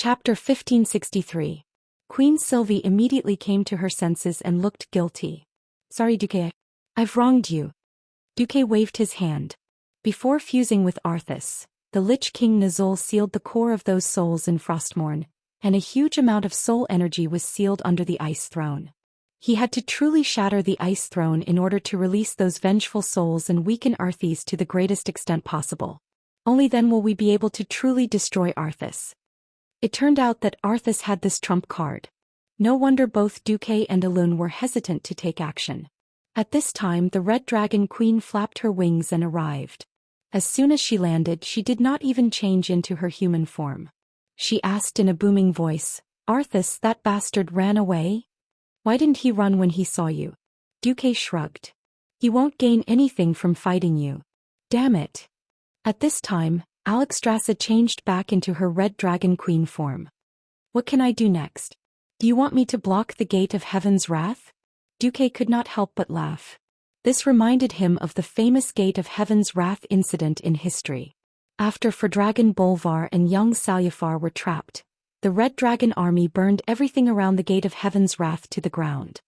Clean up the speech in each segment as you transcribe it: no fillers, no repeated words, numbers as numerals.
Chapter 1563. Queen Sylvie immediately came to her senses and looked guilty. Sorry, Duque. I've wronged you. Duque waved his hand. Before fusing with Arthas, the Lich King Nazul sealed the core of those souls in Frostmourne, and a huge amount of soul energy was sealed under the Ice Throne. He had to truly shatter the Ice Throne in order to release those vengeful souls and weaken Arthas to the greatest extent possible. Only then will we be able to truly destroy Arthas. It turned out that Arthas had this trump card. No wonder both Duque and Elune were hesitant to take action. At this time the Red Dragon Queen flapped her wings and arrived. As soon as she landed, she did not even change into her human form. She asked in a booming voice, "Arthas, that bastard ran away? Why didn't he run when he saw you?" Duque shrugged. "He won't gain anything from fighting you. Damn it." At this time, Alexstrasza changed back into her Red Dragon Queen form. "What can I do next? Do you want me to block the Gate of Heaven's Wrath?" Duque could not help but laugh. This reminded him of the famous Gate of Heaven's Wrath incident in history. After Fordragon Bolvar and young Salyafar were trapped, the Red Dragon army burned everything around the Gate of Heaven's Wrath to the ground.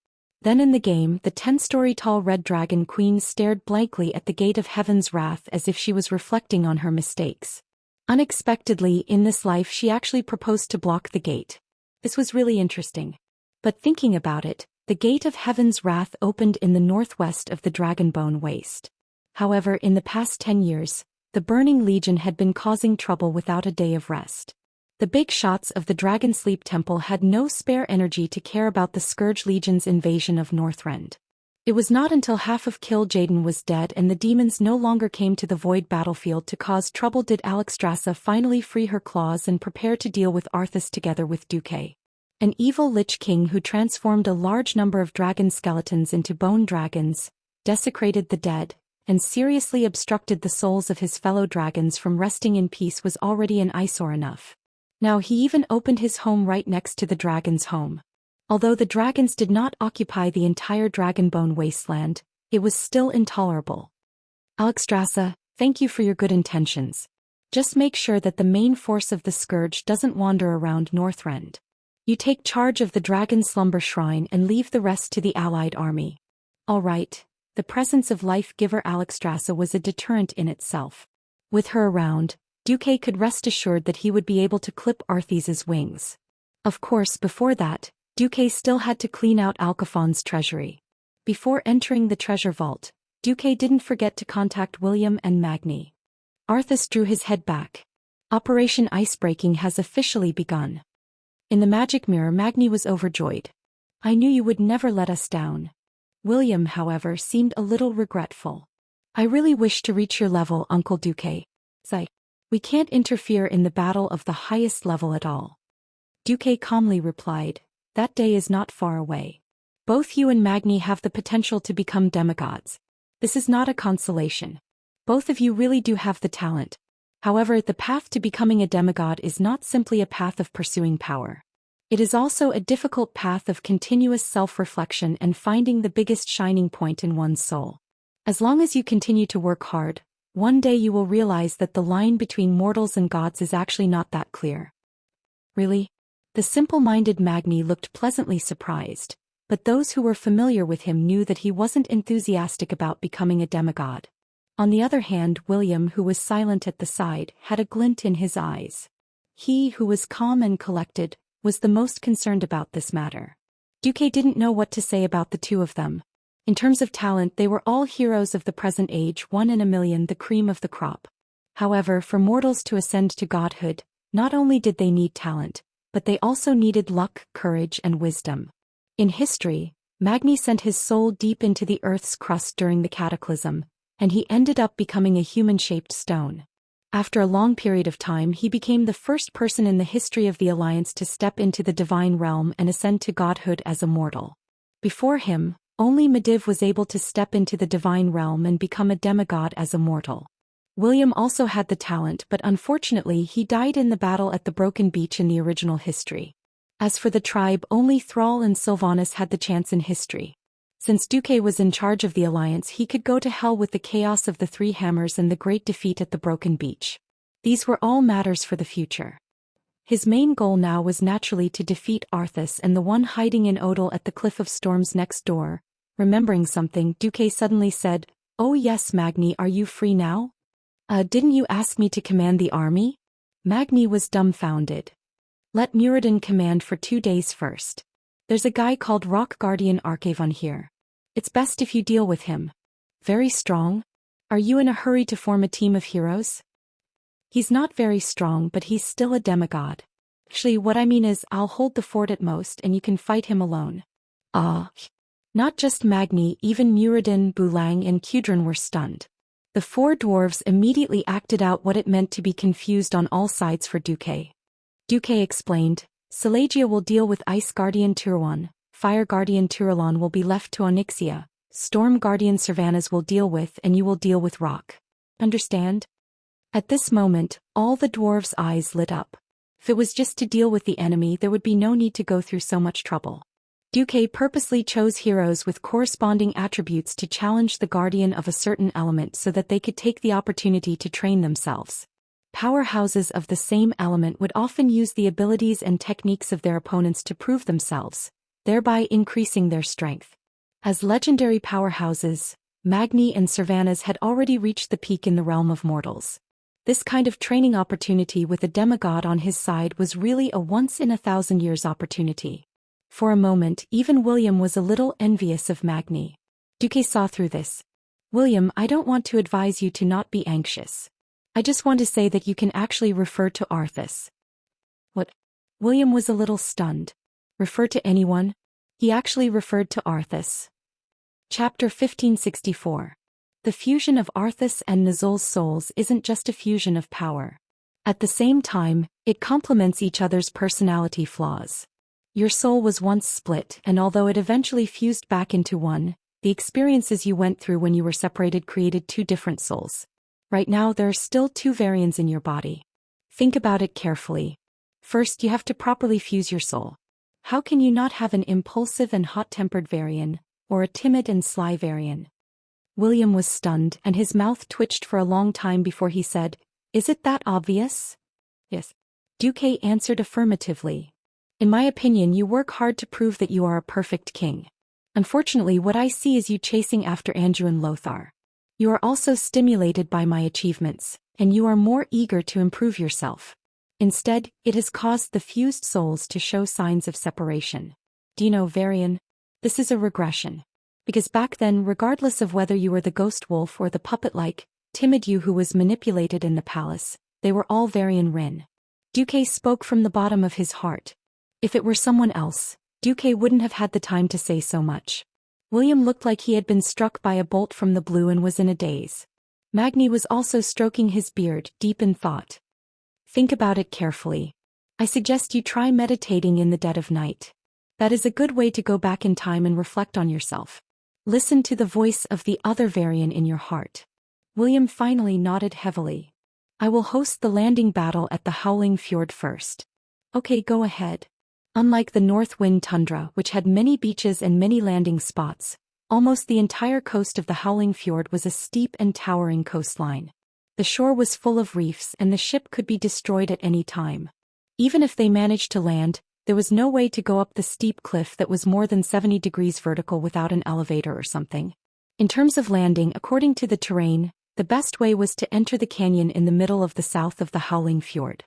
Then in the game, the 10-story-tall Red Dragon Queen stared blankly at the Gate of Heaven's Wrath as if she was reflecting on her mistakes. Unexpectedly, in this life she actually proposed to block the gate. This was really interesting. But thinking about it, the Gate of Heaven's Wrath opened in the northwest of the Dragonbone Waste. However, in the past 10 years, the Burning Legion had been causing trouble without a day of rest. The big shots of the Dragon Sleep Temple had no spare energy to care about the Scourge Legion's invasion of Northrend. It was not until half of Kil'jaeden was dead and the demons no longer came to the Void battlefield to cause trouble did Alexstrasza finally free her claws and prepare to deal with Arthas together with Duque, an evil Lich King who transformed a large number of dragon skeletons into bone dragons, desecrated the dead, and seriously obstructed the souls of his fellow dragons from resting in peace was already an eyesore enough. Now he even opened his home right next to the dragon's home. Although the dragons did not occupy the entire Dragonbone wasteland, it was still intolerable. "Alexstrasza, thank you for your good intentions. Just make sure that the main force of the Scourge doesn't wander around Northrend. You take charge of the Dragon Slumber Shrine and leave the rest to the allied army." All right. The presence of life-giver Alexstrasza was a deterrent in itself. With her around, Duque could rest assured that he would be able to clip Arthas's wings. Of course, before that, Duque still had to clean out Alcafon's treasury. Before entering the treasure vault, Duque didn't forget to contact William and Magni. Arthas drew his head back. Operation Icebreaking has officially begun. In the magic mirror, Magni was overjoyed. "I knew you would never let us down." William, however, seemed a little regretful. "I really wish to reach your level, Uncle Duque. Sigh. We can't interfere in the battle of the highest level at all." Duque calmly replied, "That day is not far away. Both you and Magni have the potential to become demigods. This is not a consolation. Both of you really do have the talent. However, the path to becoming a demigod is not simply a path of pursuing power. It is also a difficult path of continuous self-reflection and finding the biggest shining point in one's soul. As long as you continue to work hard, one day you will realize that the line between mortals and gods is actually not that clear." "Really?" The simple-minded Magni looked pleasantly surprised, but those who were familiar with him knew that he wasn't enthusiastic about becoming a demigod. On the other hand, William, who was silent at the side, had a glint in his eyes. He, who was calm and collected, was the most concerned about this matter. Duque didn't know what to say about the two of them. In terms of talent, they were all heroes of the present age, 1 in a million, the cream of the crop. However, for mortals to ascend to godhood, not only did they need talent, but they also needed luck, courage, and wisdom. In history, Magni sent his soul deep into the Earth's crust during the Cataclysm, and he ended up becoming a human-shaped stone. After a long period of time, he became the first person in the history of the Alliance to step into the divine realm and ascend to godhood as a mortal. Before him, only Medivh was able to step into the divine realm and become a demigod as a mortal. William also had the talent, but unfortunately he died in the battle at the Broken Beach in the original history. As for the tribe, only Thrall and Sylvanas had the chance in history. Since Duque was in charge of the Alliance, he could go to hell with the chaos of the Three Hammers and the great defeat at the Broken Beach. These were all matters for the future. His main goal now was naturally to defeat Arthas and the one hiding in Odal at the Cliff of Storms next door. Remembering something, Duque suddenly said, "Oh yes, Magni, are you free now? Didn't you ask me to command the army?" Magni was dumbfounded. "Let Muradin command for 2 days first. There's a guy called Rock Guardian Archavon here. It's best if you deal with him. Very strong? Are you in a hurry to form a team of heroes?" "He's not very strong, but he's still a demigod. Actually, what I mean is, I'll hold the fort at most and you can fight him alone." Not just Magni, even Muradin, Bulang and Kudrin were stunned. The 4 dwarves immediately acted out what it meant to be confused on all sides for Duque. Duque explained, "Silegia will deal with Ice Guardian Turuan, Fire Guardian Turalon will be left to Onyxia, Storm Guardian Servanas will deal with and you will deal with Rock. Understand?" At this moment, all the dwarves' eyes lit up. If it was just to deal with the enemy, there would be no need to go through so much trouble. Duque purposely chose heroes with corresponding attributes to challenge the guardian of a certain element so that they could take the opportunity to train themselves. Powerhouses of the same element would often use the abilities and techniques of their opponents to prove themselves, thereby increasing their strength. As legendary powerhouses, Magni and Servanas had already reached the peak in the realm of mortals. This kind of training opportunity with a demigod on his side was really a once-in-a-thousand-years opportunity. For a moment, even William was a little envious of Magni. Duque saw through this. "William, I don't want to advise you to not be anxious. I just want to say that you can actually refer to Arthas." "What?" William was a little stunned. "Refer to anyone?" He actually referred to Arthas. Chapter 1564. The fusion of Arthas and Nizul's souls isn't just a fusion of power. At the same time, it complements each other's personality flaws. Your soul was once split, and although it eventually fused back into one, the experiences you went through when you were separated created 2 different souls. Right now there are still 2 variants in your body. Think about it carefully. First, you have to properly fuse your soul. How can you not have an impulsive and hot-tempered variant, or a timid and sly variant? William was stunned, and his mouth twitched for a long time before he said, "Is it that obvious?" "Yes." Duque answered affirmatively. "In my opinion, you work hard to prove that you are a perfect king. Unfortunately, what I see is you chasing after Andrew and Lothar. You are also stimulated by my achievements, and you are more eager to improve yourself. Instead, it has caused the fused souls to show signs of separation. Do you know, Varian? This is a regression. Because back then, regardless of whether you were the ghost wolf or the puppet-like, timid you who was manipulated in the palace, they were all Varian Rin." Duque spoke from the bottom of his heart. If it were someone else, Duque wouldn't have had the time to say so much. William looked like he had been struck by a bolt from the blue and was in a daze. Magni was also stroking his beard, deep in thought. "Think about it carefully. I suggest you try meditating in the dead of night. That is a good way to go back in time and reflect on yourself. Listen to the voice of the other variant in your heart." William finally nodded heavily. "I will host the landing battle at the Howling Fjord first." "Okay, go ahead." Unlike the North Wind Tundra, which had many beaches and many landing spots, almost the entire coast of the Howling Fjord was a steep and towering coastline. The shore was full of reefs and the ship could be destroyed at any time. Even if they managed to land, there was no way to go up the steep cliff that was more than 70 degrees vertical without an elevator or something. In terms of landing, according to the terrain, the best way was to enter the canyon in the middle of the south of the Howling Fjord.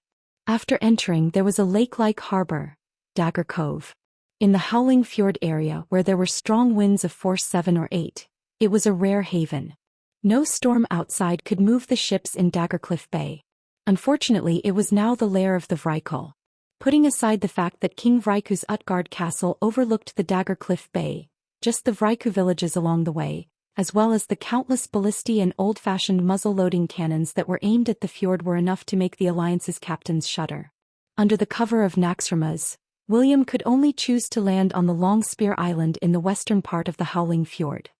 After entering, there was a lake-like harbor, Dagger Cove. In the Howling Fjord area, where there were strong winds of force 7 or 8, it was a rare haven. No storm outside could move the ships in Daggercliff Bay. Unfortunately, it was now the lair of the Vrykul. Putting aside the fact that King Vryku's Utgard castle overlooked the Daggercliff Bay, just the Vryku villages along the way, as well as the countless ballistae and old-fashioned muzzle-loading cannons that were aimed at the fjord were enough to make the Alliance's captains shudder. Under the cover of Naxxramas, William could only choose to land on the Long Spear Island in the western part of the Howling Fjord.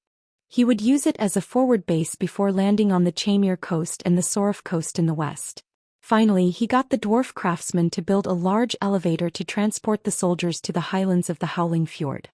He would use it as a forward base before landing on the Chamir coast and the Sorif coast in the west. Finally, he got the dwarf craftsman to build a large elevator to transport the soldiers to the highlands of the Howling Fjord.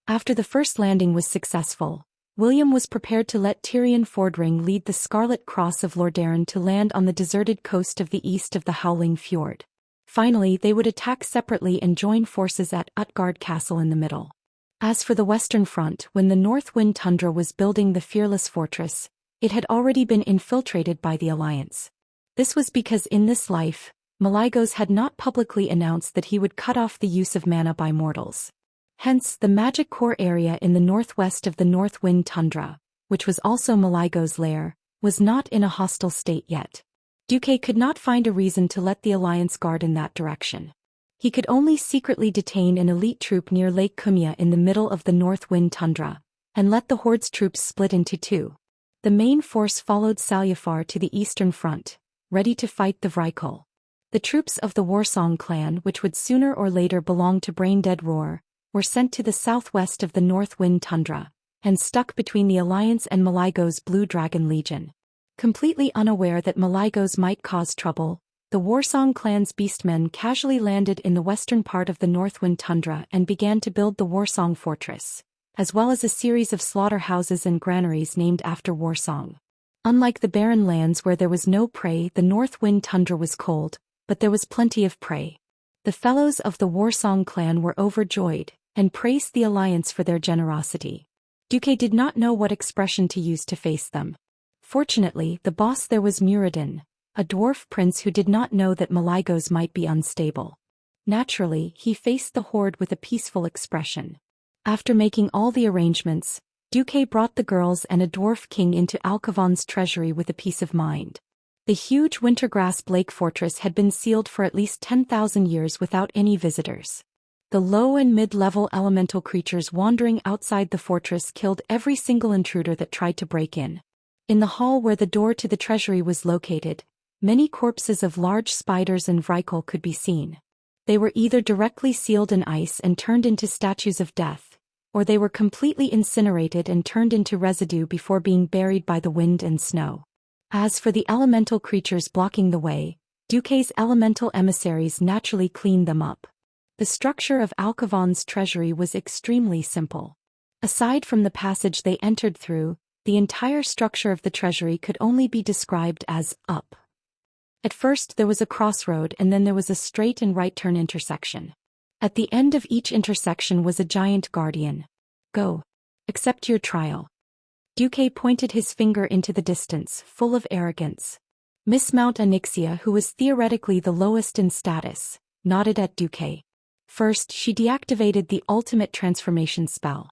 After the first landing was successful, William was prepared to let Tyrion Fordring lead the Scarlet Cross of Lordaeron to land on the deserted coast of the east of the Howling Fjord. Finally, they would attack separately and join forces at Utgard Castle in the middle. As for the Western Front, when the North Wind Tundra was building the fearless fortress, it had already been infiltrated by the Alliance. This was because in this life, Malygos had not publicly announced that he would cut off the use of mana by mortals. Hence, the magic core area in the northwest of the North Wind Tundra, which was also Malygos' lair, was not in a hostile state yet. Duque could not find a reason to let the Alliance guard in that direction. He could only secretly detain an elite troop near Lake Cumia in the middle of the North Wind Tundra, and let the Horde's troops split into two. The main force followed Salyafar to the eastern front, ready to fight the Vrykul. The troops of the Warsong clan, which would sooner or later belong to Braindead Roar, were sent to the southwest of the North Wind Tundra, and stuck between the Alliance and Malygos' Blue Dragon Legion. Completely unaware that Malygos might cause trouble, the Warsong clan's beastmen casually landed in the western part of the Northwind Tundra and began to build the Warsong Fortress, as well as a series of slaughterhouses and granaries named after Warsong. Unlike the barren lands where there was no prey, the Northwind Tundra was cold, but there was plenty of prey. The fellows of the Warsong clan were overjoyed, and praised the Alliance for their generosity. Duque did not know what expression to use to face them. Fortunately, the boss there was Muradin, a dwarf prince who did not know that Malygos might be unstable. Naturally, he faced the Horde with a peaceful expression. After making all the arrangements, Duque brought the girls and a dwarf king into Alkavon's treasury with a peace of mind. The huge Wintergrasp Lake fortress had been sealed for at least 10,000 years without any visitors. The low and mid-level elemental creatures wandering outside the fortress killed every single intruder that tried to break in. In the hall where the door to the treasury was located, many corpses of large spiders and Vrykul could be seen. They were either directly sealed in ice and turned into statues of death, or they were completely incinerated and turned into residue before being buried by the wind and snow. As for the elemental creatures blocking the way, Duque's elemental emissaries naturally cleaned them up. The structure of Alkavon's treasury was extremely simple. Aside from the passage they entered through, the entire structure of the treasury could only be described as up. At first there was a crossroad and then there was a straight and right turn intersection. At the end of each intersection was a giant guardian. Go. Accept your trial. Duque pointed his finger into the distance, full of arrogance. Miss Mount Onyxia, who was theoretically the lowest in status, nodded at Duque. First, she deactivated the ultimate transformation spell.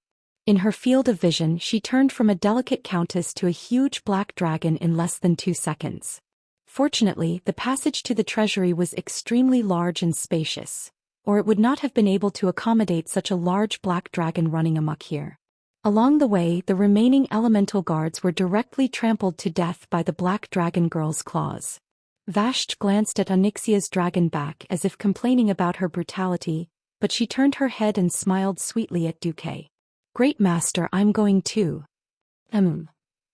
In her field of vision, she turned from a delicate countess to a huge black dragon in less than 2 seconds. Fortunately, the passage to the treasury was extremely large and spacious, or it would not have been able to accommodate such a large black dragon running amok here. Along the way, the remaining elemental guards were directly trampled to death by the black dragon girl's claws. Vashti glanced at Onyxia's dragon back as if complaining about her brutality, but she turned her head and smiled sweetly at Duque. Great master, I'm going too.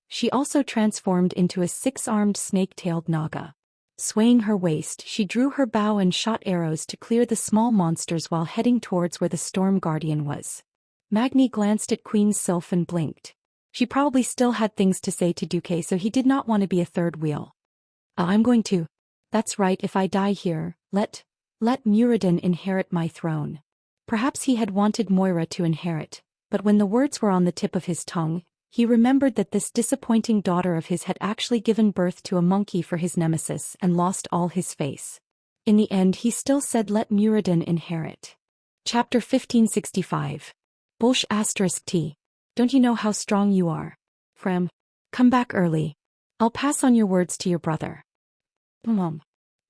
She also transformed into a 6-armed snake-tailed naga. Swaying her waist, she drew her bow and shot arrows to clear the small monsters while heading towards where the Storm Guardian was. Magni glanced at Queen Sylph and blinked. She probably still had things to say to Duque, so he did not want to be a third wheel. I'm going to. That's right, if I die here, let Muradin inherit my throne. Perhaps he had wanted Moira to inherit, but when the words were on the tip of his tongue, he remembered that this disappointing daughter of his had actually given birth to a monkey for his nemesis and lost all his face. In the end he still said let Muradin inherit. Chapter 1565. Bolsh *T. Don't you know how strong you are? Frem. Come back early. I'll pass on your words to your brother.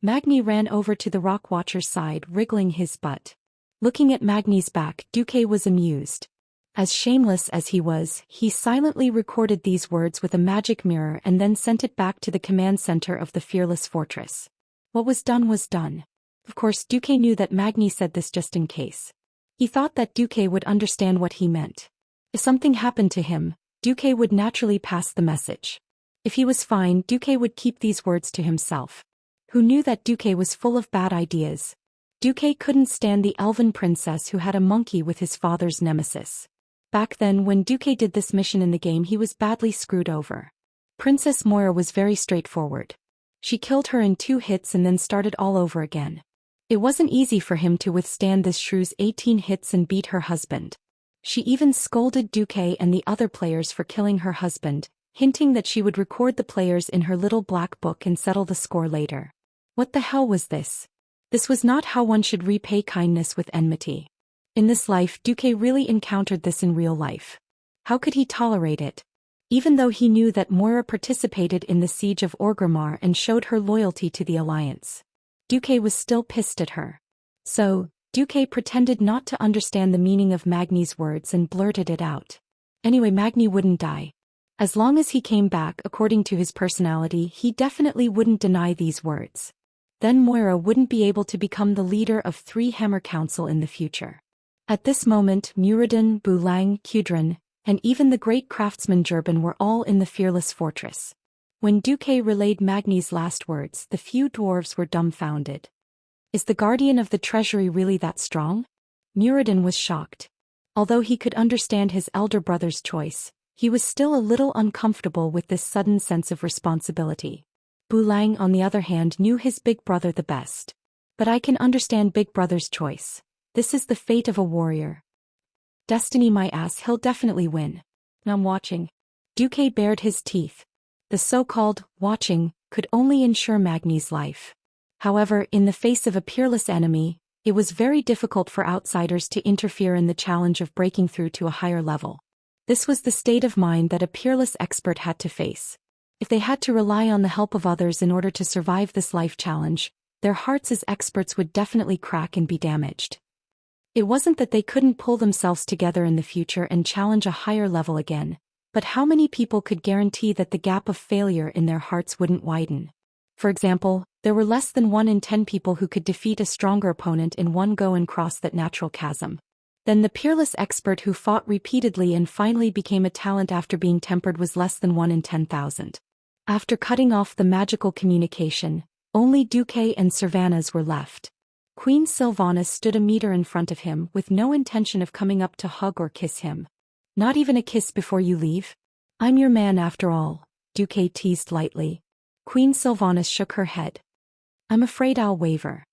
Magni ran over to the rock watcher's side, wriggling his butt. Looking at Magni's back, Duque was amused. As shameless as he was, he silently recorded these words with a magic mirror and then sent it back to the command center of the fearless fortress. What was done was done. Of course, Duque knew that Magni said this just in case. He thought that Duque would understand what he meant. If something happened to him, Duque would naturally pass the message. If he was fine, Duque would keep these words to himself. Who knew that Duque was full of bad ideas? Duque couldn't stand the elven princess who had a monkey with his father's nemesis. Back then, when Duque did this mission in the game, he was badly screwed over. Princess Moira was very straightforward. She killed her in 2 hits and then started all over again. It wasn't easy for him to withstand this shrew's 18 hits and beat her husband. She even scolded Duque and the other players for killing her husband, hinting that she would record the players in her little black book and settle the score later. What the hell was this? This was not how one should repay kindness with enmity. In this life, Duque really encountered this in real life. How could he tolerate it? Even though he knew that Moira participated in the siege of Orgrimmar and showed her loyalty to the Alliance, Duque was still pissed at her. So, Duque pretended not to understand the meaning of Magni's words and blurted it out. Anyway, Magni wouldn't die. As long as he came back according to his personality, he definitely wouldn't deny these words. Then Moira wouldn't be able to become the leader of Three Hammer Council in the future. At this moment, Muradin, Bulang, Kudrin, and even the great craftsman Jurban were all in the fearless fortress. When Duque relayed Magni's last words, the few dwarves were dumbfounded. Is the guardian of the treasury really that strong? Muradin was shocked. Although he could understand his elder brother's choice, he was still a little uncomfortable with this sudden sense of responsibility. Bulang, on the other hand, knew his big brother the best. But I can understand big brother's choice. This is the fate of a warrior. Destiny my ass, he'll definitely win. I'm watching. Duque bared his teeth. The so-called watching could only ensure Magni's life. However, in the face of a peerless enemy, it was very difficult for outsiders to interfere in the challenge of breaking through to a higher level. This was the state of mind that a peerless expert had to face. If they had to rely on the help of others in order to survive this life challenge, their hearts as experts would definitely crack and be damaged. It wasn't that they couldn't pull themselves together in the future and challenge a higher level again, but how many people could guarantee that the gap of failure in their hearts wouldn't widen? For example, there were less than 1 in 10 people who could defeat a stronger opponent in one go and cross that natural chasm. Then the peerless expert who fought repeatedly and finally became a talent after being tempered was less than 1 in 10,000. After cutting off the magical communication, only Duque and Sylvanas were left. Queen Sylvanas stood a meter in front of him with no intention of coming up to hug or kiss him. Not even a kiss before you leave? I'm your man after all, Duque teased lightly. Queen Sylvanas shook her head. I'm afraid I'll waver.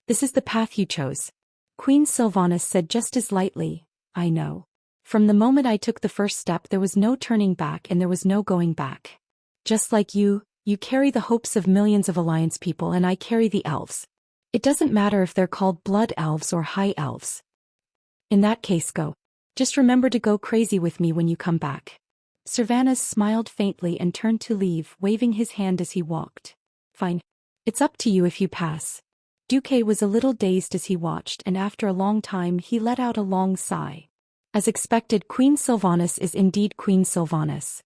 This is the path you chose. Queen Sylvanas said just as lightly, I know. From the moment I took the first step there was no turning back and there was no going back. Just like you carry the hopes of millions of Alliance people and I carry the elves. It doesn't matter if they're called blood elves or high elves. In that case go. Just remember to go crazy with me when you come back. Sylvanas smiled faintly and turned to leave, waving his hand as he walked. Fine. It's up to you if you pass. Duque was a little dazed as he watched and after a long time he let out a long sigh. As expected, Queen Sylvanas is indeed Queen Sylvanas.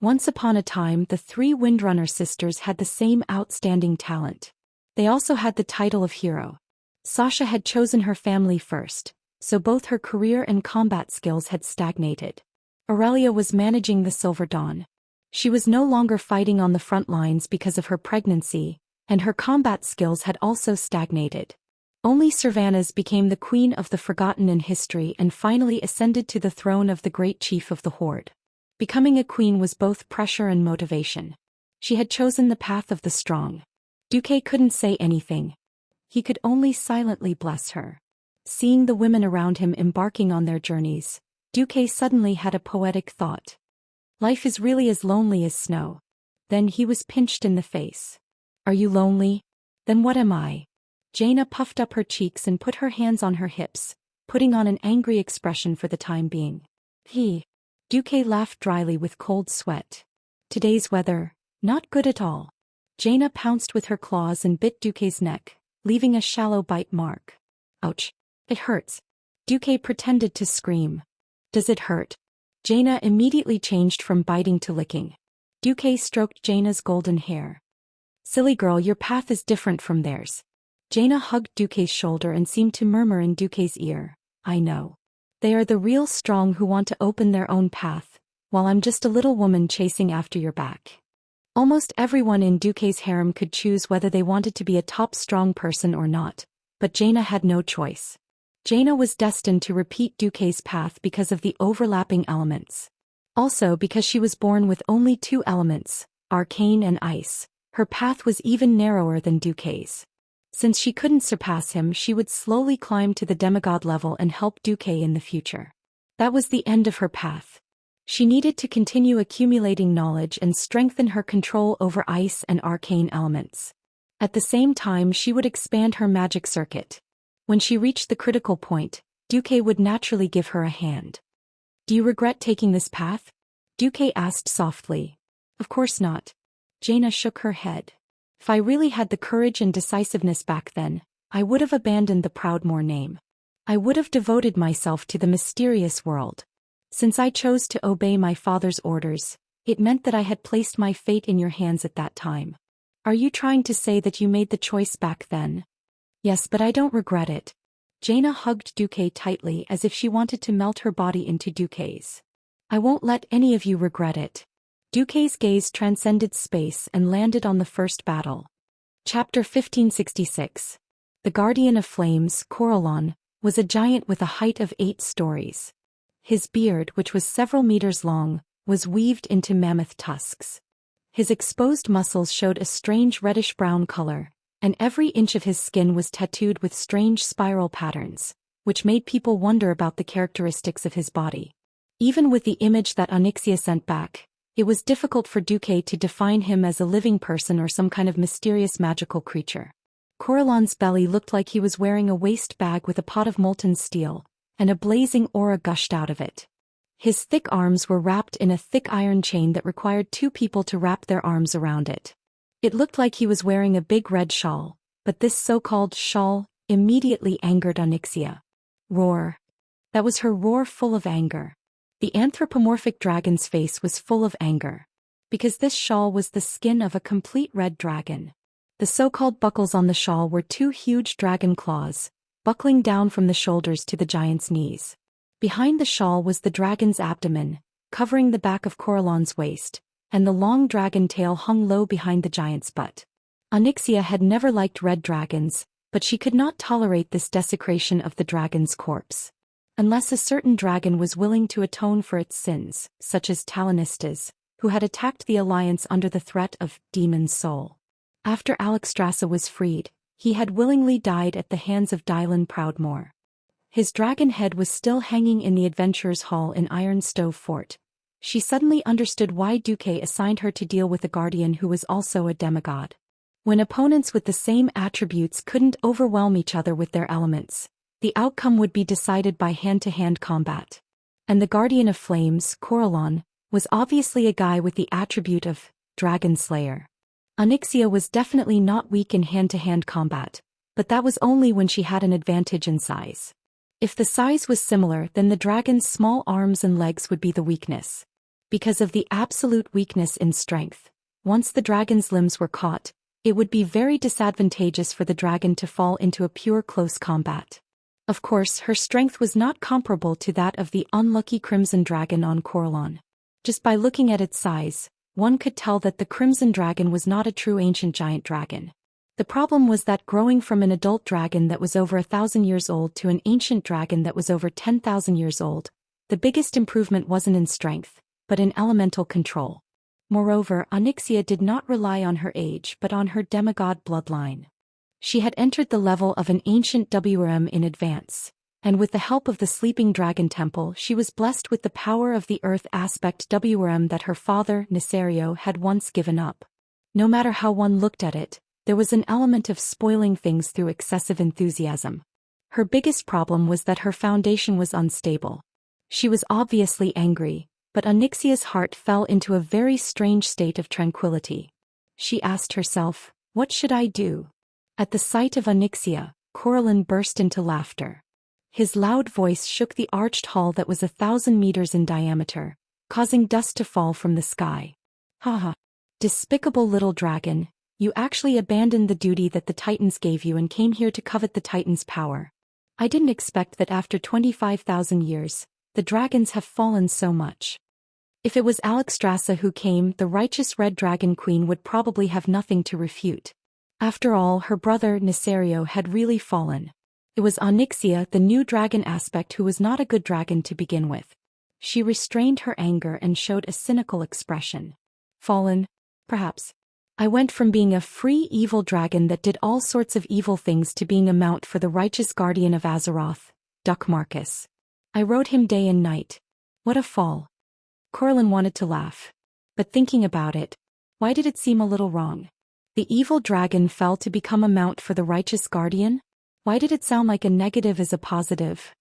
Once upon a time the 3 Windrunner sisters had the same outstanding talent. They also had the title of hero. Sasha had chosen her family first, so both her career and combat skills had stagnated. Aurelia was managing the Silver Dawn. She was no longer fighting on the front lines because of her pregnancy, and her combat skills had also stagnated. Only Sylvanas became the queen of the Forgotten in history and finally ascended to the throne of the great chief of the Horde. Becoming a queen was both pressure and motivation. She had chosen the path of the strong. Duque couldn't say anything. He could only silently bless her. Seeing the women around him embarking on their journeys, Duque suddenly had a poetic thought. Life is really as lonely as snow. Then he was pinched in the face. Are you lonely? Then what am I? Jaina puffed up her cheeks and put her hands on her hips, putting on an angry expression for the time being. Duque laughed dryly with cold sweat. Today's weather, not good at all. Jaina pounced with her claws and bit Duque's neck, leaving a shallow bite mark. Ouch. It hurts. Duque pretended to scream. Does it hurt? Jaina immediately changed from biting to licking. Duque stroked Jaina's golden hair. Silly girl, your path is different from theirs. Jaina hugged Duque's shoulder and seemed to murmur in Duque's ear, I know. They are the real strong who want to open their own path, while I'm just a little woman chasing after your back. Almost everyone in Duque's harem could choose whether they wanted to be a top strong person or not, but Jaina had no choice. Jaina was destined to repeat Duque's path because of the overlapping elements. Also because she was born with only 2 elements, arcane and ice, her path was even narrower than Duque's. Since she couldn't surpass him, she would slowly climb to the demigod level and help Duque in the future. That was the end of her path. She needed to continue accumulating knowledge and strengthen her control over ice and arcane elements. At the same time, she would expand her magic circuit. When she reached the critical point, Duque would naturally give her a hand. "Do you regret taking this path?" Duque asked softly. "Of course not." Jaina shook her head. "If I really had the courage and decisiveness back then, I would have abandoned the Proudmoore name. I would have devoted myself to the mysterious world. Since I chose to obey my father's orders, it meant that I had placed my fate in your hands at that time. Are you trying to say that you made the choice back then?" "Yes, but I don't regret it." Jaina hugged Duque tightly as if she wanted to melt her body into Duque's. "I won't let any of you regret it." Duque's gaze transcended space and landed on the first battle. Chapter 1566. The Guardian of Flames, Corellon, was a giant with a height of 8 stories. His beard, which was several meters long, was weaved into mammoth tusks. His exposed muscles showed a strange reddish-brown color, and every inch of his skin was tattooed with strange spiral patterns, which made people wonder about the characteristics of his body. Even with the image that Onyxia sent back, it was difficult for Duque to define him as a living person or some kind of mysterious magical creature. Corellon's belly looked like he was wearing a waste bag with a pot of molten steel, and a blazing aura gushed out of it. His thick arms were wrapped in a thick iron chain that required 2 people to wrap their arms around it. It looked like he was wearing a big red shawl, but this so-called shawl immediately angered Onyxia. Roar. That was her roar, full of anger. The anthropomorphic dragon's face was full of anger. Because this shawl was the skin of a complete red dragon. The so-called buckles on the shawl were 2 huge dragon claws, buckling down from the shoulders to the giant's knees. Behind the shawl was the dragon's abdomen, covering the back of Corellon's waist, and the long dragon tail hung low behind the giant's butt. Onyxia had never liked red dragons, but she could not tolerate this desecration of the dragon's corpse. Unless a certain dragon was willing to atone for its sins, such as Talonistas, who had attacked the Alliance under the threat of Demon Soul. After Alexstrasza was freed, he had willingly died at the hands of Dylan Proudmoore. His dragon head was still hanging in the Adventurers' Hall in Iron Stove Fort. She suddenly understood why Duque assigned her to deal with a guardian who was also a demigod. When opponents with the same attributes couldn't overwhelm each other with their elements, the outcome would be decided by hand-to-hand combat. And the Guardian of Flames, Corellon, was obviously a guy with the attribute of Dragon Slayer. Onyxia was definitely not weak in hand-to-hand combat, but that was only when she had an advantage in size. If the size was similar, then the dragon's small arms and legs would be the weakness. Because of the absolute weakness in strength, once the dragon's limbs were caught, it would be very disadvantageous for the dragon to fall into a pure close combat. Of course, her strength was not comparable to that of the unlucky Crimson Dragon on Corellon. Just by looking at its size, one could tell that the Crimson Dragon was not a true ancient giant dragon. The problem was that growing from an adult dragon that was over 1,000 years old to an ancient dragon that was over 10,000 years old, the biggest improvement wasn't in strength, but in elemental control. Moreover, Onyxia did not rely on her age but on her demigod bloodline. She had entered the level of an ancient WRM in advance, and with the help of the Sleeping Dragon Temple she was blessed with the power of the Earth aspect WRM that her father, Nisario, had once given up. No matter how one looked at it, there was an element of spoiling things through excessive enthusiasm. Her biggest problem was that her foundation was unstable. She was obviously angry, but Onyxia's heart fell into a very strange state of tranquility. She asked herself, "What should I do?" At the sight of Onyxia, Corellon burst into laughter. His loud voice shook the arched hall that was 1,000 meters in diameter, causing dust to fall from the sky. "Haha. Despicable little dragon. You actually abandoned the duty that the Titans gave you and came here to covet the Titans' power. I didn't expect that after 25,000 years, the dragons have fallen so much." If it was Alexstrasza who came, the righteous Red Dragon Queen would probably have nothing to refute. After all, her brother, Nisario, had really fallen. It was Onyxia, the new dragon aspect, who was not a good dragon to begin with. She restrained her anger and showed a cynical expression. "Fallen? Perhaps. I went from being a free evil dragon that did all sorts of evil things to being a mount for the righteous guardian of Azeroth, Duck Marcus. I rode him day and night. What a fall. Corlin wanted to laugh. But thinking about it, why did it seem a little wrong? The evil dragon fell to become a mount for the righteous guardian? Why did it sound like a negative as a positive?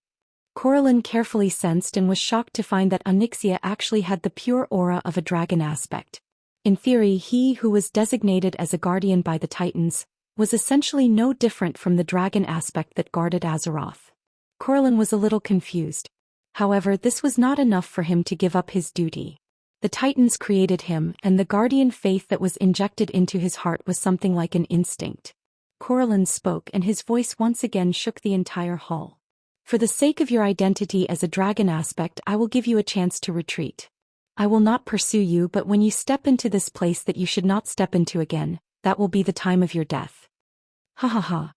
Corlin carefully sensed and was shocked to find that Onyxia actually had the pure aura of a dragon aspect. In theory, he who was designated as a guardian by the Titans was essentially no different from the dragon aspect that guarded Azeroth. Corlin was a little confused. However, this was not enough for him to give up his duty. The Titans created him, and the guardian faith that was injected into his heart was something like an instinct. Corlin spoke, and his voice once again shook the entire hall. For the sake of your identity as a dragon aspect, I will give you a chance to retreat. I will not pursue you, but when you step into this place that you should not step into again, that will be the time of your death. Ha ha ha.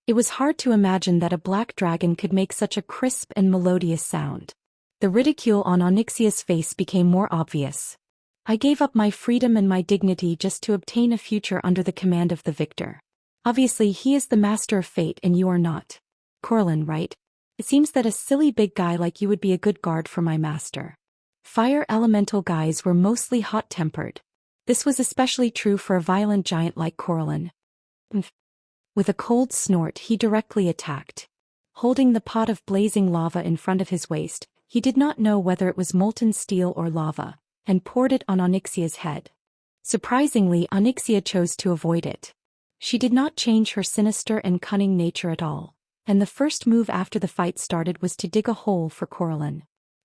It was hard to imagine that a black dragon could make such a crisp and melodious sound. The ridicule on Onyxia's face became more obvious. I gave up my freedom and my dignity just to obtain a future under the command of the victor. Obviously he is the master of fate and you are not. Corlin, right? It seems that a silly big guy like you would be a good guard for my master. Fire elemental guys were mostly hot-tempered. This was especially true for a violent giant like Corlin. With a cold snort he directly attacked. Holding the pot of blazing lava in front of his waist, he did not know whether it was molten steel or lava, and poured it on Onyxia's head. Surprisingly, Onyxia chose to avoid it. She did not change her sinister and cunning nature at all, and the first move after the fight started was to dig a hole for Corlin.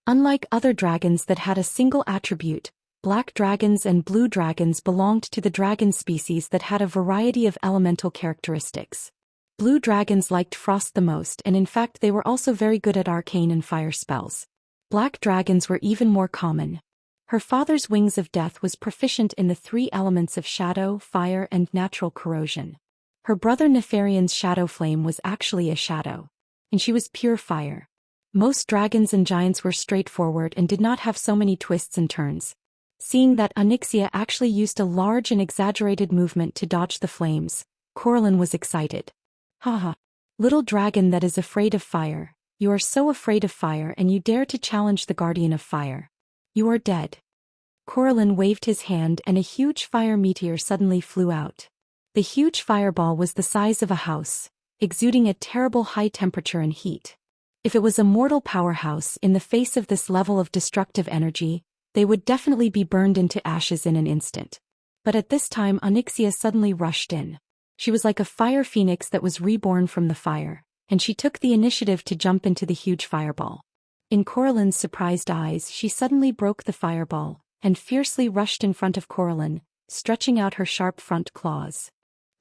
Unlike other dragons that had a single attribute, black dragons and blue dragons belonged to the dragon species that had a variety of elemental characteristics. Blue dragons liked frost the most, and in fact they were also very good at arcane and fire spells. Black dragons were even more common. Her father's Wings of Death was proficient in the 3 elements of shadow, fire and natural corrosion. Her brother Nefarian's shadow flame was actually a shadow, and she was pure fire. Most dragons and giants were straightforward and did not have so many twists and turns. Seeing that Onyxia actually used a large and exaggerated movement to dodge the flames, Corlin was excited. Haha. Little dragon that is afraid of fire, you are so afraid of fire and you dare to challenge the guardian of fire. You are dead. Corlin waved his hand and a huge fire meteor suddenly flew out. The huge fireball was the size of a house, exuding a terrible high temperature and heat. If it was a mortal powerhouse in the face of this level of destructive energy, they would definitely be burned into ashes in an instant. But at this time Onyxia suddenly rushed in. She was like a fire phoenix that was reborn from the fire, and she took the initiative to jump into the huge fireball. In Corlin's surprised eyes she suddenly broke the fireball, and fiercely rushed in front of Corlin, stretching out her sharp front claws.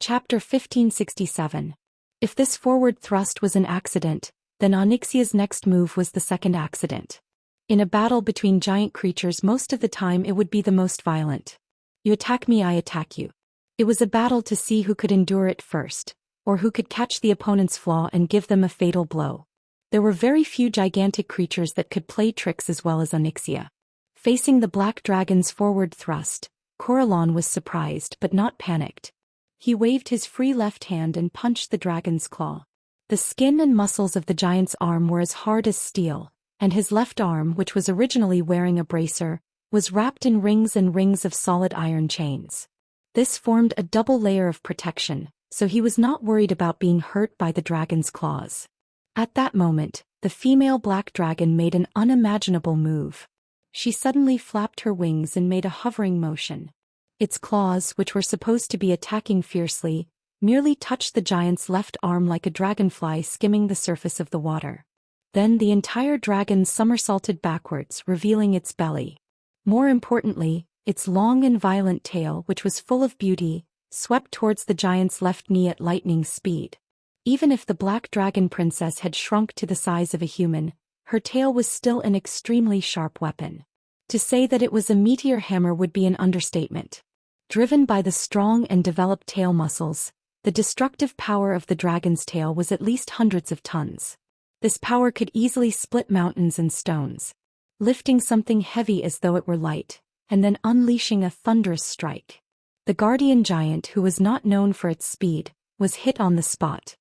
Chapter 1567. If this forward thrust was an accident, then Onyxia's next move was the second accident. In a battle between giant creatures most of the time it would be the most violent. You attack me, I attack you. It was a battle to see who could endure it first, or who could catch the opponent's flaw and give them a fatal blow. There were very few gigantic creatures that could play tricks as well as Onyxia. Facing the black dragon's forward thrust, Corlin was surprised but not panicked. He waved his free left hand and punched the dragon's claw. The skin and muscles of the giant's arm were as hard as steel, and his left arm, which was originally wearing a bracer, was wrapped in rings and rings of solid iron chains. This formed a double layer of protection, so he was not worried about being hurt by the dragon's claws. At that moment, the female black dragon made an unimaginable move. She suddenly flapped her wings and made a hovering motion. Its claws, which were supposed to be attacking fiercely, merely touched the giant's left arm like a dragonfly skimming the surface of the water. Then the entire dragon somersaulted backwards, revealing its belly. More importantly, its long and violent tail, which was full of beauty, swept towards the giant's left knee at lightning speed. Even if the black dragon princess had shrunk to the size of a human, her tail was still an extremely sharp weapon. To say that it was a meteor hammer would be an understatement. Driven by the strong and developed tail muscles, the destructive power of the dragon's tail was at least hundreds of tons. This power could easily split mountains and stones, lifting something heavy as though it were light, and then unleashing a thunderous strike. The guardian giant, who was not known for its speed, was hit on the spot.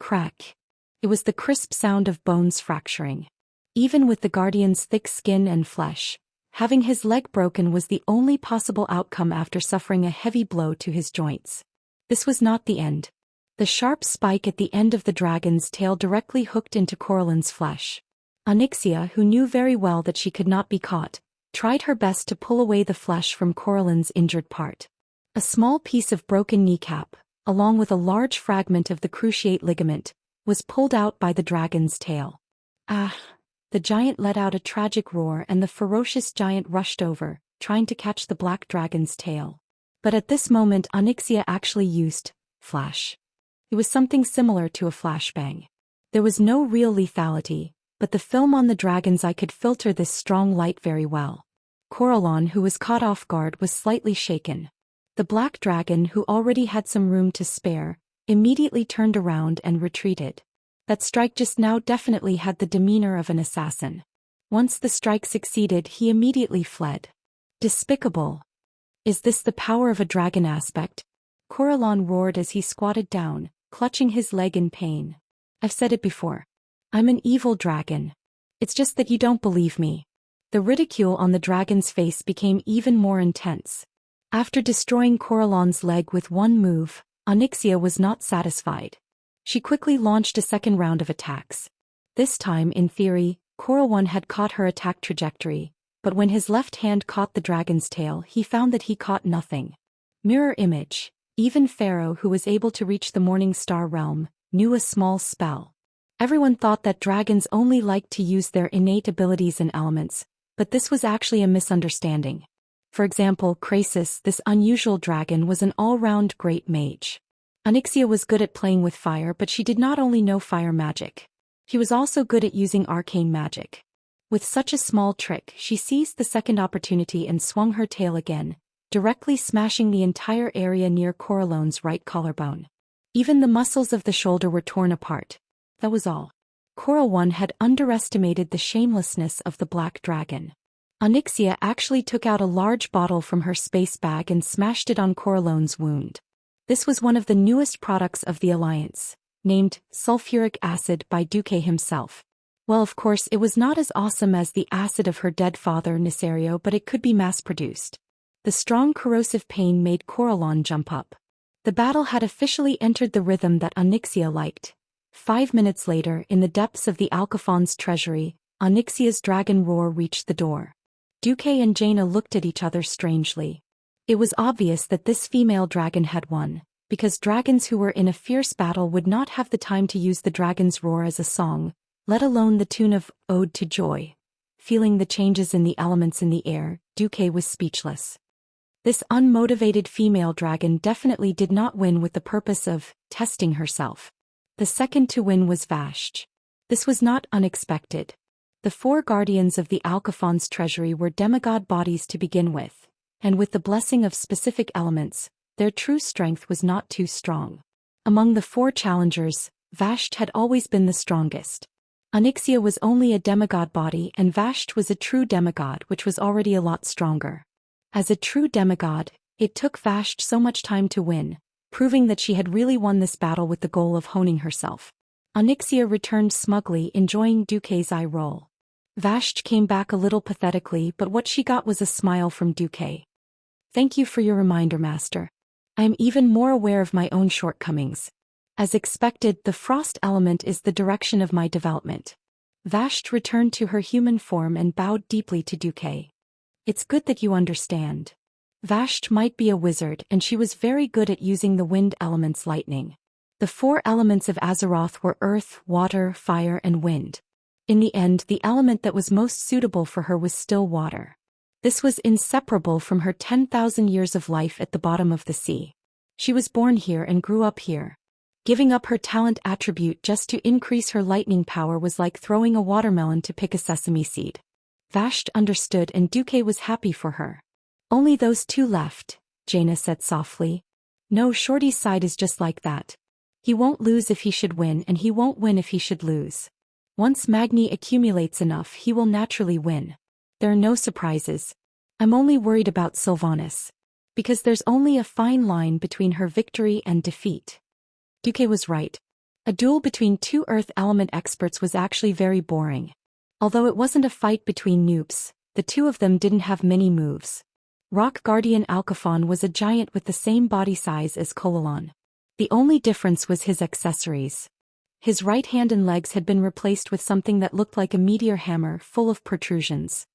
Crack. It was the crisp sound of bones fracturing. Even with the guardian's thick skin and flesh, having his leg broken was the only possible outcome after suffering a heavy blow to his joints. This was not the end. The sharp spike at the end of the dragon's tail directly hooked into Coraline's flesh. Xianxia, who knew very well that she could not be caught, tried her best to pull away the flesh from Coraline's injured part. A small piece of broken kneecap, along with a large fragment of the cruciate ligament, was pulled out by the dragon's tail. Ah! The giant let out a tragic roar, and the ferocious giant rushed over, trying to catch the black dragon's tail. But at this moment Xianxia actually used flash. It was something similar to a flashbang. There was no real lethality, but the film on the dragon's eye could filter this strong light very well. Coraline, who was caught off guard, was slightly shaken. The black dragon, who already had some room to spare, immediately turned around and retreated. That strike just now definitely had the demeanor of an assassin. Once the strike succeeded, he immediately fled. Despicable. Is this the power of a dragon aspect? Coraline roared as he squatted down, clutching his leg in pain. I've said it before. I'm an evil dragon. It's just that you don't believe me. The ridicule on the dragon's face became even more intense. After destroying Coraline's leg with one move, Xianxia was not satisfied. She quickly launched a second round of attacks. This time, in theory, Coraline had caught her attack trajectory, but when his left hand caught the dragon's tail, he found that he caught nothing. Mirror image. Even Pharaoh, who was able to reach the Morning Star realm, knew a small spell. Everyone thought that dragons only liked to use their innate abilities and elements, but this was actually a misunderstanding. For example, Krasis, this unusual dragon, was an all-round great mage. Xianxia was good at playing with fire, but she did not only know fire magic. She was also good at using arcane magic. With such a small trick, she seized the second opportunity and swung her tail again, directly smashing the entire area near Coraline's right collarbone. Even the muscles of the shoulder were torn apart. That was all. Coraline had underestimated the shamelessness of the black dragon. Xianxia actually took out a large bottle from her space bag and smashed it on Coraline's wound. This was one of the newest products of the Alliance, named sulfuric acid by Duque himself. Well, of course, it was not as awesome as the acid of her dead father Nisario, but it could be mass-produced. The strong corrosive pain made Coraline jump up. The battle had officially entered the rhythm that Xianxia liked. 5 minutes later, in the depths of the Alcafon's treasury, Xianxia's dragon roar reached the door. Duque and Jaina looked at each other strangely. It was obvious that this female dragon had won, because dragons who were in a fierce battle would not have the time to use the dragon's roar as a song, let alone the tune of Ode to Joy. Feeling the changes in the elements in the air, Duque was speechless. This unmotivated female dragon definitely did not win with the purpose of testing herself. The second to win was Vashj. This was not unexpected. The 4 guardians of the Alcafon's treasury were demigod bodies to begin with, and with the blessing of specific elements, their true strength was not too strong. Among the 4 challengers, Vashj had always been the strongest. Xianxia was only a demigod body and Vashj was a true demigod, which was already a lot stronger. As a true demigod, it took Vashj so much time to win, proving that she had really won this battle with the goal of honing herself. Xianxia returned smugly, enjoying Duque's eye roll. Vashj came back a little pathetically, but what she got was a smile from Duque. Thank you for your reminder, Master. I am even more aware of my own shortcomings. As expected, the frost element is the direction of my development. Vashj returned to her human form and bowed deeply to Duque. It's good that you understand. Vashj might be a wizard, and she was very good at using the wind element's lightning. The 4 elements of Azeroth were earth, water, fire, and wind. In the end, the element that was most suitable for her was still water. This was inseparable from her 10,000 years of life at the bottom of the sea. She was born here and grew up here. Giving up her talent attribute just to increase her lightning power was like throwing a watermelon to pick a sesame seed. Vashj understood, and Duque was happy for her. Only those 2 left, Jaina said softly. No, Shorty's side is just like that. He won't lose if he should win, and he won't win if he should lose. Once Magni accumulates enough, he will naturally win. There are no surprises. I'm only worried about Sylvanas. Because there's only a fine line between her victory and defeat. Duque was right. A duel between two earth element experts was actually very boring. Although it wasn't a fight between noobs, the two of them didn't have many moves. Rock Guardian Alcaphon was a giant with the same body size as Kolalon. The only difference was his accessories. His right hand and legs had been replaced with something that looked like a meteor hammer full of protrusions.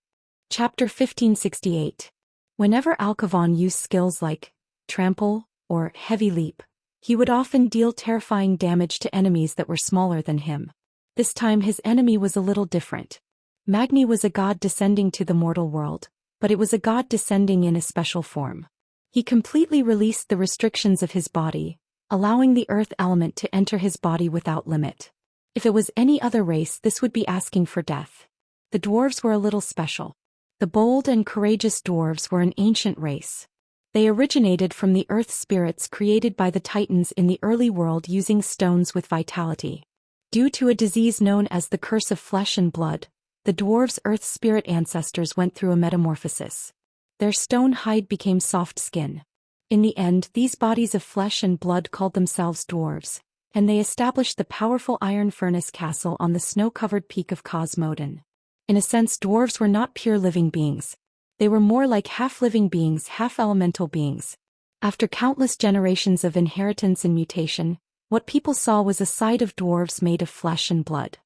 Chapter 1568. Whenever Alcaphon used skills like Trample or Heavy Leap, he would often deal terrifying damage to enemies that were smaller than him. This time his enemy was a little different. Magni was a god descending to the mortal world, but it was a god descending in a special form. He completely released the restrictions of his body, allowing the earth element to enter his body without limit. If it was any other race, this would be asking for death. The dwarves were a little special. The bold and courageous dwarves were an ancient race. They originated from the earth spirits created by the Titans in the early world using stones with vitality. Due to a disease known as the curse of flesh and blood, the dwarves' earth spirit ancestors went through a metamorphosis. Their stone hide became soft skin. In the end, these bodies of flesh and blood called themselves dwarves, and they established the powerful iron furnace castle on the snow-covered peak of Cosmodon. In a sense, dwarves were not pure living beings. They were more like half-living beings, half-elemental beings. After countless generations of inheritance and mutation, what people saw was a side of dwarves made of flesh and blood.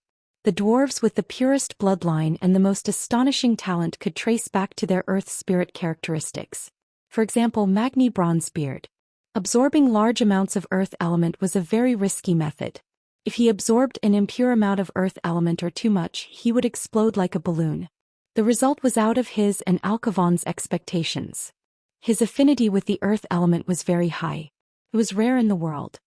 The dwarves with the purest bloodline and the most astonishing talent could trace back to their earth spirit characteristics. For example, Magni Bronzebeard. Absorbing large amounts of earth element was a very risky method. If he absorbed an impure amount of earth element or too much, he would explode like a balloon. The result was out of his and Alcaphon's expectations. His affinity with the earth element was very high. It was rare in the world.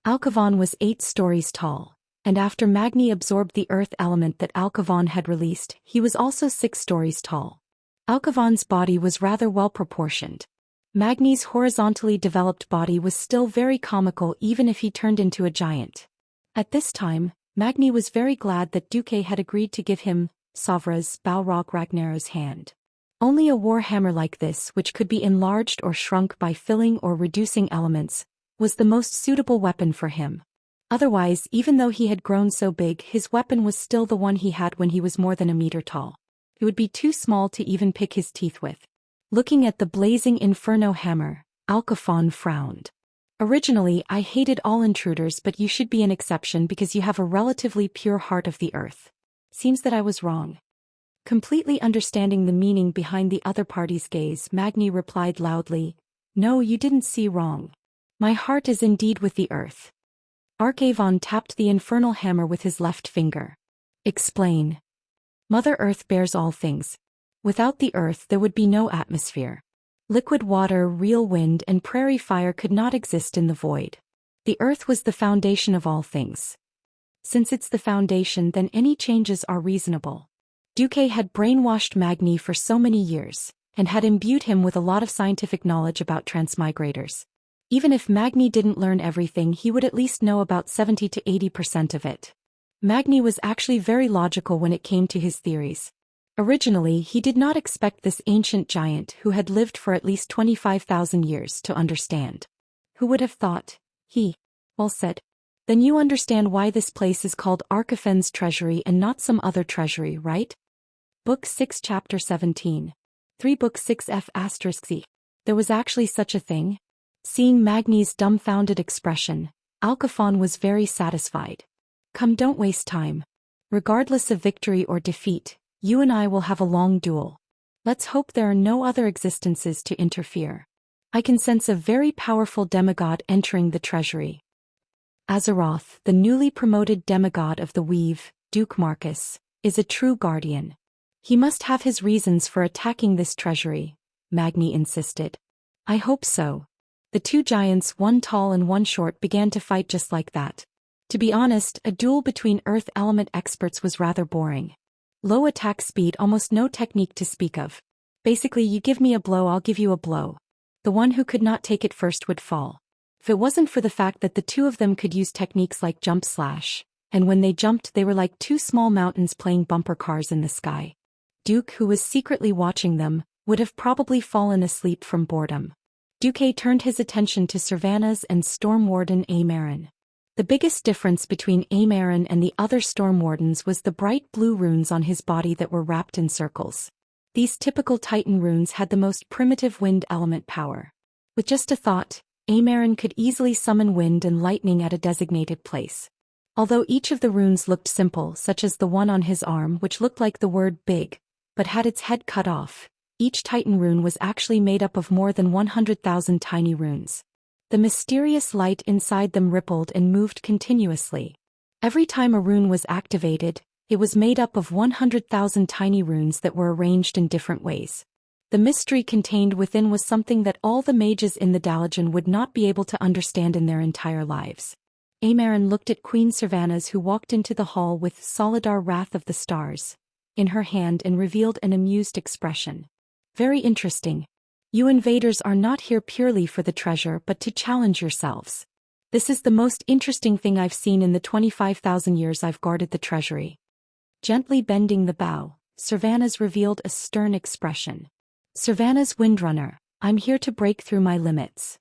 Alcaphon was 8 stories tall, and after Magni absorbed the earth element that Alcaphon had released, he was also 6 stories tall. Alcaphon's body was rather well proportioned. Magni's horizontally developed body was still very comical even if he turned into a giant. At this time, Magni was very glad that Duque had agreed to give him Savra's Balrog Ragnar's hand. Only a warhammer like this, which could be enlarged or shrunk by filling or reducing elements, was the most suitable weapon for him. Otherwise, even though he had grown so big, his weapon was still the one he had when he was more than a meter tall. It would be too small to even pick his teeth with. Looking at the blazing inferno hammer, Alcaphon frowned. Originally, I hated all intruders, but you should be an exception because you have a relatively pure heart of the earth. Seems that I was wrong. Completely understanding the meaning behind the other party's gaze, Magni replied loudly, "No, you didn't see wrong. My heart is indeed with the earth." Archavon tapped the infernal hammer with his left finger. "Explain." "Mother Earth bears all things. Without the earth there would be no atmosphere. Liquid water, real wind, and prairie fire could not exist in the void. The earth was the foundation of all things. Since it's the foundation, then any changes are reasonable." Duque had brainwashed Magni for so many years, and had imbued him with a lot of scientific knowledge about transmigrators. Even if Magni didn't learn everything, he would at least know about 70 to 80% of it. Magni was actually very logical when it came to his theories. Originally, he did not expect this ancient giant who had lived for at least 25,000 years to understand. Who would have thought? Well said. Then you understand why this place is called Arcaphen's treasury and not some other treasury, right? Book 6 Chapter 17. 3 Book 6 F***C. There was actually such a thing? Seeing Magni's dumbfounded expression, Alcaphon was very satisfied. "Come, don't waste time. Regardless of victory or defeat, you and I will have a long duel. Let's hope there are no other existences to interfere. I can sense a very powerful demigod entering the treasury." Azeroth, the newly promoted demigod of the Weave, Duke Marcus, is a true guardian. He must have his reasons for attacking this treasury, Magni insisted. "I hope so." The two giants, one tall and one short, began to fight just like that. To be honest, a duel between earth element experts was rather boring. Low attack speed, almost no technique to speak of. Basically, you give me a blow, I'll give you a blow. The one who could not take it first would fall. If it wasn't for the fact that the two of them could use techniques like jump slash, and when they jumped they were like two small mountains playing bumper cars in the sky. Duke, who was secretly watching them, would have probably fallen asleep from boredom. Duque turned his attention to Sylvanas and Storm Warden Amarin. The biggest difference between Amarin and the other Storm Wardens was the bright blue runes on his body that were wrapped in circles. These typical Titan runes had the most primitive wind element power. With just a thought, Amarin could easily summon wind and lightning at a designated place. Although each of the runes looked simple, such as the one on his arm which looked like the word big, but had its head cut off, each Titan rune was actually made up of more than 100,000 tiny runes. The mysterious light inside them rippled and moved continuously. Every time a rune was activated, it was made up of 100,000 tiny runes that were arranged in different ways. The mystery contained within was something that all the mages in the Dalajan would not be able to understand in their entire lives. Amarin looked at Queen Sylvanas, who walked into the hall with Solidar Wrath of the Stars in her hand and revealed an amused expression. Very interesting. You invaders are not here purely for the treasure but to challenge yourselves. This is the most interesting thing I've seen in the 25,000 years I've guarded the treasury. Gently bending the bow, Sylvanas revealed a stern expression. Sylvanas Windrunner, I'm here to break through my limits.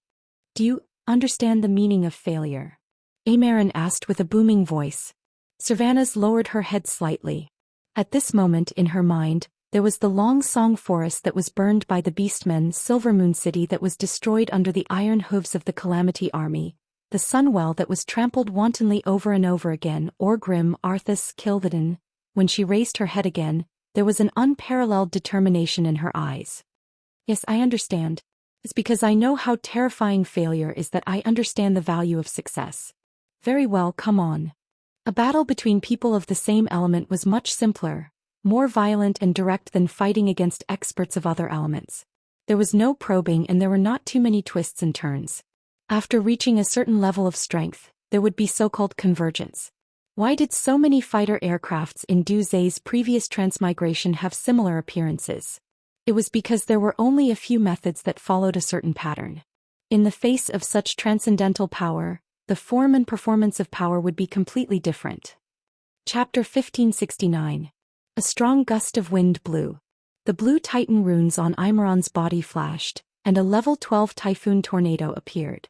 Do you understand the meaning of failure? Amarin asked with a booming voice. Sylvanas lowered her head slightly. At this moment in her mind, there was the Long Song forest that was burned by the Beastmen, Silvermoon City that was destroyed under the iron hooves of the Calamity Army, the Sunwell that was trampled wantonly over and over again, Orgrim, Arthas, Kil'jaeden. When she raised her head again, there was an unparalleled determination in her eyes. Yes, I understand. It's because I know how terrifying failure is that I understand the value of success. Very well, come on. A battle between people of the same element was much simpler, more violent and direct than fighting against experts of other elements. There was no probing and there were not too many twists and turns. After reaching a certain level of strength, there would be so-called convergence. Why did so many fighter aircrafts in Du Zhe's previous transmigration have similar appearances? It was because there were only a few methods that followed a certain pattern. In the face of such transcendental power, the form and performance of power would be completely different. Chapter 1569. A strong gust of wind blew. The blue Titan runes on Imaron's body flashed, and a level 12 typhoon tornado appeared.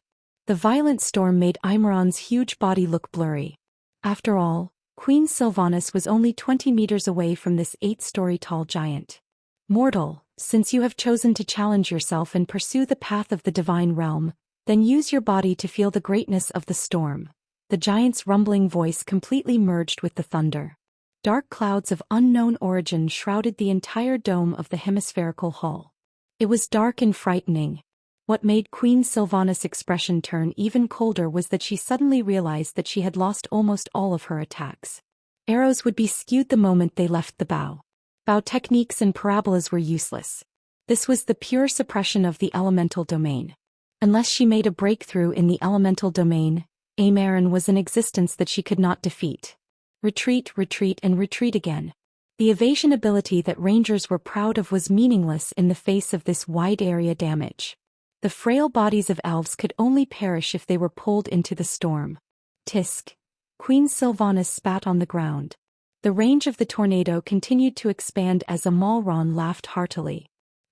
The violent storm made Imaron's huge body look blurry. After all, Queen Sylvanas was only 20 meters away from this 8-story tall giant. Mortal, since you have chosen to challenge yourself and pursue the path of the divine realm, then use your body to feel the greatness of the storm. The giant's rumbling voice completely merged with the thunder. Dark clouds of unknown origin shrouded the entire dome of the hemispherical hull. It was dark and frightening. What made Queen Sylvanas' expression turn even colder was that she suddenly realized that she had lost almost all of her attacks. Arrows would be skewed the moment they left the bow. Bow techniques and parabolas were useless. This was the pure suppression of the elemental domain. Unless she made a breakthrough in the elemental domain, Amarin was an existence that she could not defeat. Retreat, retreat, and retreat again. The evasion ability that rangers were proud of was meaningless in the face of this wide-area damage. The frail bodies of elves could only perish if they were pulled into the storm. Tisk. Queen Sylvanas spat on the ground. The range of the tornado continued to expand as Amalron laughed heartily.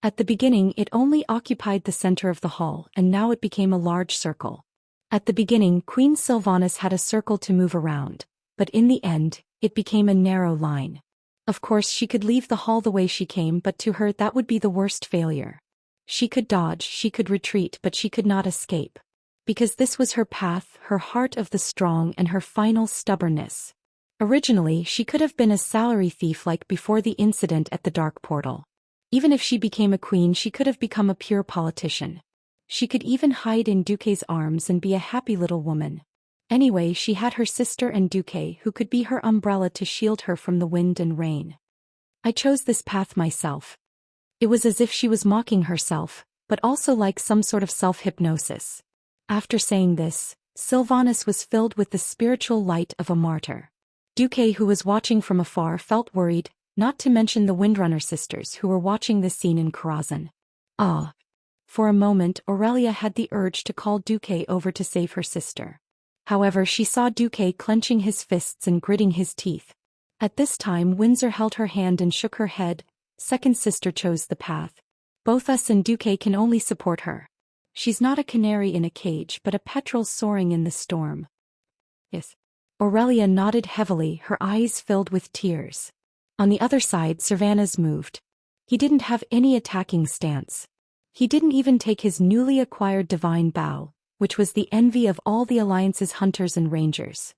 At the beginning it only occupied the center of the hall, and now it became a large circle. At the beginning Queen Sylvanas had a circle to move around, but in the end, it became a narrow line. Of course she could leave the hall the way she came, but to her that would be the worst failure. She could dodge, she could retreat, but she could not escape. Because this was her path, her heart of the strong, and her final stubbornness. Originally she could have been a salary thief like before the incident at the Dark Portal. Even if she became a queen she could have become a pure politician. She could even hide in Duque's arms and be a happy little woman. Anyway, she had her sister and Duque who could be her umbrella to shield her from the wind and rain. I chose this path myself. It was as if she was mocking herself, but also like some sort of self-hypnosis. After saying this, Sylvanas was filled with the spiritual light of a martyr. Duque, who was watching from afar, felt worried, not to mention the Windrunner sisters who were watching this scene in Karazhan. Ah! For a moment Aurelia had the urge to call Duque over to save her sister. However, she saw Duque clenching his fists and gritting his teeth. At this time Windsor held her hand and shook her head. Second sister chose the path. Both us and Duque can only support her. She's not a canary in a cage but a petrel soaring in the storm. Yes. Aurelia nodded heavily, her eyes filled with tears. On the other side, Cervantes moved. He didn't have any attacking stance. He didn't even take his newly acquired divine bow, which was the envy of all the Alliance's hunters and rangers.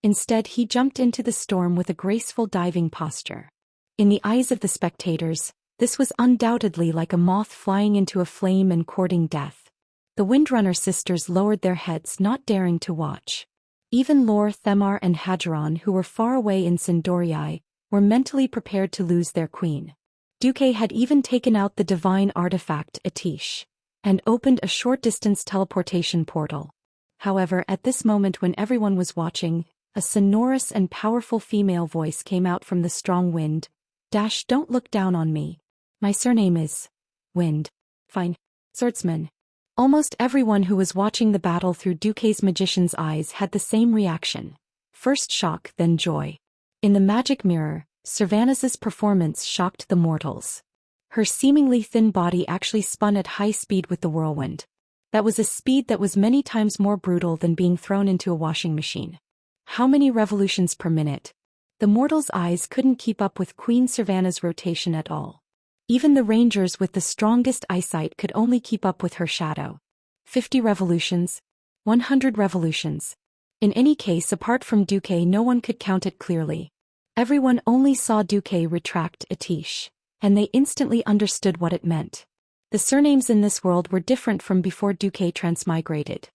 Instead, he jumped into the storm with a graceful diving posture. In the eyes of the spectators, this was undoubtedly like a moth flying into a flame and courting death. The Windrunner sisters lowered their heads, not daring to watch. Even Lor, Themar and Hadron, who were far away in Sindorii, were mentally prepared to lose their queen. Duque had even taken out the divine artifact Atish and opened a short-distance teleportation portal. However, at this moment when everyone was watching, a sonorous and powerful female voice came out from the strong wind. Don't look down on me. My surname is Wind. Fine. Swordsman. Almost everyone who was watching the battle through Duque's magician's eyes had the same reaction. First shock, then joy. In the magic mirror, Cervantes' performance shocked the mortals. Her seemingly thin body actually spun at high speed with the whirlwind. That was a speed that was many times more brutal than being thrown into a washing machine. How many revolutions per minute? The mortals' eyes couldn't keep up with Queen Cervantes' rotation at all. Even the rangers with the strongest eyesight could only keep up with her shadow. 50 revolutions? 100 revolutions? In any case, apart from Duque, no one could count it clearly. Everyone only saw Duque retract Atish, and they instantly understood what it meant. The surnames in this world were different from before Duque transmigrated.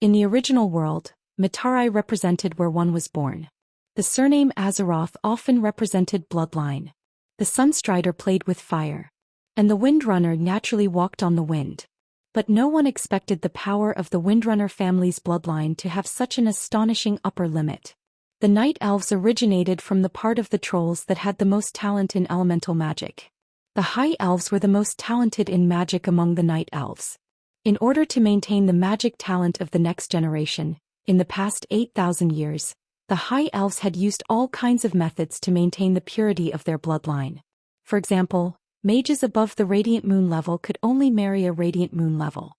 In the original world, Mitarai represented where one was born. The surname Azeroth often represented bloodline. The Sunstrider played with fire. And the Windrunner naturally walked on the wind. But no one expected the power of the Windrunner family's bloodline to have such an astonishing upper limit. The Night Elves originated from the part of the trolls that had the most talent in elemental magic. The High Elves were the most talented in magic among the Night Elves. In order to maintain the magic talent of the next generation, in the past 8,000 years, the High Elves had used all kinds of methods to maintain the purity of their bloodline. For example, mages above the Radiant Moon level could only marry a Radiant Moon level.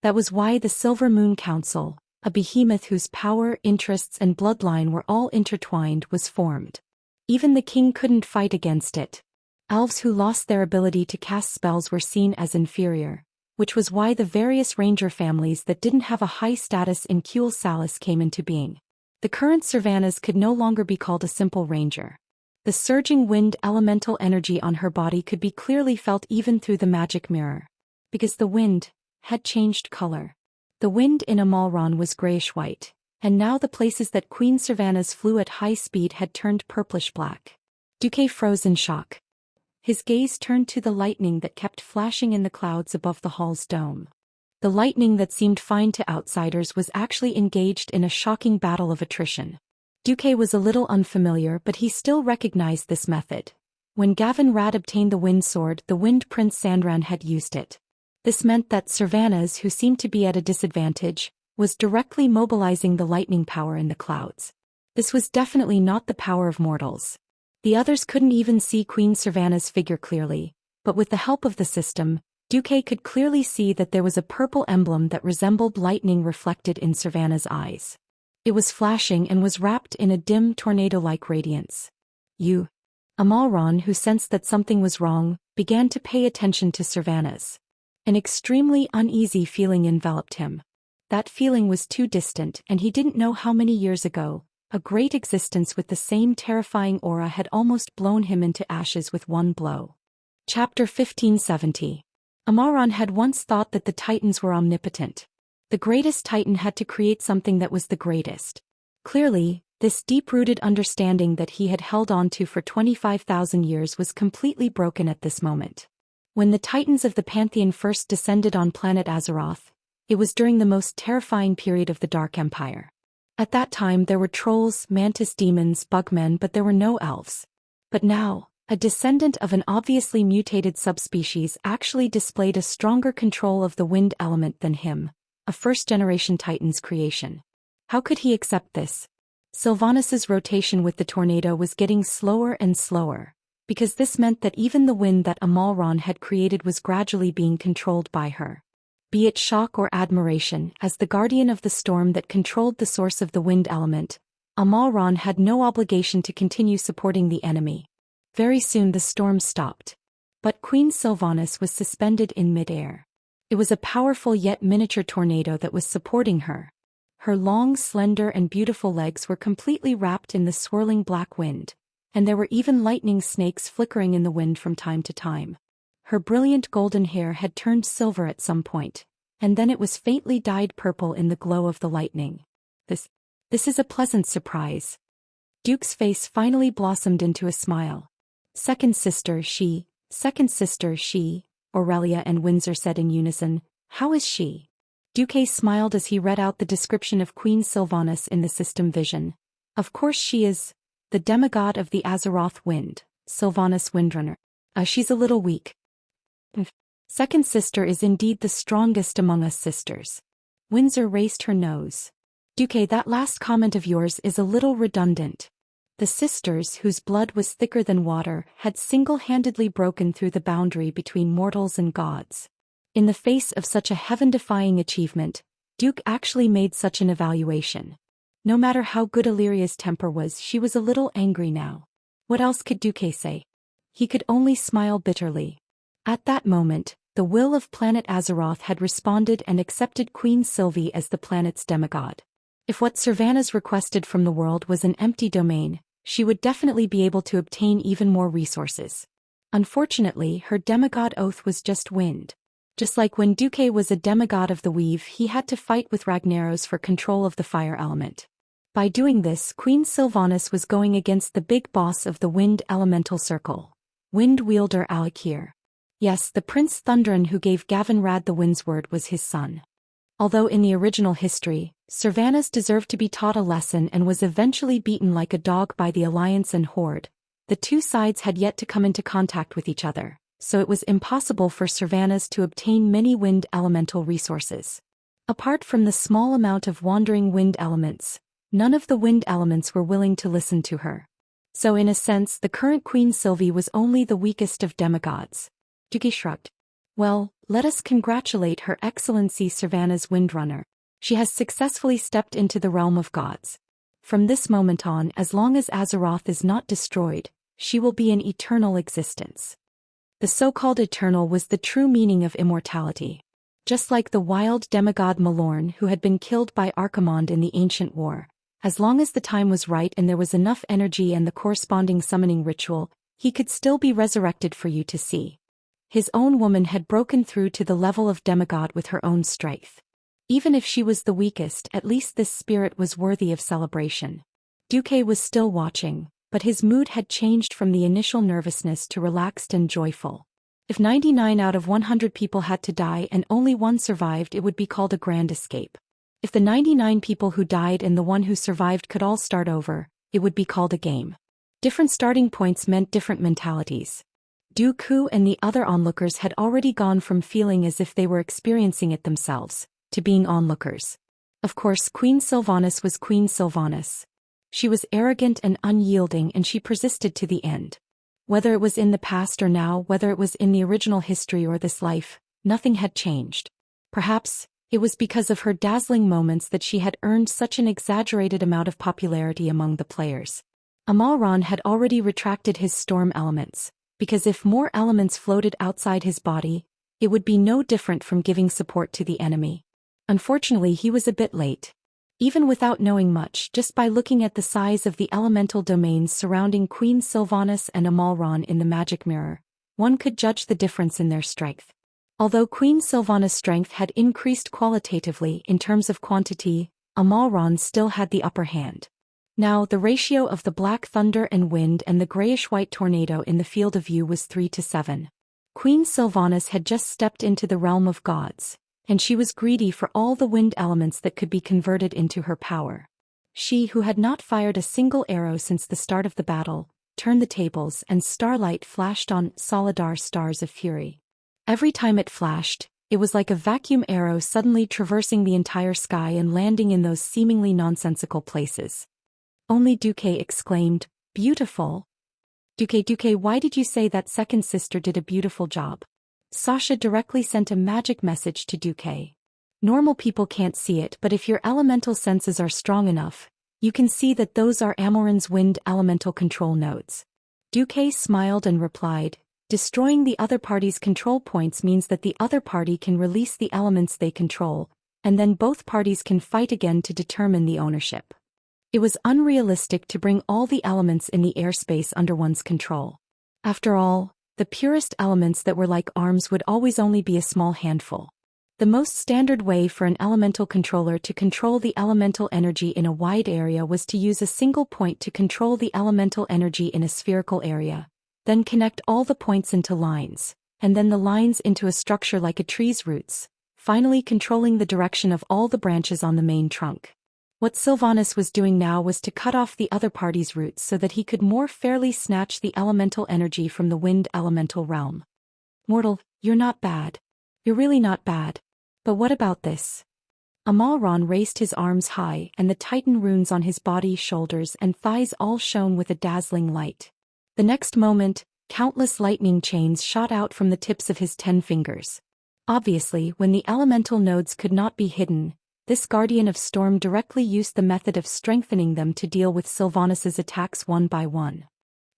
That was why the Silver Moon Council, a behemoth whose power, interests and bloodline were all intertwined, was formed. Even the king couldn't fight against it. Elves who lost their ability to cast spells were seen as inferior, which was why the various ranger families that didn't have a high status in Kuel Salis came into being. The current Cervantes could no longer be called a simple ranger. The surging wind elemental energy on her body could be clearly felt even through the magic mirror. Because the wind had changed color. The wind in Amalron was grayish-white, and now the places that Queen Cervantes flew at high speed had turned purplish-black. Duque froze in shock. His gaze turned to the lightning that kept flashing in the clouds above the hall's dome. The lightning that seemed fine to outsiders was actually engaged in a shocking battle of attrition. Duque was a little unfamiliar, but he still recognized this method. When Gavin Rad obtained the Wind Sword, the Wind Prince Sandran had used it. This meant that Cervantes, who seemed to be at a disadvantage, was directly mobilizing the lightning power in the clouds. This was definitely not the power of mortals. The others couldn't even see Queen Cervantes' figure clearly, but with the help of the system, Duque could clearly see that there was a purple emblem that resembled lightning reflected in Cervantes' eyes. It was flashing and was wrapped in a dim tornado-like radiance. Amalron, who sensed that something was wrong, began to pay attention to Cervantes. An extremely uneasy feeling enveloped him. That feeling was too distant, and he didn't know how many years ago, a great existence with the same terrifying aura had almost blown him into ashes with one blow. Chapter 1570. Amalron had once thought that the Titans were omnipotent. The greatest Titan had to create something that was the greatest. Clearly, this deep-rooted understanding that he had held on to for 25,000 years was completely broken at this moment. When the Titans of the Pantheon first descended on planet Azeroth, it was during the most terrifying period of the Dark Empire. At that time there were trolls, mantis demons, bugmen, but there were no elves. But now, a descendant of an obviously mutated subspecies actually displayed a stronger control of the wind element than him, a first-generation Titan's creation. How could he accept this? Sylvanas' rotation with the tornado was getting slower and slower, because this meant that even the wind that Amalron had created was gradually being controlled by her. Be it shock or admiration, as the guardian of the storm that controlled the source of the wind element, Amalron had no obligation to continue supporting the enemy. Very soon the storm stopped. But Queen Sylvanas was suspended in midair. It was a powerful yet miniature tornado that was supporting her. Her long, slender and beautiful legs were completely wrapped in the swirling black wind, and there were even lightning snakes flickering in the wind from time to time. Her brilliant golden hair had turned silver at some point, and then it was faintly dyed purple in the glow of the lightning. This is a pleasant surprise. Duke's face finally blossomed into a smile. Second sister, Aurelia and Windsor said in unison, "How is she?" Duque smiled as he read out the description of Queen Sylvanas in the system vision. Of course she is the demigod of the Azeroth wind, Sylvanas Windrunner. She's a little weak. Second sister is indeed the strongest among us sisters. Windsor raised her nose. Duque, that last comment of yours is a little redundant. The sisters, whose blood was thicker than water, had single-handedly broken through the boundary between mortals and gods. In the face of such a heaven-defying achievement, Duke actually made such an evaluation. No matter how good Illyria's temper was, she was a little angry now. What else could Duque say? He could only smile bitterly. At that moment, the will of planet Azeroth had responded and accepted Queen Sylvie as the planet's demigod. If what Sylvanas requested from the world was an empty domain, she would definitely be able to obtain even more resources. Unfortunately, her demigod oath was just wind. Just like when Duque was a demigod of the weave, he had to fight with Ragnaros for control of the fire element. By doing this, Queen Sylvanas was going against the big boss of the wind elemental circle, wind wielder Alakir. Yes, the Prince Thunderin who gave Gavin Rad the wind's word was his son. Although in the original history, Sylvanas deserved to be taught a lesson and was eventually beaten like a dog by the Alliance and Horde, the two sides had yet to come into contact with each other, so it was impossible for Sylvanas to obtain many wind elemental resources. Apart from the small amount of wandering wind elements, none of the wind elements were willing to listen to her. So in a sense, the current Queen Sylvie was only the weakest of demigods. Duque shrugged. Well, let us congratulate Her Excellency Sylvanas Windrunner. She has successfully stepped into the realm of gods. From this moment on, as long as Azeroth is not destroyed, she will be in eternal existence. The so-called eternal was the true meaning of immortality. Just like the wild demigod Malorn who had been killed by Archimonde in the ancient war, as long as the time was right and there was enough energy and the corresponding summoning ritual, he could still be resurrected for you to see. His own woman had broken through to the level of demigod with her own strength. Even if she was the weakest, at least this spirit was worthy of celebration. Duque was still watching, but his mood had changed from the initial nervousness to relaxed and joyful. If 99 out of 100 people had to die and only one survived, it would be called a grand escape. If the 99 people who died and the one who survived could all start over, it would be called a game. Different starting points meant different mentalities. Dooku and the other onlookers had already gone from feeling as if they were experiencing it themselves, to being onlookers. Of course, Queen Sylvanas was Queen Sylvanas. She was arrogant and unyielding, and she persisted to the end. Whether it was in the past or now, whether it was in the original history or this life, nothing had changed. Perhaps it was because of her dazzling moments that she had earned such an exaggerated amount of popularity among the players. Amalron had already retracted his storm elements, because if more elements floated outside his body, it would be no different from giving support to the enemy. Unfortunately, he was a bit late. Even without knowing much, just by looking at the size of the elemental domains surrounding Queen Sylvanas and Amalron in the magic mirror, one could judge the difference in their strength. Although Queen Sylvanas' strength had increased qualitatively in terms of quantity, Amalron still had the upper hand. Now, the ratio of the black thunder and wind and the grayish-white tornado in the field of view was 3-7. Queen Sylvanas had just stepped into the realm of gods, and she was greedy for all the wind elements that could be converted into her power. She, who had not fired a single arrow since the start of the battle, turned the tables and starlight flashed on Solidar stars of fury. Every time it flashed, it was like a vacuum arrow suddenly traversing the entire sky and landing in those seemingly nonsensical places. Only Duque exclaimed, "Beautiful." Duque, why did you say that second sister did a beautiful job? Sasha directly sent a magic message to Duque. Normal people can't see it, but if your elemental senses are strong enough, you can see that those are Amorin's wind elemental control nodes. Duque smiled and replied, destroying the other party's control points means that the other party can release the elements they control, and then both parties can fight again to determine the ownership. It was unrealistic to bring all the elements in the airspace under one's control. After all, the purest elements that were like arms would always only be a small handful. The most standard way for an elemental controller to control the elemental energy in a wide area was to use a single point to control the elemental energy in a spherical area, then connect all the points into lines, and then the lines into a structure like a tree's roots, finally controlling the direction of all the branches on the main trunk. What Sylvanas was doing now was to cut off the other party's roots so that he could more fairly snatch the elemental energy from the wind elemental realm. Mortal, you're not bad. You're really not bad. But what about this? Amalron raised his arms high, and the titan runes on his body, shoulders, and thighs all shone with a dazzling light. The next moment, countless lightning chains shot out from the tips of his 10 fingers. Obviously, when the elemental nodes could not be hidden, this Guardian of Storm directly used the method of strengthening them to deal with Sylvanas's attacks one by one.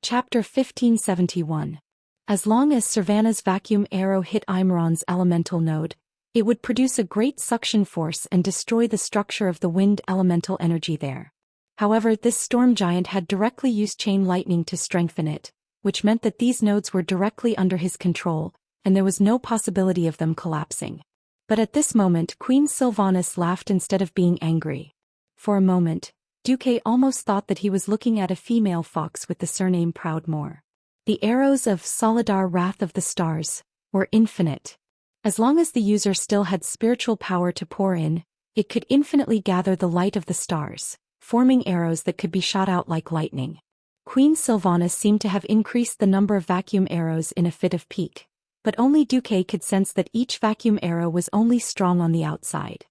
Chapter 1571. As long as Sylvanas' vacuum arrow hit Immeron's elemental node, it would produce a great suction force and destroy the structure of the wind elemental energy there. However, this storm giant had directly used chain lightning to strengthen it, which meant that these nodes were directly under his control, and there was no possibility of them collapsing. But at this moment Queen Sylvanas laughed instead of being angry. For a moment, Duque almost thought that he was looking at a female fox with the surname Proudmoore. The arrows of Solidar Wrath of the Stars were infinite. As long as the user still had spiritual power to pour in, it could infinitely gather the light of the stars, forming arrows that could be shot out like lightning. Queen Sylvanas seemed to have increased the number of vacuum arrows in a fit of pique, but only Duque could sense that each vacuum arrow was only strong on the outside.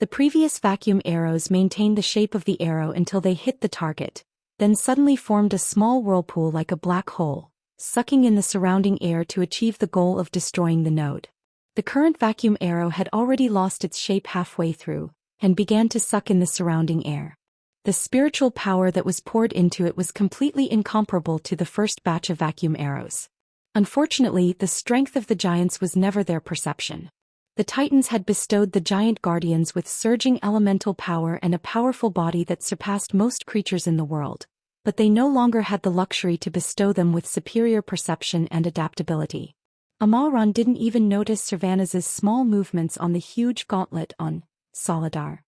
The previous vacuum arrows maintained the shape of the arrow until they hit the target, then suddenly formed a small whirlpool like a black hole, sucking in the surrounding air to achieve the goal of destroying the node. The current vacuum arrow had already lost its shape halfway through, and began to suck in the surrounding air. The spiritual power that was poured into it was completely incomparable to the first batch of vacuum arrows. Unfortunately, the strength of the giants was never their perception. The Titans had bestowed the giant guardians with surging elemental power and a powerful body that surpassed most creatures in the world, but they no longer had the luxury to bestow them with superior perception and adaptability. Amalron didn't even notice Sylvanas's small movements on the huge gauntlet on Solidar,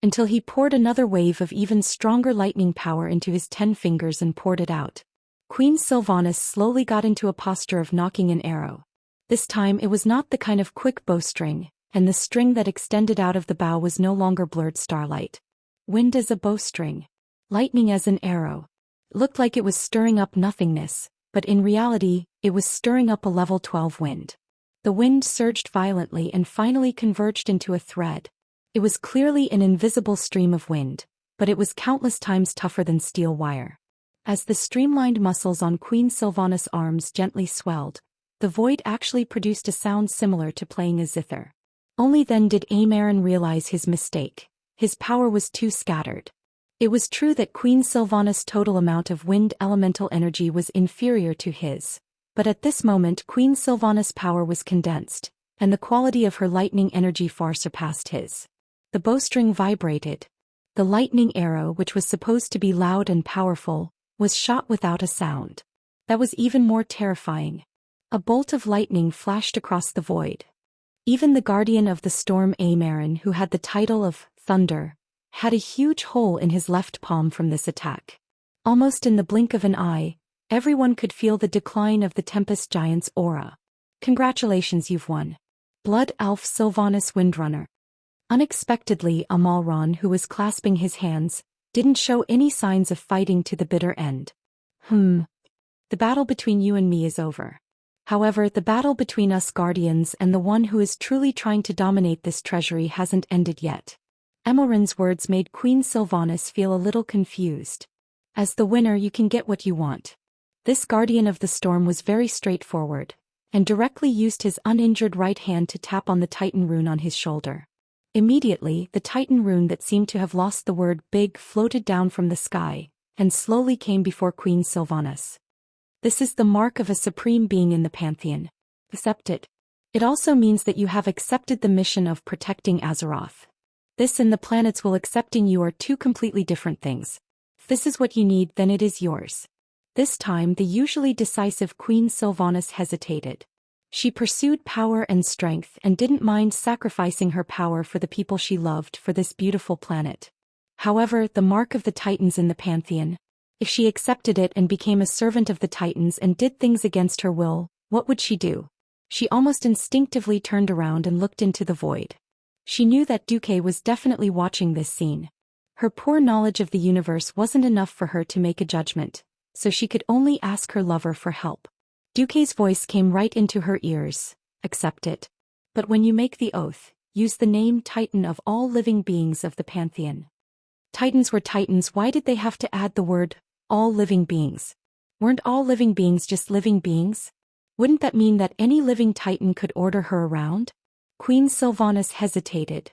until he poured another wave of even stronger lightning power into his 10 fingers and poured it out. Queen Sylvanas slowly got into a posture of knocking an arrow. This time it was not the kind of quick bowstring, and the string that extended out of the bow was no longer blurred starlight. Wind as a bowstring. Lightning as an arrow. It looked like it was stirring up nothingness, but in reality, it was stirring up a level 12 wind. The wind surged violently and finally converged into a thread. It was clearly an invisible stream of wind, but it was countless times tougher than steel wire. As the streamlined muscles on Queen Sylvanas' arms gently swelled, the void actually produced a sound similar to playing a zither. Only then did Amarin realize his mistake. His power was too scattered. It was true that Queen Sylvanas' total amount of wind elemental energy was inferior to his, but at this moment Queen Sylvanas' power was condensed, and the quality of her lightning energy far surpassed his. The bowstring vibrated. The lightning arrow, which was supposed to be loud and powerful, was shot without a sound. That was even more terrifying. A bolt of lightning flashed across the void. Even the Guardian of the Storm Amarin, who had the title of Thunder, had a huge hole in his left palm from this attack. Almost in the blink of an eye, everyone could feel the decline of the Tempest Giant's aura. Congratulations, you've won. Blood Elf Sylvanas Windrunner. Unexpectedly, Amalron, who was clasping his hands, didn't show any signs of fighting to the bitter end. The battle between you and me is over. However, the battle between us Guardians and the one who is truly trying to dominate this treasury hasn't ended yet. Amarin's words made Queen Sylvanas feel a little confused. As the winner, you can get what you want. This Guardian of the Storm was very straightforward, and directly used his uninjured right hand to tap on the Titan rune on his shoulder. Immediately, the Titan rune that seemed to have lost the word big floated down from the sky, and slowly came before Queen Sylvanas. This is the mark of a supreme being in the pantheon. Accept it. It also means that you have accepted the mission of protecting Azeroth. This and the planets will accepting you are two completely different things. If this is what you need, then it is yours. This time the usually decisive Queen Sylvanas hesitated. She pursued power and strength and didn't mind sacrificing her power for the people she loved for this beautiful planet. However, the mark of the Titans in the pantheon. If she accepted it and became a servant of the Titans and did things against her will, what would she do? She almost instinctively turned around and looked into the void. She knew that Duque was definitely watching this scene. Her poor knowledge of the universe wasn't enough for her to make a judgment, so she could only ask her lover for help. Duque's voice came right into her ears. Accept it. But when you make the oath, use the name Titan of all living beings of the pantheon. Titans were Titans. Why did they have to add the word, all living beings? Weren't all living beings just living beings? Wouldn't that mean that any living Titan could order her around? Queen Sylvanas hesitated.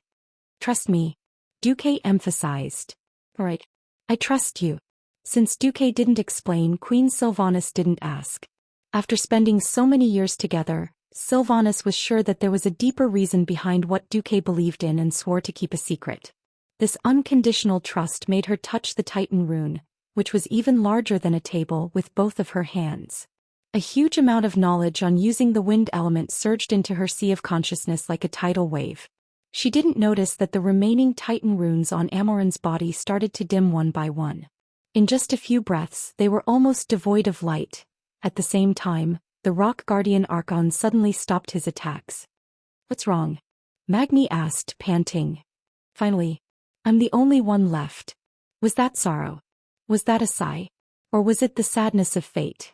Trust me. Duque emphasized. Right. I trust you. Since Duque didn't explain, Queen Sylvanas didn't ask. After spending so many years together, Sylvanas was sure that there was a deeper reason behind what Duque believed in and swore to keep a secret. This unconditional trust made her touch the Titan rune, which was even larger than a table, with both of her hands. A huge amount of knowledge on using the wind element surged into her sea of consciousness like a tidal wave. She didn't notice that the remaining Titan runes on Amoran's body started to dim one by one. In just a few breaths, they were almost devoid of light. At the same time, the rock guardian Archon suddenly stopped his attacks. What's wrong? Magni asked, panting. Finally. I'm the only one left. Was that sorrow? Was that a sigh? Or was it the sadness of fate?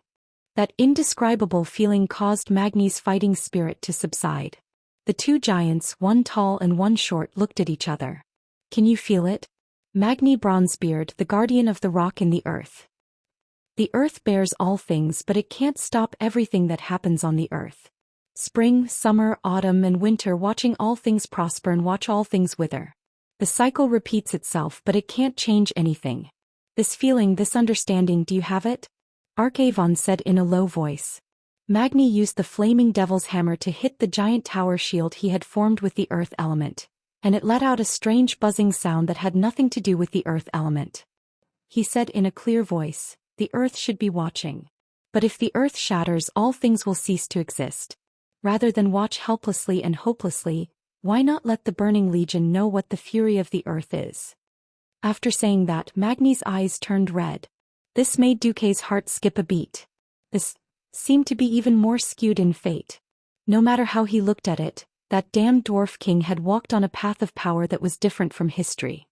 That indescribable feeling caused Magni's fighting spirit to subside. The two giants, one tall and one short, looked at each other. Can you feel it? Magni Bronzebeard, the guardian of the rock and the earth. The earth bears all things, but it can't stop everything that happens on the earth. Spring, summer, autumn and winter, watching all things prosper and watch all things wither. The cycle repeats itself, but it can't change anything. This feeling, this understanding, do you have it? Archavon said in a low voice. Magni used the flaming devil's hammer to hit the giant tower shield he had formed with the earth element, and it let out a strange buzzing sound that had nothing to do with the earth element. He said in a clear voice, the earth should be watching. But if the earth shatters, all things will cease to exist. Rather than watch helplessly and hopelessly, why not let the Burning Legion know what the fury of the earth is? After saying that, Magni's eyes turned red. This made Duque's heart skip a beat. This seemed to be even more skewed in fate. No matter how he looked at it, that damned dwarf king had walked on a path of power that was different from history.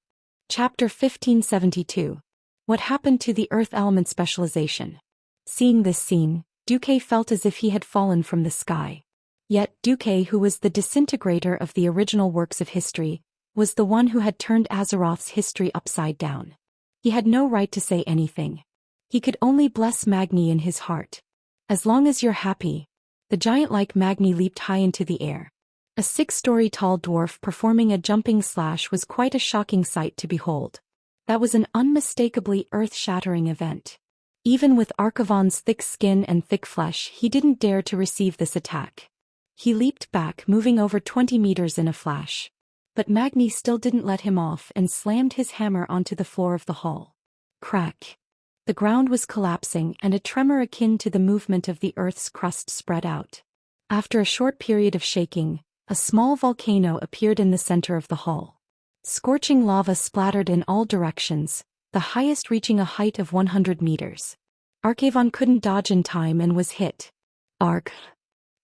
Chapter 1572. What happened to the earth element specialization? Seeing this scene, Duque felt as if he had fallen from the sky. Yet Duque, who was the disintegrator of the original works of history, was the one who had turned Azeroth's history upside down. He had no right to say anything. He could only bless Magni in his heart. As long as you're happy. The giant-like Magni leaped high into the air. A 6-story tall dwarf performing a jumping slash was quite a shocking sight to behold. That was an unmistakably earth-shattering event. Even with Archavon's thick skin and thick flesh, he didn't dare to receive this attack. He leaped back, moving over 20 meters in a flash. But Magni still didn't let him off and slammed his hammer onto the floor of the hall. Crack. The ground was collapsing and a tremor akin to the movement of the earth's crust spread out. After a short period of shaking, a small volcano appeared in the center of the hall. Scorching lava splattered in all directions, the highest reaching a height of 100 meters. Archavon couldn't dodge in time and was hit. Arc.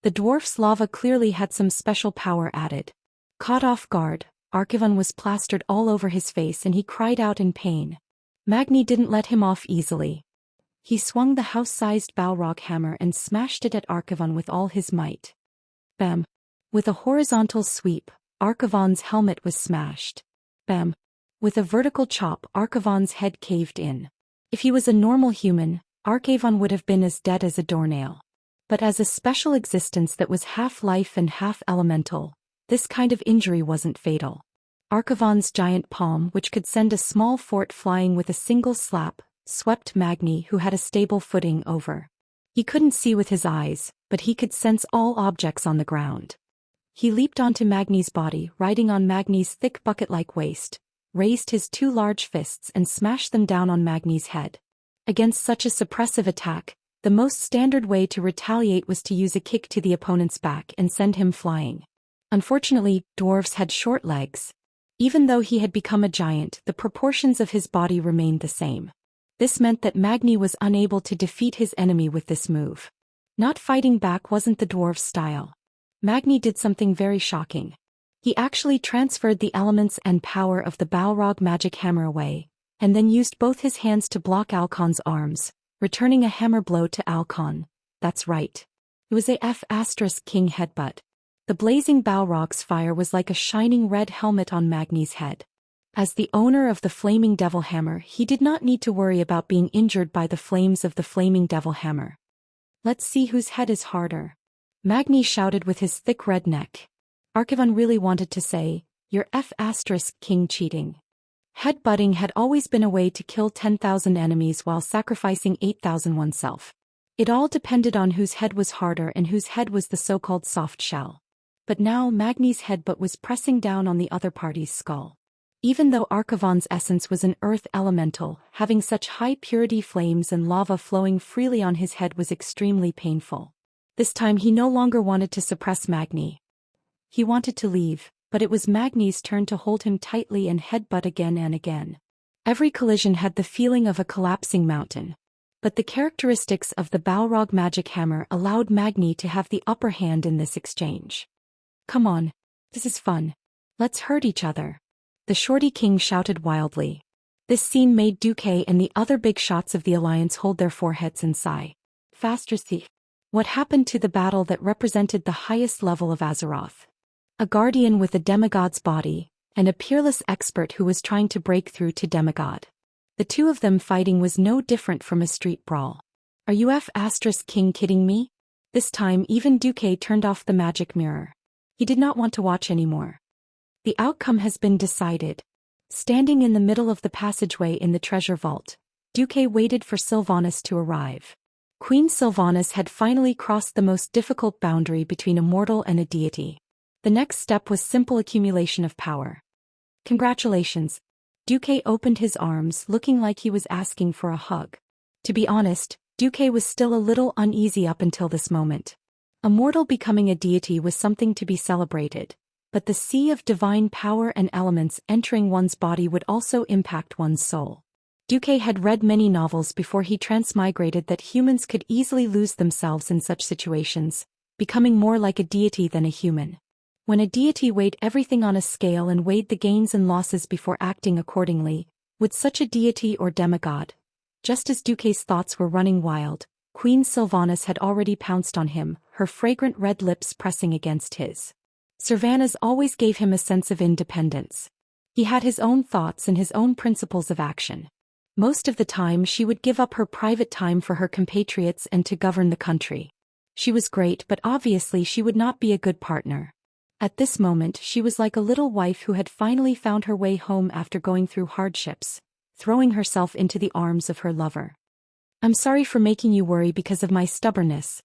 The dwarf's lava clearly had some special power added. Caught off guard, Archavon was plastered all over his face and he cried out in pain. Magni didn't let him off easily. He swung the house-sized Balrog hammer and smashed it at Archavon with all his might. Bam. With a horizontal sweep, Archavon's helmet was smashed. Bam. With a vertical chop, Archavon's head caved in. If he was a normal human, Archavon would have been as dead as a doornail. But as a special existence that was half life and half elemental, this kind of injury wasn't fatal. Archivon's giant palm, which could send a small fort flying with a single slap, swept Magni, who had a stable footing, over. He couldn't see with his eyes, but he could sense all objects on the ground. He leaped onto Magni's body, riding on Magni's thick bucket-like waist, raised his two large fists and smashed them down on Magni's head. Against such a suppressive attack, the most standard way to retaliate was to use a kick to the opponent's back and send him flying. Unfortunately, dwarves had short legs. Even though he had become a giant, the proportions of his body remained the same. This meant that Magni was unable to defeat his enemy with this move. Not fighting back wasn't the dwarf's style. Magni did something very shocking. He actually transferred the elements and power of the Balrog magic hammer away, and then used both his hands to block Alcon's arms, returning a hammer blow to Alcon. That's right. It was a F***king headbutt. The blazing Balrog's fire was like a shining red helmet on Magni's head. As the owner of the Flaming Devil Hammer, he did not need to worry about being injured by the flames of the Flaming Devil Hammer. Let's see whose head is harder. Magni shouted with his thick red neck. Archivon really wanted to say, "You're F***king cheating." Headbutting had always been a way to kill 10,000 enemies while sacrificing 8,000 oneself. It all depended on whose head was harder and whose head was the so-called soft shell. But now Magni's headbutt was pressing down on the other party's skull. Even though Archivon's essence was an earth elemental, having such high-purity flames and lava flowing freely on his head was extremely painful. This time he no longer wanted to suppress Magni. He wanted to leave, but it was Magni's turn to hold him tightly and headbutt again and again. Every collision had the feeling of a collapsing mountain. But the characteristics of the Balrog magic hammer allowed Magni to have the upper hand in this exchange. "Come on. This is fun. Let's hurt each other," the Shorty King shouted wildly. This scene made Duque and the other big shots of the Alliance hold their foreheads and sigh. Faster thief. What happened to the battle that represented the highest level of Azeroth? A guardian with a demigod's body, and a peerless expert who was trying to break through to demigod. The two of them fighting was no different from a street brawl. Are you F***king kidding me? This time even Duque turned off the magic mirror. He did not want to watch anymore. The outcome has been decided. Standing in the middle of the passageway in the treasure vault, Duque waited for Sylvanas to arrive. Queen Sylvanas had finally crossed the most difficult boundary between a mortal and a deity. The next step was simple accumulation of power. Congratulations. Duque opened his arms, looking like he was asking for a hug. To be honest, Duque was still a little uneasy up until this moment. A mortal becoming a deity was something to be celebrated, but the sea of divine power and elements entering one's body would also impact one's soul. Duque had read many novels before he transmigrated that humans could easily lose themselves in such situations, becoming more like a deity than a human. When a deity weighed everything on a scale and weighed the gains and losses before acting accordingly, would such a deity or demigod? Just as Duque's thoughts were running wild, Queen Sylvanas had already pounced on him, her fragrant red lips pressing against his. Sylvanas always gave him a sense of independence. He had his own thoughts and his own principles of action. Most of the time she would give up her private time for her compatriots and to govern the country. She was great, but obviously she would not be a good partner. At this moment she was like a little wife who had finally found her way home after going through hardships, throwing herself into the arms of her lover. "I'm sorry for making you worry because of my stubbornness."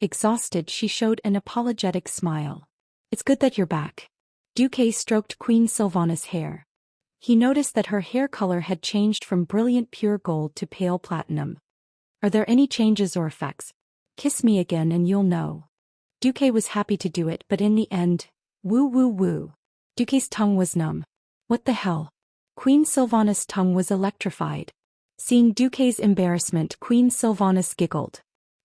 Exhausted, she showed an apologetic smile. "It's good that you're back." Duque stroked Queen Sylvanas' hair. He noticed that her hair color had changed from brilliant pure gold to pale platinum. "Are there any changes or effects? Kiss me again and you'll know." Duque was happy to do it, but in the end, woo woo woo. Duque's tongue was numb. What the hell? Queen Sylvanas' tongue was electrified. Seeing Duque's embarrassment, Queen Sylvanas giggled.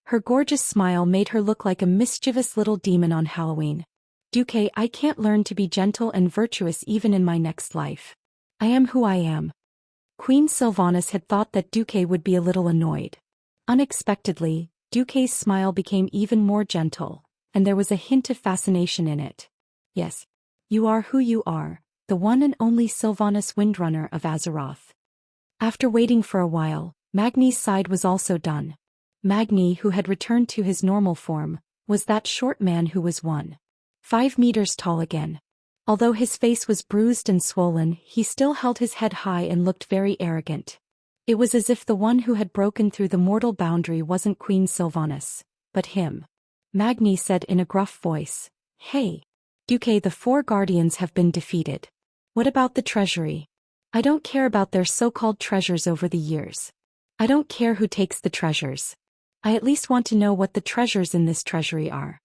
Her gorgeous smile made her look like a mischievous little demon on Halloween. "Duque, I can't learn to be gentle and virtuous even in my next life. I am who I am." Queen Sylvanas had thought that Duque would be a little annoyed. Unexpectedly, Duque's smile became even more gentle, and there was a hint of fascination in it. "Yes. You are who you are, the one and only Sylvanas Windrunner of Azeroth." After waiting for a while, Magni's side was also done. Magni, who had returned to his normal form, was that short man who was 1.5 meters tall again. Although his face was bruised and swollen, he still held his head high and looked very arrogant. It was as if the one who had broken through the mortal boundary wasn't Queen Sylvanas, but him. Magni said in a gruff voice, "Hey, Duque, the 4 guardians have been defeated. What about the treasury? I don't care about their so-called treasures over the years. I don't care who takes the treasures. I at least want to know what the treasures in this treasury are."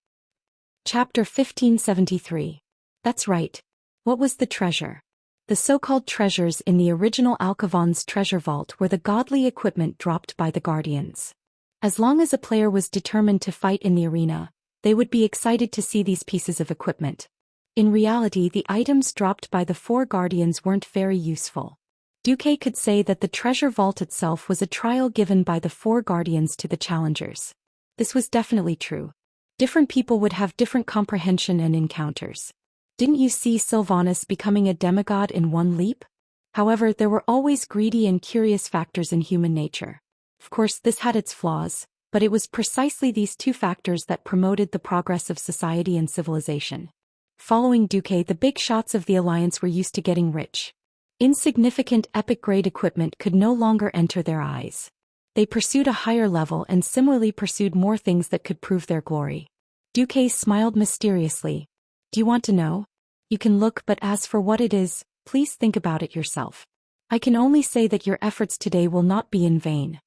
Chapter 1573. That's right. What was the treasure? The so-called treasures in the original Alcavan's treasure vault were the godly equipment dropped by the guardians. As long as a player was determined to fight in the arena, they would be excited to see these pieces of equipment. In reality, the items dropped by the 4 guardians weren't very useful. Duque could say that the treasure vault itself was a trial given by the 4 guardians to the challengers. This was definitely true. Different people would have different comprehension and encounters. Didn't you see Sylvanas becoming a demigod in one leap? However, there were always greedy and curious factors in human nature. Of course, this had its flaws, but it was precisely these 2 factors that promoted the progress of society and civilization. Following Duque, the big shots of the Alliance were used to getting rich. Insignificant epic-grade equipment could no longer enter their eyes. They pursued a higher level and similarly pursued more things that could prove their glory. Duque smiled mysteriously. "Do you want to know? You can look, but as for what it is, please think about it yourself. I can only say that your efforts today will not be in vain."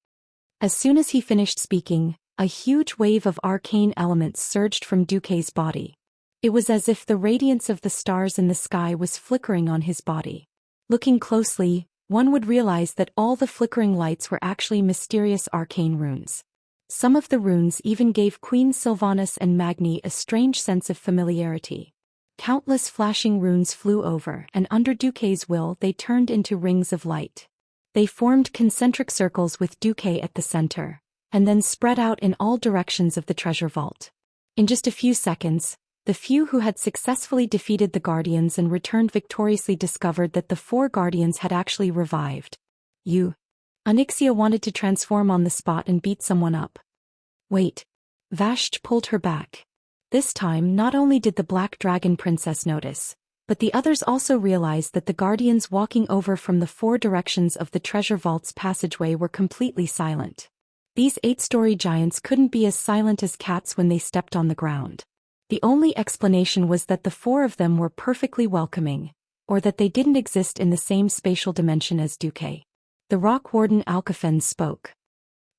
As soon as he finished speaking, a huge wave of arcane elements surged from Duque's body. It was as if the radiance of the stars in the sky was flickering on his body. Looking closely, one would realize that all the flickering lights were actually mysterious arcane runes. Some of the runes even gave Queen Sylvanas and Magni a strange sense of familiarity. Countless flashing runes flew over, and under Duque's will they turned into rings of light. They formed concentric circles with Duque at the center, and then spread out in all directions of the treasure vault. In just a few seconds, the few who had successfully defeated the Guardians and returned victoriously discovered that the 4 Guardians had actually revived. Onyxia wanted to transform on the spot and beat someone up. Wait. Vashj pulled her back. This time, not only did the Black Dragon Princess notice, but the others also realized that the Guardians walking over from the 4 directions of the treasure vault's passageway were completely silent. These 8-story giants couldn't be as silent as cats when they stepped on the ground. The only explanation was that the 4 of them were perfectly welcoming, or that they didn't exist in the same spatial dimension as Duque. The Rock Warden Alcafen spoke.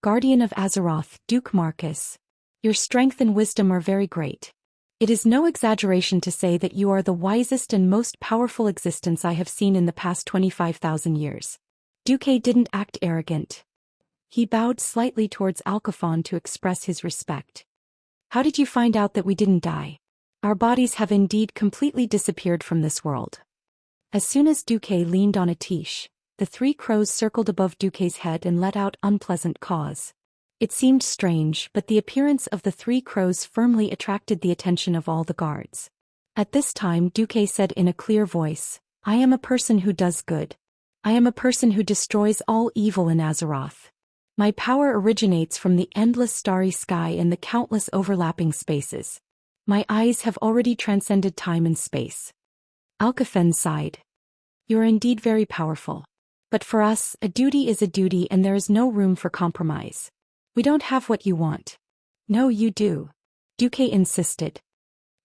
"Guardian of Azeroth, Duke Marcus, your strength and wisdom are very great. It is no exaggeration to say that you are the wisest and most powerful existence I have seen in the past 25,000 years." Duque didn't act arrogant. He bowed slightly towards Alcafen to express his respect. "How did you find out that we didn't die? Our bodies have indeed completely disappeared from this world." As soon as Duque leaned on a tiche, the 3 crows circled above Duque's head and let out unpleasant caws. It seemed strange, but the appearance of the 3 crows firmly attracted the attention of all the guards. At this time Duque said in a clear voice, "I am a person who does good. I am a person who destroys all evil in Azeroth. My power originates from the endless starry sky and the countless overlapping spaces. My eyes have already transcended time and space." Alcafen sighed. "You are indeed very powerful. But for us, a duty is a duty and there is no room for compromise. We don't have what you want." "No, you do," Duque insisted.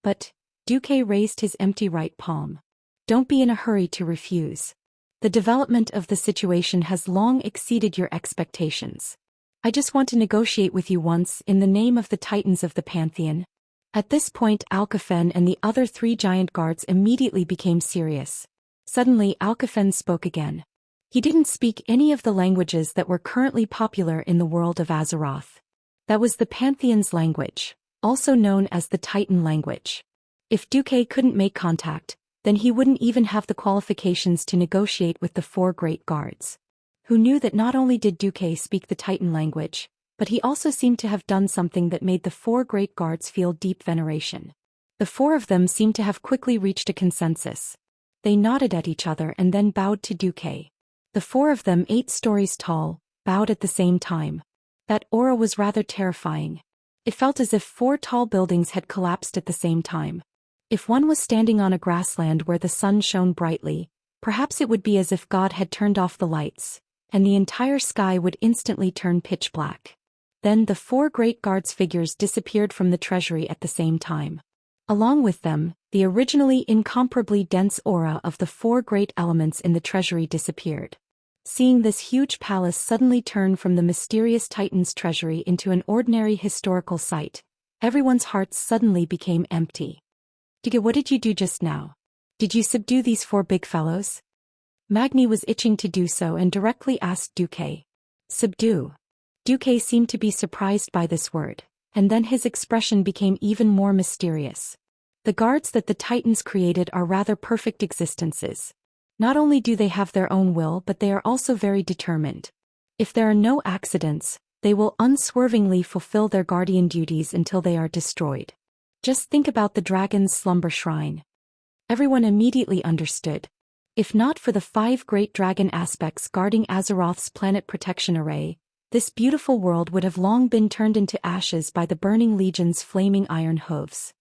"But," Duque raised his empty right palm. "Don't be in a hurry to refuse. The development of the situation has long exceeded your expectations. I just want to negotiate with you once in the name of the Titans of the Pantheon." At this point Alcafen and the other 3 giant guards immediately became serious. Suddenly Alcafen spoke again. He didn't speak any of the languages that were currently popular in the world of Azeroth. That was the Pantheon's language, also known as the Titan language. If Duque couldn't make contact, then he wouldn't even have the qualifications to negotiate with the 4 great guards. Who knew that not only did Duque speak the Titan language, but he also seemed to have done something that made the 4 great guards feel deep veneration. The 4 of them seemed to have quickly reached a consensus. They nodded at each other and then bowed to Duque. The 4 of them, 8 stories tall, bowed at the same time. That aura was rather terrifying. It felt as if 4 tall buildings had collapsed at the same time. If one was standing on a grassland where the sun shone brightly, perhaps it would be as if God had turned off the lights, and the entire sky would instantly turn pitch black. Then the 4 great guards figures disappeared from the treasury at the same time. Along with them, the originally incomparably dense aura of the 4 great elements in the treasury disappeared. Seeing this huge palace suddenly turn from the mysterious Titan's treasury into an ordinary historical site, everyone's hearts suddenly became empty. What did you do just now? Did you subdue these 4 big fellows? Magni was itching to do so and directly asked Duque. Subdue? Duque seemed to be surprised by this word, and then his expression became even more mysterious. The guards that the Titans created are rather perfect existences. Not only do they have their own will, but they are also very determined. If there are no accidents, they will unswervingly fulfill their guardian duties until they are destroyed. Just think about the dragon's slumber shrine. Everyone immediately understood. If not for the 5 great dragon aspects guarding Azeroth's planet protection array, this beautiful world would have long been turned into ashes by the burning legion's flaming iron hooves.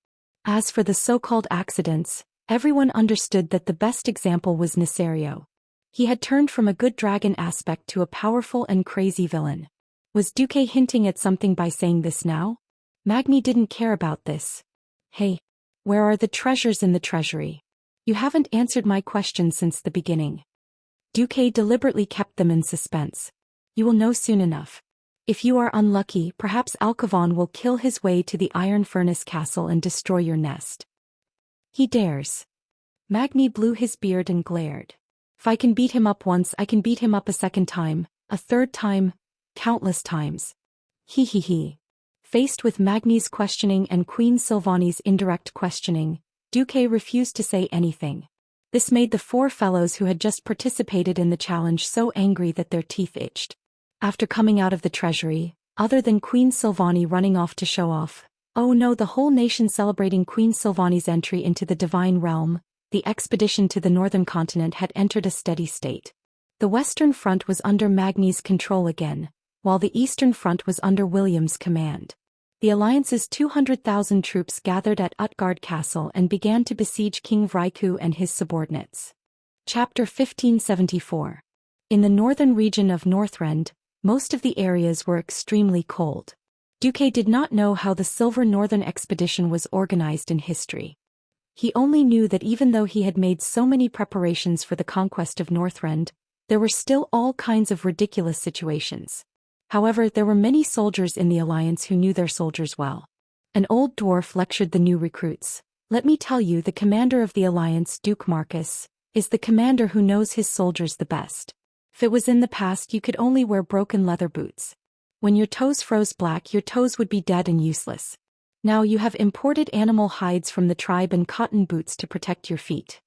As for the so-called accidents, everyone understood that the best example was Nesario. He had turned from a good dragon aspect to a powerful and crazy villain. Was Duque hinting at something by saying this now? Magni didn't care about this. Hey, where are the treasures in the treasury? You haven't answered my question since the beginning. Duque deliberately kept them in suspense. You will know soon enough. If you are unlucky, perhaps Alcavon will kill his way to the Iron Furnace Castle and destroy your nest. He dares. Magni blew his beard and glared. If I can beat him up once, I can beat him up a second time, a third time, countless times. He. Faced with Magni's questioning and Queen Sylvanie's indirect questioning, Duque refused to say anything. This made the 4 fellows who had just participated in the challenge so angry that their teeth itched. After coming out of the treasury, other than Queen Sylvanie running off to show off, oh no, the whole nation celebrating Queen Sylvanie's entry into the Divine Realm, the expedition to the northern continent had entered a steady state. The Western Front was under Magni's control again, while the Eastern Front was under William's command. The Alliance's 200,000 troops gathered at Utgard Castle and began to besiege King Vraiku and his subordinates. Chapter 1574. In the northern region of Northrend, most of the areas were extremely cold. Duque did not know how the Silver Northern Expedition was organized in history. He only knew that even though he had made so many preparations for the conquest of Northrend, there were still all kinds of ridiculous situations. However, there were many soldiers in the Alliance who knew their soldiers well. An old dwarf lectured the new recruits. Let me tell you, the commander of the Alliance, Duke Marcus, is the commander who knows his soldiers the best. If it was in the past, you could only wear broken leather boots. When your toes froze black, your toes would be dead and useless. Now you have imported animal hides from the tribe and cotton boots to protect your feet.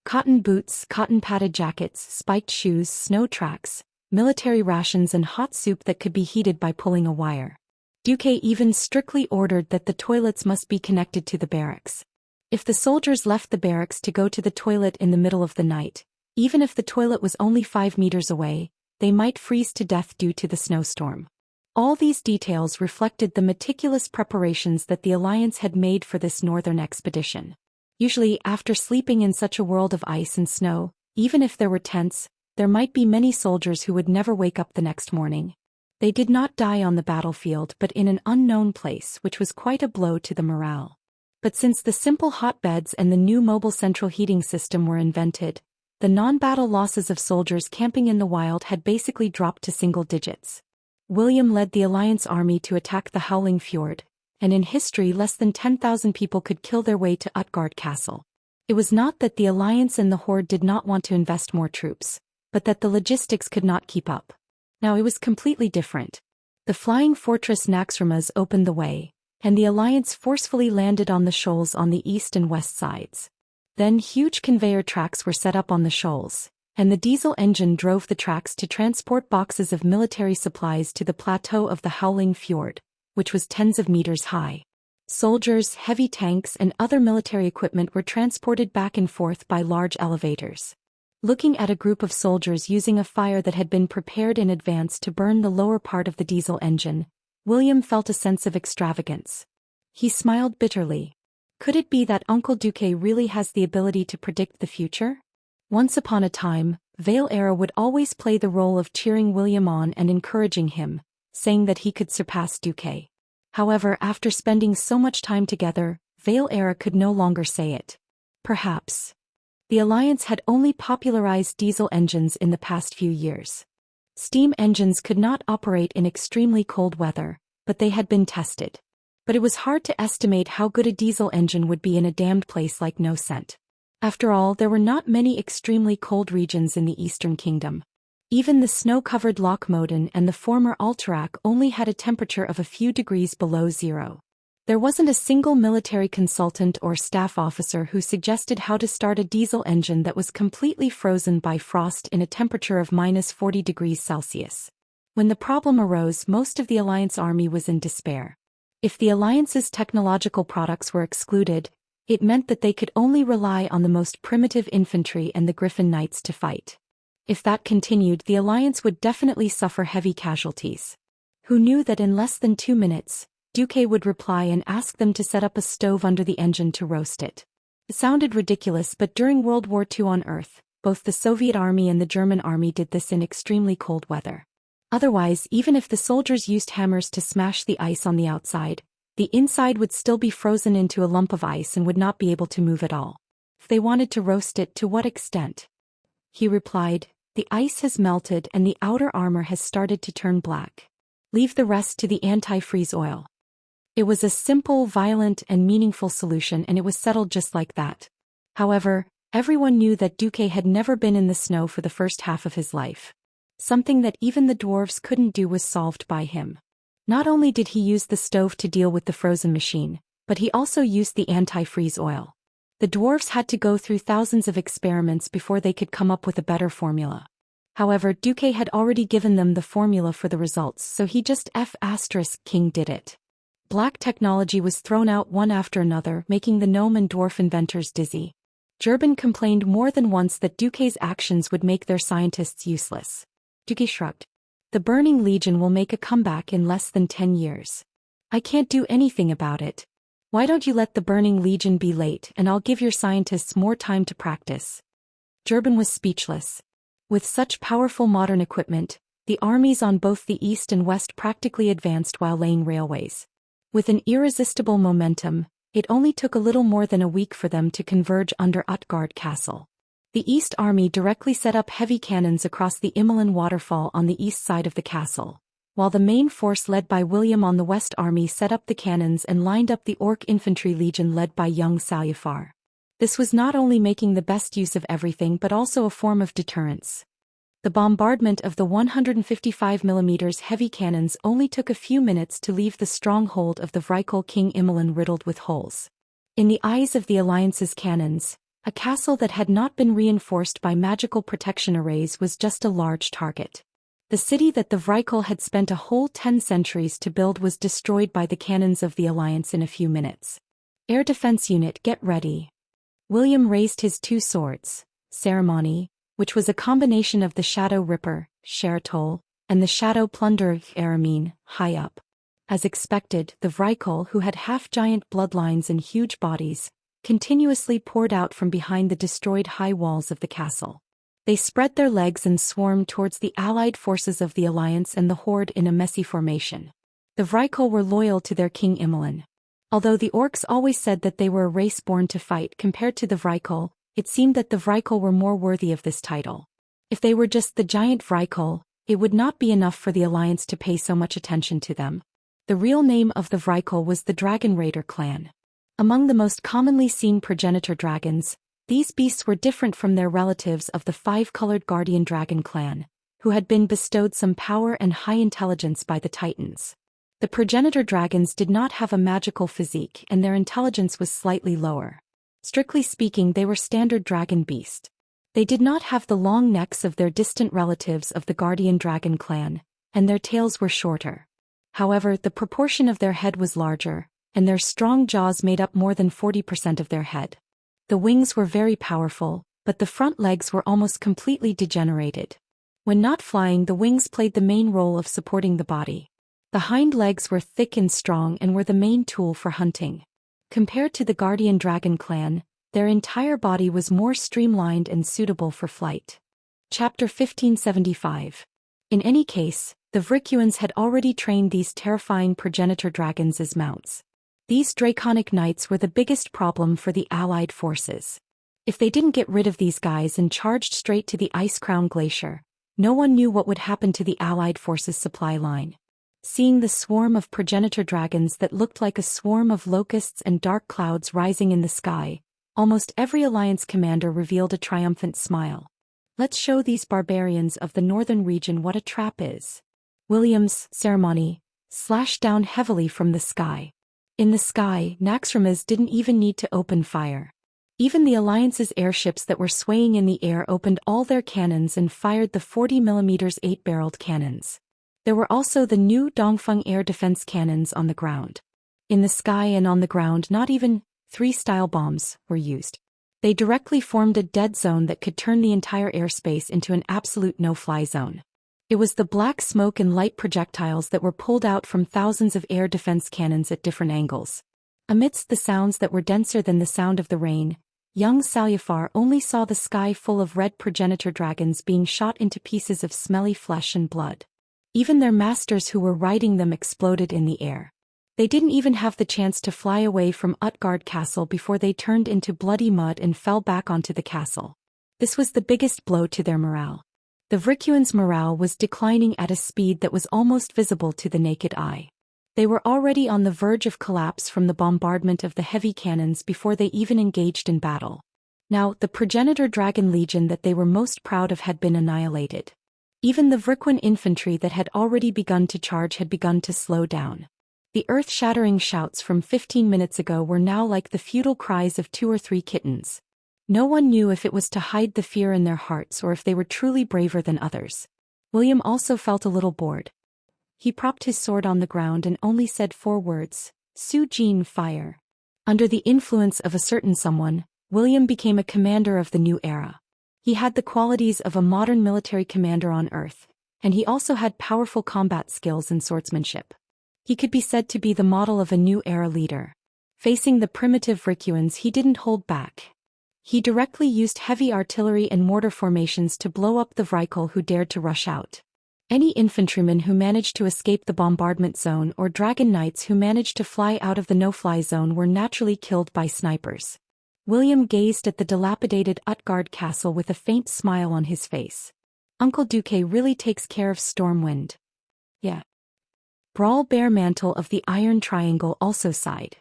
Cotton boots, cotton padded jackets, spiked shoes, snow tracks, military rations and hot soup that could be heated by pulling a wire. Duque even strictly ordered that the toilets must be connected to the barracks. If the soldiers left the barracks to go to the toilet in the middle of the night, even if the toilet was only 5 meters away, they might freeze to death due to the snowstorm. All these details reflected the meticulous preparations that the Alliance had made for this northern expedition. Usually, after sleeping in such a world of ice and snow, even if there were tents, there might be many soldiers who would never wake up the next morning. They did not die on the battlefield but in an unknown place, which was quite a blow to the morale. But since the simple hotbeds and the new mobile central heating system were invented, the non-battle losses of soldiers camping in the wild had basically dropped to single digits. William led the Alliance army to attack the Howling Fjord, and in history less than 10,000 people could kill their way to Utgard Castle. It was not that the Alliance and the Horde did not want to invest more troops, but that the logistics could not keep up. Now it was completely different. The flying fortress Naxxramas opened the way, and the Alliance forcefully landed on the shoals on the east and west sides. Then huge conveyor tracks were set up on the shoals, and the diesel engine drove the tracks to transport boxes of military supplies to the plateau of the Howling Fjord, which was tens of meters high. Soldiers, heavy tanks and other military equipment were transported back and forth by large elevators. Looking at a group of soldiers using a fire that had been prepared in advance to burn the lower part of the diesel engine, William felt a sense of extravagance. He smiled bitterly. Could it be that Uncle Duque really has the ability to predict the future? Once upon a time, Vale Era would always play the role of cheering William on and encouraging him, saying that he could surpass Duque. However, after spending so much time together, Vale Era could no longer say it. Perhaps the Alliance had only popularized diesel engines in the past few years. Steam engines could not operate in extremely cold weather, but they had been tested. But it was hard to estimate how good a diesel engine would be in a damned place like No Scent. After all, there were not many extremely cold regions in the Eastern Kingdom. Even the snow-covered Lochmoden and the former Alterac only had a temperature of a few degrees below zero. There wasn't a single military consultant or staff officer who suggested how to start a diesel engine that was completely frozen by frost in a temperature of -40 degrees Celsius. When the problem arose, most of the Alliance army was in despair. If the Alliance's technological products were excluded, it meant that they could only rely on the most primitive infantry and the Griffin Knights to fight. If that continued, the Alliance would definitely suffer heavy casualties. Who knew that in less than 2 minutes, Duque would reply and ask them to set up a stove under the engine to roast it. It sounded ridiculous, but during World War II on Earth, both the Soviet army and the German army did this in extremely cold weather. Otherwise, even if the soldiers used hammers to smash the ice on the outside, the inside would still be frozen into a lump of ice and would not be able to move at all. If they wanted to roast it, to what extent? He replied, "The ice has melted and the outer armor has started to turn black. Leave the rest to the anti-freeze oil." It was a simple, violent, and meaningful solution, and it was settled just like that. However, everyone knew that Duque had never been in the snow for the first half of his life. Something that even the dwarves couldn't do was solved by him. Not only did he use the stove to deal with the frozen machine, but he also used the anti-freeze oil. The dwarves had to go through thousands of experiments before they could come up with a better formula. However, Duque had already given them the formula for the results, so he just King did it. Black technology was thrown out one after another, making the gnome and dwarf inventors dizzy. Gerben complained more than once that Duque's actions would make their scientists useless. Duque shrugged. "The Burning Legion will make a comeback in less than 10 years. I can't do anything about it. Why don't you let the Burning Legion be late and I'll give your scientists more time to practice?" Gerben was speechless. With such powerful modern equipment, the armies on both the east and west practically advanced while laying railways. With an irresistible momentum, it only took a little more than a week for them to converge under Utgard Castle. The East Army directly set up heavy cannons across the Immerse waterfall on the east side of the castle, while the main force led by William on the West Army set up the cannons and lined up the Orc Infantry Legion led by young Salyafar. This was not only making the best use of everything but also a form of deterrence. The bombardment of the 155mm heavy cannons only took a few minutes to leave the stronghold of the Vrykul King Immerse riddled with holes. In the eyes of the Alliance's cannons, a castle that had not been reinforced by magical protection arrays was just a large target. The city that the Vrykul had spent a whole 10 centuries to build was destroyed by the cannons of the Alliance in a few minutes. "Air Defense Unit, get ready." William raised his 2 swords, Ceremony, which was a combination of the Shadow Ripper, Sheratol, and the Shadow Plunderer, Aramin, high up. As expected, the Vrykul, who had half-giant bloodlines and huge bodies, continuously poured out from behind the destroyed high walls of the castle. They spread their legs and swarmed towards the allied forces of the Alliance and the Horde in a messy formation. The Vrykul were loyal to their king Immerse. Although the orcs always said that they were a race born to fight compared to the Vrykul, it seemed that the Vrykul were more worthy of this title. If they were just the giant Vrykul, it would not be enough for the Alliance to pay so much attention to them. The real name of the Vrykul was the Dragon Raider clan. Among the most commonly seen progenitor dragons, these beasts were different from their relatives of the 5-colored Guardian Dragon clan, who had been bestowed some power and high intelligence by the Titans. The progenitor dragons did not have a magical physique and their intelligence was slightly lower. Strictly speaking, they were standard dragon beasts. They did not have the long necks of their distant relatives of the Guardian Dragon clan, and their tails were shorter. However, the proportion of their head was larger, and their strong jaws made up more than 40% of their head. The wings were very powerful, but the front legs were almost completely degenerated. When not flying, the wings played the main role of supporting the body. The hind legs were thick and strong and were the main tool for hunting. Compared to the guardian dragon clan, their entire body was more streamlined and suitable for flight. Chapter 1575. In any case, the Vricuans had already trained these terrifying progenitor dragons as mounts. These draconic knights were the biggest problem for the Allied forces. If they didn't get rid of these guys and charged straight to the Ice Crown Glacier, no one knew what would happen to the Allied forces' supply line. Seeing the swarm of progenitor dragons that looked like a swarm of locusts and dark clouds rising in the sky, almost every Alliance commander revealed a triumphant smile. Let's show these barbarians of the northern region what a trap is. William's ceremony slashed down heavily from the sky. In the sky, Naxxramas didn't even need to open fire. Even the Alliance's airships that were swaying in the air opened all their cannons and fired the 40mm 8-barreled cannons. There were also the new Dongfeng air defense cannons on the ground. In the sky and on the ground, not even 3-style bombs were used. They directly formed a dead zone that could turn the entire airspace into an absolute no-fly zone. It was the black smoke and light projectiles that were pulled out from thousands of air defense cannons at different angles. Amidst the sounds that were denser than the sound of the rain, young Salyafar only saw the sky full of red progenitor dragons being shot into pieces of smelly flesh and blood. Even their masters who were riding them exploded in the air. They didn't even have the chance to fly away from Utgard Castle before they turned into bloody mud and fell back onto the castle. This was the biggest blow to their morale. The Vricuans' morale was declining at a speed that was almost visible to the naked eye. They were already on the verge of collapse from the bombardment of the heavy cannons before they even engaged in battle. Now, the progenitor dragon legion that they were most proud of had been annihilated. Even the Vricuan infantry that had already begun to charge had begun to slow down. The earth-shattering shouts from 15 minutes ago were now like the futile cries of 2 or 3 kittens. No one knew if it was to hide the fear in their hearts or if they were truly braver than others. William also felt a little bored. He propped his sword on the ground and only said 4 words, "Su Jin, fire." Under the influence of a certain someone, William became a commander of the new era. He had the qualities of a modern military commander on Earth, and he also had powerful combat skills and swordsmanship. He could be said to be the model of a new era leader. Facing the primitive Vricuans, he didn't hold back. He directly used heavy artillery and mortar formations to blow up the Vrykul who dared to rush out. Any infantrymen who managed to escape the bombardment zone or dragon knights who managed to fly out of the no-fly zone were naturally killed by snipers. William gazed at the dilapidated Utgard castle with a faint smile on his face. Uncle Duque really takes care of Stormwind. Yeah. Brawl Bearmantle of the Iron Triangle also sighed.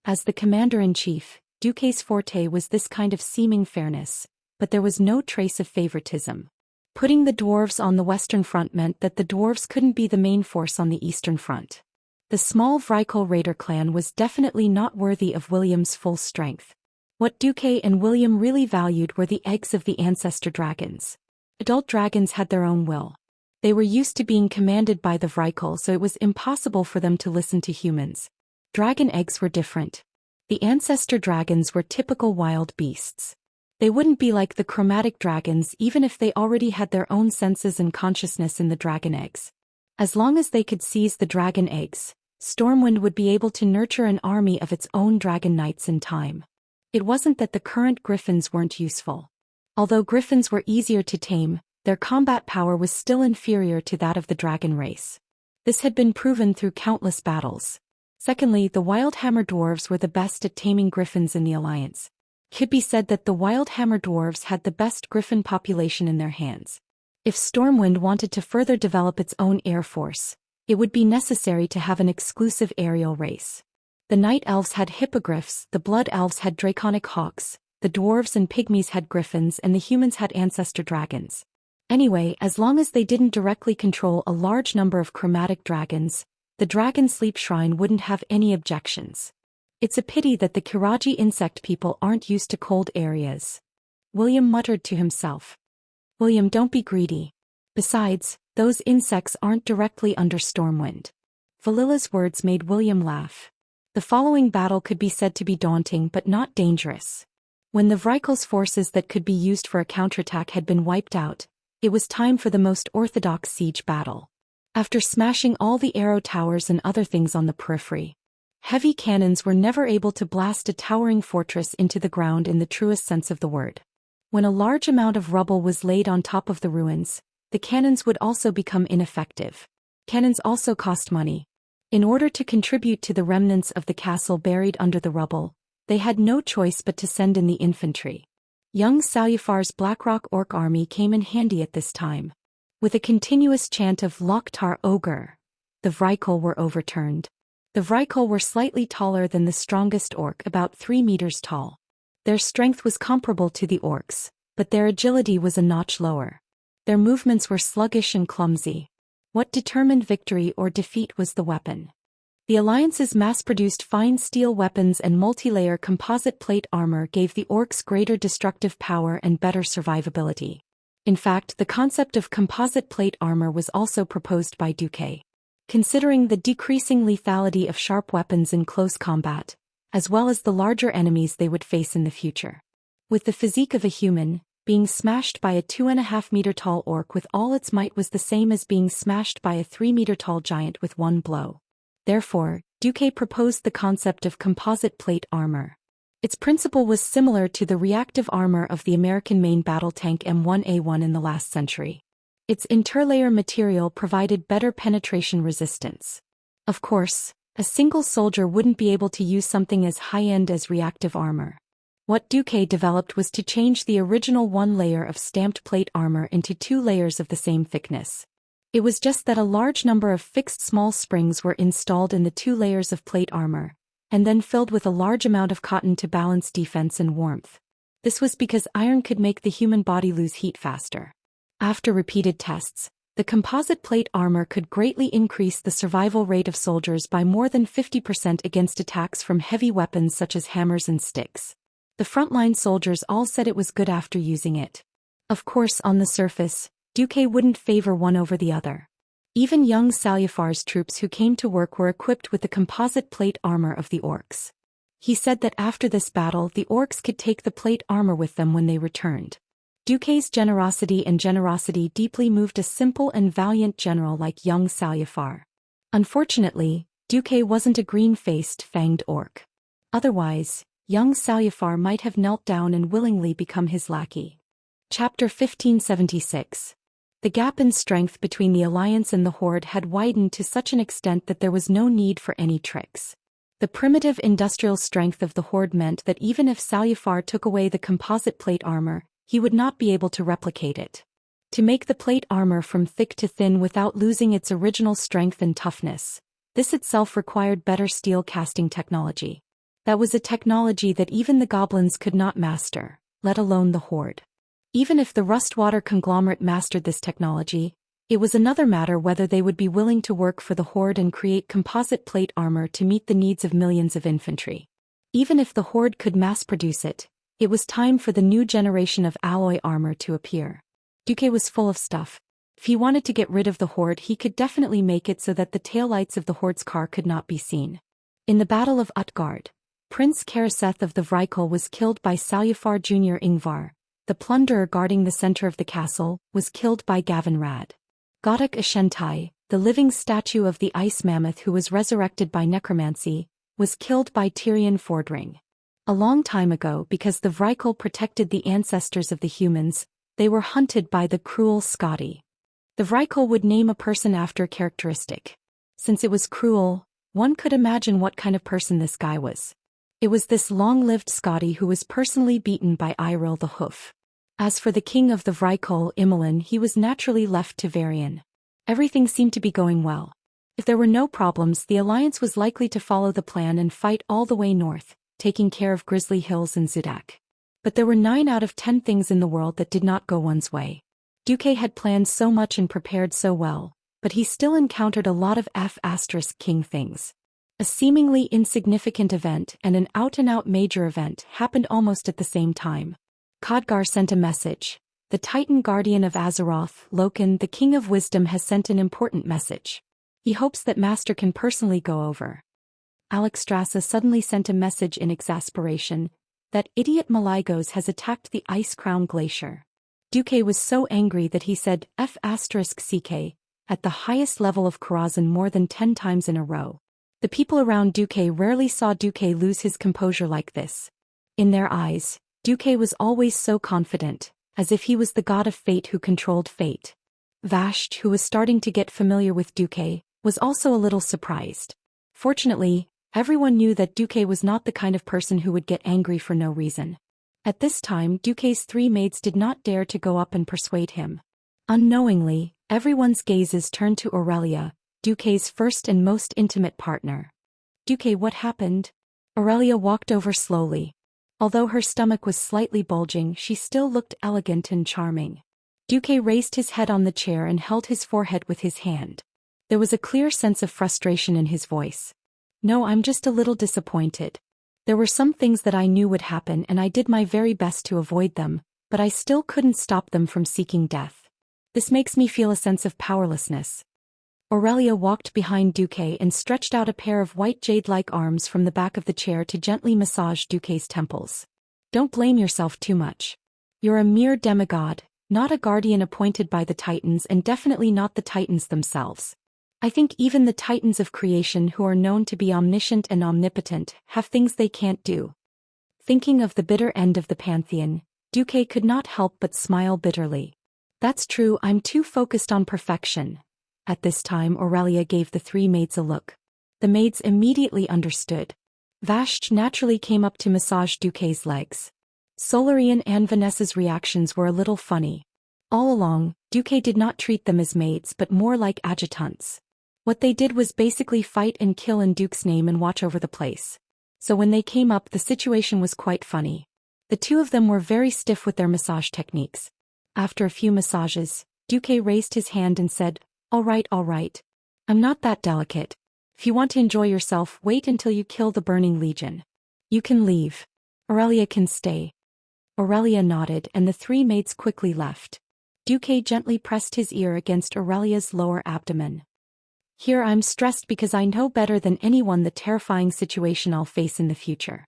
As the commander-in-chief, Duque's forte was this kind of seeming fairness, but there was no trace of favoritism. Putting the dwarves on the western front meant that the dwarves couldn't be the main force on the eastern front. The small Vrykul raider clan was definitely not worthy of William's full strength. What Duque and William really valued were the eggs of the ancestor dragons. Adult dragons had their own will. They were used to being commanded by the Vrykul, so it was impossible for them to listen to humans. Dragon eggs were different. The ancestor dragons were typical wild beasts. They wouldn't be like the chromatic dragons even if they already had their own senses and consciousness in the dragon eggs. As long as they could seize the dragon eggs, Stormwind would be able to nurture an army of its own dragon knights in time. It wasn't that the current griffins weren't useful. Although griffins were easier to tame, their combat power was still inferior to that of the dragon race. This had been proven through countless battles. Secondly, the Wildhammer dwarves were the best at taming griffins in the Alliance. It could be said that the Wildhammer dwarves had the best griffin population in their hands. If Stormwind wanted to further develop its own air force, it would be necessary to have an exclusive aerial race. The Night Elves had hippogriffs, the Blood Elves had draconic hawks, the dwarves and pygmies had griffins, and the humans had ancestor dragons. Anyway, as long as they didn't directly control a large number of chromatic dragons, the Dragon Sleep Shrine wouldn't have any objections. It's a pity that the Kiraji insect people aren't used to cold areas. William muttered to himself. William, don't be greedy. Besides, those insects aren't directly under Stormwind. Valilla's words made William laugh. The following battle could be said to be daunting but not dangerous. When the Vrikel's forces that could be used for a counterattack had been wiped out, it was time for the most orthodox siege battle. After smashing all the arrow towers and other things on the periphery, heavy cannons were never able to blast a towering fortress into the ground in the truest sense of the word. When a large amount of rubble was laid on top of the ruins, the cannons would also become ineffective. Cannons also cost money. In order to contribute to the remnants of the castle buried under the rubble, they had no choice but to send in the infantry. Young Salyafar's Blackrock Orc army came in handy at this time. With a continuous chant of Loktar Ogre, the Vrikel were overturned. The Vrikel were slightly taller than the strongest orc, about 3 meters tall. Their strength was comparable to the orcs, but their agility was a notch lower. Their movements were sluggish and clumsy. What determined victory or defeat was the weapon. The Alliance's mass-produced fine steel weapons and multi-layer composite plate armor gave the orcs greater destructive power and better survivability. In fact, the concept of composite plate armor was also proposed by Duque. Considering the decreasing lethality of sharp weapons in close combat, as well as the larger enemies they would face in the future. With the physique of a human, being smashed by a 2.5-meter-tall orc with all its might was the same as being smashed by a 3-meter-tall giant with one blow. Therefore, Duque proposed the concept of composite plate armor. Its principle was similar to the reactive armor of the American main battle tank M1A1 in the last century. Its interlayer material provided better penetration resistance. Of course, a single soldier wouldn't be able to use something as high-end as reactive armor. What Duque developed was to change the original one layer of stamped plate armor into 2 layers of the same thickness. It was just that a large number of fixed small springs were installed in the 2 layers of plate armor, and then filled with a large amount of cotton to balance defense and warmth. This was because iron could make the human body lose heat faster. After repeated tests, the composite plate armor could greatly increase the survival rate of soldiers by more than 50% against attacks from heavy weapons such as hammers and sticks. The frontline soldiers all said it was good after using it. Of course, on the surface, Duque wouldn't favor one over the other. Even young Salyafar's troops who came to work were equipped with the composite plate armor of the orcs. He said that after this battle the orcs could take the plate armor with them when they returned. Duque's generosity deeply moved a simple and valiant general like young Salyafar. Unfortunately, Duque wasn't a green-faced, fanged orc. Otherwise, young Salyafar might have knelt down and willingly become his lackey. Chapter 1576. The gap in strength between the Alliance and the Horde had widened to such an extent that there was no need for any tricks. The primitive industrial strength of the Horde meant that even if Salyafar took away the composite plate armor, he would not be able to replicate it. To make the plate armor from thick to thin without losing its original strength and toughness, this itself required better steel casting technology. That was a technology that even the goblins could not master, let alone the Horde. Even if the Rustwater conglomerate mastered this technology, it was another matter whether they would be willing to work for the Horde and create composite plate armor to meet the needs of millions of infantry. Even if the Horde could mass-produce it, it was time for the new generation of alloy armor to appear. Duque was full of stuff. If he wanted to get rid of the Horde, he could definitely make it so that the taillights of the Horde's car could not be seen. In the Battle of Utgard, Prince Karaseth of the Vrikel was killed by Salyafar Jr. Ingvar. The plunderer guarding the center of the castle was killed by Gavinrad. Godak Ashentai, the living statue of the ice mammoth who was resurrected by necromancy, was killed by Tyrion Fordring. A long time ago, because the Vrikel protected the ancestors of the humans, they were hunted by the cruel Skadi. The Vrikel would name a person after a characteristic. Since it was cruel, one could imagine what kind of person this guy was. It was this long-lived Skadi who was personally beaten by Eiril the Hoof. As for the king of the Vrikel, Immerse, he was naturally left to Varian. Everything seemed to be going well. If there were no problems, the alliance was likely to follow the plan and fight all the way north, taking care of Grizzly Hills and Zudak. But there were 9 out of 10 things in the world that did not go one's way. Duque had planned so much and prepared so well, but he still encountered a lot of F***king things. A seemingly insignificant event and an out-and-out major event happened almost at the same time. Khadgar sent a message. The Titan Guardian of Azeroth, Loken, the King of Wisdom, has sent an important message. He hopes that Master can personally go over. Alexstrasza suddenly sent a message in exasperation. That idiot Maligos has attacked the Ice Crown Glacier. Duque was so angry that he said F***CK at the highest level of Karazhan more than 10 times in a row. The people around Duque rarely saw Duque lose his composure like this. In their eyes, Duque was always so confident, as if he was the god of fate who controlled fate. Vashj, who was starting to get familiar with Duque, was also a little surprised. Fortunately, everyone knew that Duque was not the kind of person who would get angry for no reason. At this time, Duque's 3 maids did not dare to go up and persuade him. Unknowingly, everyone's gazes turned to Aurelia, Duque's first and most intimate partner. Duque, what happened? Aurelia walked over slowly. Although her stomach was slightly bulging, she still looked elegant and charming. Duque raised his head on the chair and held his forehead with his hand. There was a clear sense of frustration in his voice. No, I'm just a little disappointed. There were some things that I knew would happen and I did my very best to avoid them, but I still couldn't stop them from seeking death. This makes me feel a sense of powerlessness. Aurelia walked behind Duque and stretched out a pair of white jade-like arms from the back of the chair to gently massage Duque's temples. Don't blame yourself too much. You're a mere demigod, not a guardian appointed by the Titans and definitely not the Titans themselves. I think even the Titans of creation who are known to be omniscient and omnipotent have things they can't do. Thinking of the bitter end of the pantheon, Duque could not help but smile bitterly. That's true, I'm too focused on perfection. At this time Aurelia gave the 3 maids a look. The maids immediately understood. Vashj naturally came up to massage Duque's legs. Solarian and Vanessa's reactions were a little funny. All along, Duque did not treat them as maids but more like adjutants. What they did was basically fight and kill in Duke's name and watch over the place. So when they came up, the situation was quite funny. The 2 of them were very stiff with their massage techniques. After a few massages, Duque raised his hand and said, all right. I'm not that delicate. If you want to enjoy yourself, wait until you kill the Burning Legion. You can leave. Aurelia can stay. Aurelia nodded and the 3 maids quickly left. Duque gently pressed his ear against Aurelia's lower abdomen. Here I'm stressed because I know better than anyone the terrifying situation I'll face in the future.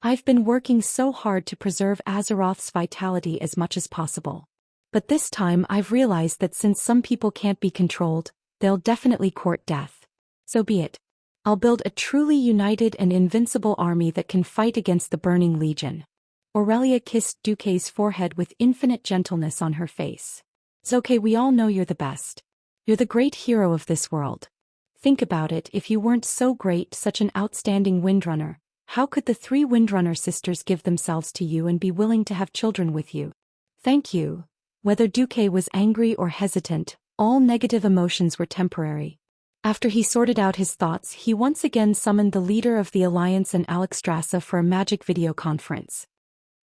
I've been working so hard to preserve Azeroth's vitality as much as possible. But this time I've realized that since some people can't be controlled, they'll definitely court death. So be it. I'll build a truly united and invincible army that can fight against the Burning Legion. Aurelia kissed Duque's forehead with infinite gentleness on her face. It's okay, we all know you're the best. You're the great hero of this world. Think about it, if you weren't so great, such an outstanding Windrunner, how could the 3 Windrunner sisters give themselves to you and be willing to have children with you? Thank you. Whether Duque was angry or hesitant, all negative emotions were temporary. After he sorted out his thoughts, he once again summoned the leader of the Alliance and Alexstrasza for a magic video conference.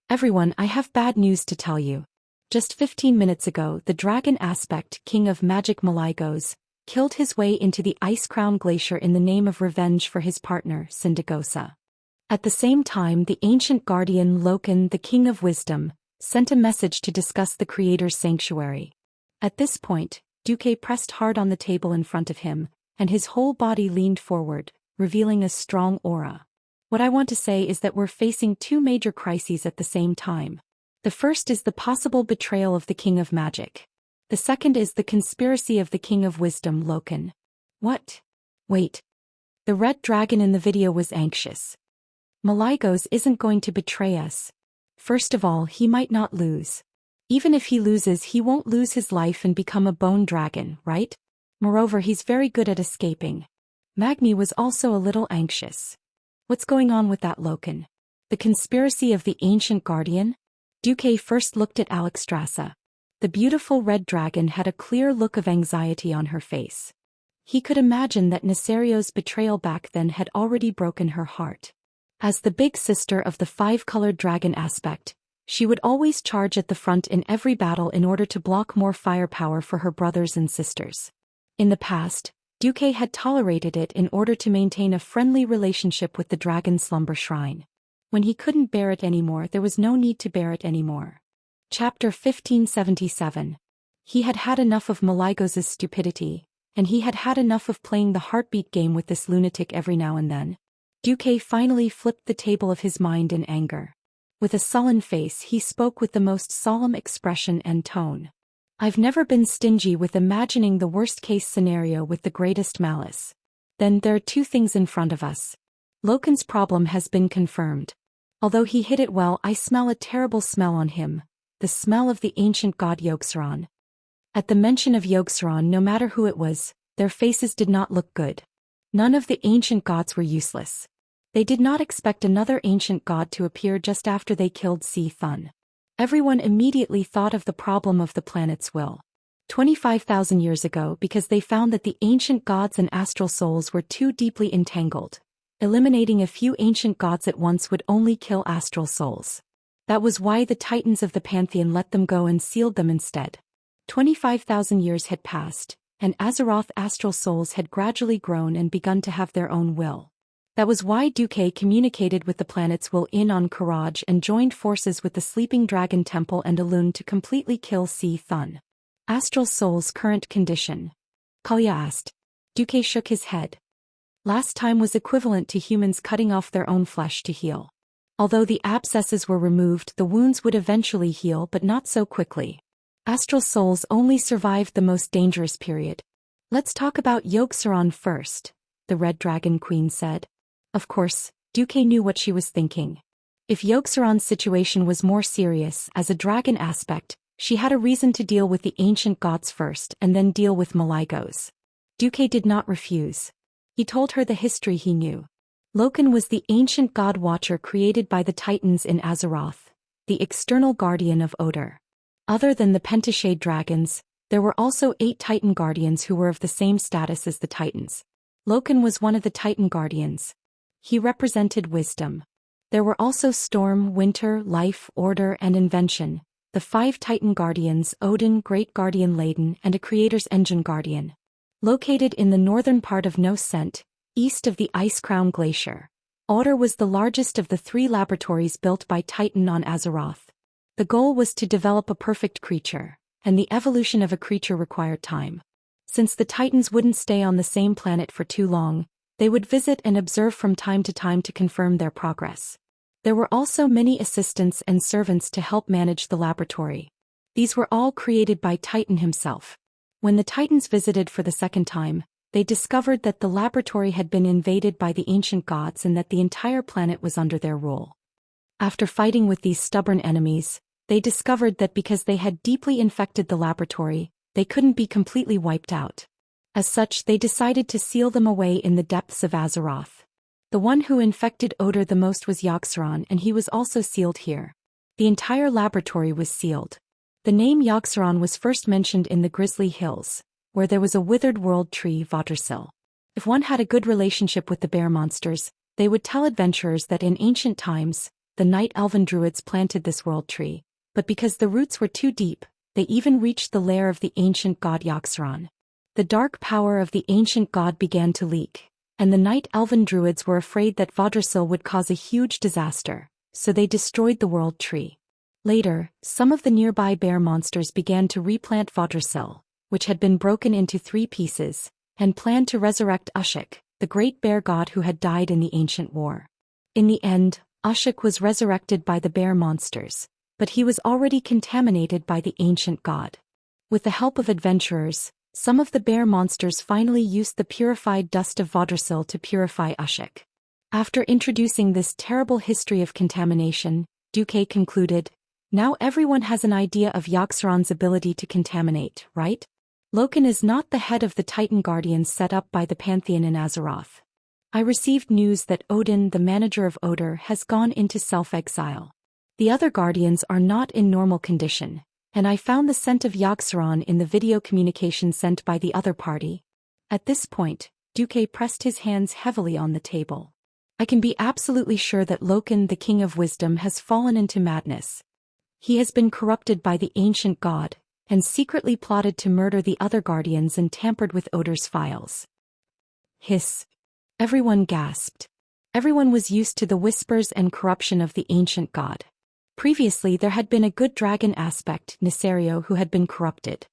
Everyone, I have bad news to tell you. Just 15 minutes ago, the Dragon Aspect, King of Magic Maligos, killed his way into the Ice Crown Glacier in the name of revenge for his partner, Syndagosa. At the same time, the ancient guardian Loken, the King of Wisdom, sent a message to discuss the Creator's sanctuary. At this point, Duque pressed hard on the table in front of him, and his whole body leaned forward, revealing a strong aura. What I want to say is that we're facing 2 major crises at the same time. The first is the possible betrayal of the King of Magic. The second is the conspiracy of the King of Wisdom, Loken. What? Wait. The red dragon in the video was anxious. Maligos isn't going to betray us. First of all, he might not lose. Even if he loses, he won't lose his life and become a bone dragon, right? Moreover, he's very good at escaping. Magni was also a little anxious. What's going on with that Loken? The conspiracy of the ancient guardian? Duque first looked at Alexstrasza. The beautiful red dragon had a clear look of anxiety on her face. He could imagine that Nesario's betrayal back then had already broken her heart. As the big sister of the 5-colored dragon aspect, she would always charge at the front in every battle in order to block more firepower for her brothers and sisters. In the past, Duque had tolerated it in order to maintain a friendly relationship with the Dragon Slumber Shrine. When he couldn't bear it anymore, there was no need to bear it anymore. Chapter 1577. He had had enough of Maligos' stupidity, and he had had enough of playing the heartbeat game with this lunatic every now and then. Duque finally flipped the table of his mind in anger. With a sullen face he spoke with the most solemn expression and tone. I've never been stingy with imagining the worst-case scenario with the greatest malice. Then there are two things in front of us. Loken's problem has been confirmed. Although he hid it well, I smell a terrible smell on him, the smell of the ancient god Xian. At the mention of Xian, no matter who it was, their faces did not look good. None of the ancient gods were useless. They did not expect another ancient god to appear just after they killed Si Thun. Everyone immediately thought of the problem of the planet's will. 25,000 years ago, because they found that the ancient gods and astral souls were too deeply entangled. Eliminating a few ancient gods at once would only kill astral souls. That was why the titans of the pantheon let them go and sealed them instead. 25,000 years had passed, and Azeroth astral souls had gradually grown and begun to have their own will. That was why Duque communicated with the planet's will on Karaj and joined forces with the Sleeping Dragon Temple and Alun to completely kill Si Thun. Astral soul's current condition? Kalya asked. Duque shook his head. Last time was equivalent to humans cutting off their own flesh to heal. Although the abscesses were removed, the wounds would eventually heal, but not so quickly. Astral souls only survived the most dangerous period. Let's talk about Xian first, the Red Dragon Queen said. Of course, Duque knew what she was thinking. If Xian's situation was more serious as a dragon aspect, she had a reason to deal with the ancient gods first and then deal with Maligos. Duque did not refuse. He told her the history he knew. Loken was the ancient god watcher created by the Titans in Azeroth, the external guardian of Odor. Other than the Pentashade dragons, there were also 8 Titan guardians who were of the same status as the Titans. Loken was one of the Titan guardians. He represented wisdom. There were also Storm, Winter, Life, Order, and Invention, the 5 Titan guardians: Odin, Great Guardian Laden, and a Creator's Engine Guardian. Located in the northern part of Noscent, east of the Ice Crown Glacier, Order was the largest of the 3 laboratories built by Titan on Azeroth. The goal was to develop a perfect creature, and the evolution of a creature required time. Since the Titans wouldn't stay on the same planet for too long, they would visit and observe from time to confirm their progress. There were also many assistants and servants to help manage the laboratory. These were all created by Titan himself. When the Titans visited for the second time, they discovered that the laboratory had been invaded by the ancient gods and that the entire planet was under their rule. After fighting with these stubborn enemies, they discovered that because they had deeply infected the laboratory, they couldn't be completely wiped out. As such, they decided to seal them away in the depths of Azeroth. The one who infected Odor the most was Xian, and he was also sealed here. The entire laboratory was sealed. The name Xian was first mentioned in the Grizzly Hills, where there was a withered world tree, Vatersil. If one had a good relationship with the bear monsters, they would tell adventurers that in ancient times, the Night Elven Druids planted this world tree, but because the roots were too deep, they even reached the lair of the ancient god Xian. The dark power of the ancient god began to leak, and the Night Elven Druids were afraid that Vatersil would cause a huge disaster, so they destroyed the world tree. Later, some of the nearby bear monsters began to replant Vatersil, which had been broken into 3 pieces, and planned to resurrect Ushik, the great bear god who had died in the ancient war. In the end, Ushik was resurrected by the bear monsters, but he was already contaminated by the ancient god. With the help of adventurers, some of the bear monsters finally used the purified dust of Vatersil to purify Ushik. After introducing this terrible history of contamination, Duque concluded, "Now everyone has an idea of Xian's ability to contaminate, right? Loken is not the head of the Titan Guardians set up by the Pantheon in Azeroth. I received news that Odin, the manager of Odor, has gone into self-exile. The other Guardians are not in normal condition, and I found the scent of Xian in the video communication sent by the other party." At this point, Duque pressed his hands heavily on the table. "I can be absolutely sure that Loken, the King of Wisdom, has fallen into madness. He has been corrupted by the ancient god, and secretly plotted to murder the other Guardians and tampered with Odor's files." Hiss. Everyone gasped. Everyone was used to the whispers and corruption of the ancient god. Previously there had been a good dragon aspect, Nisario, who had been corrupted.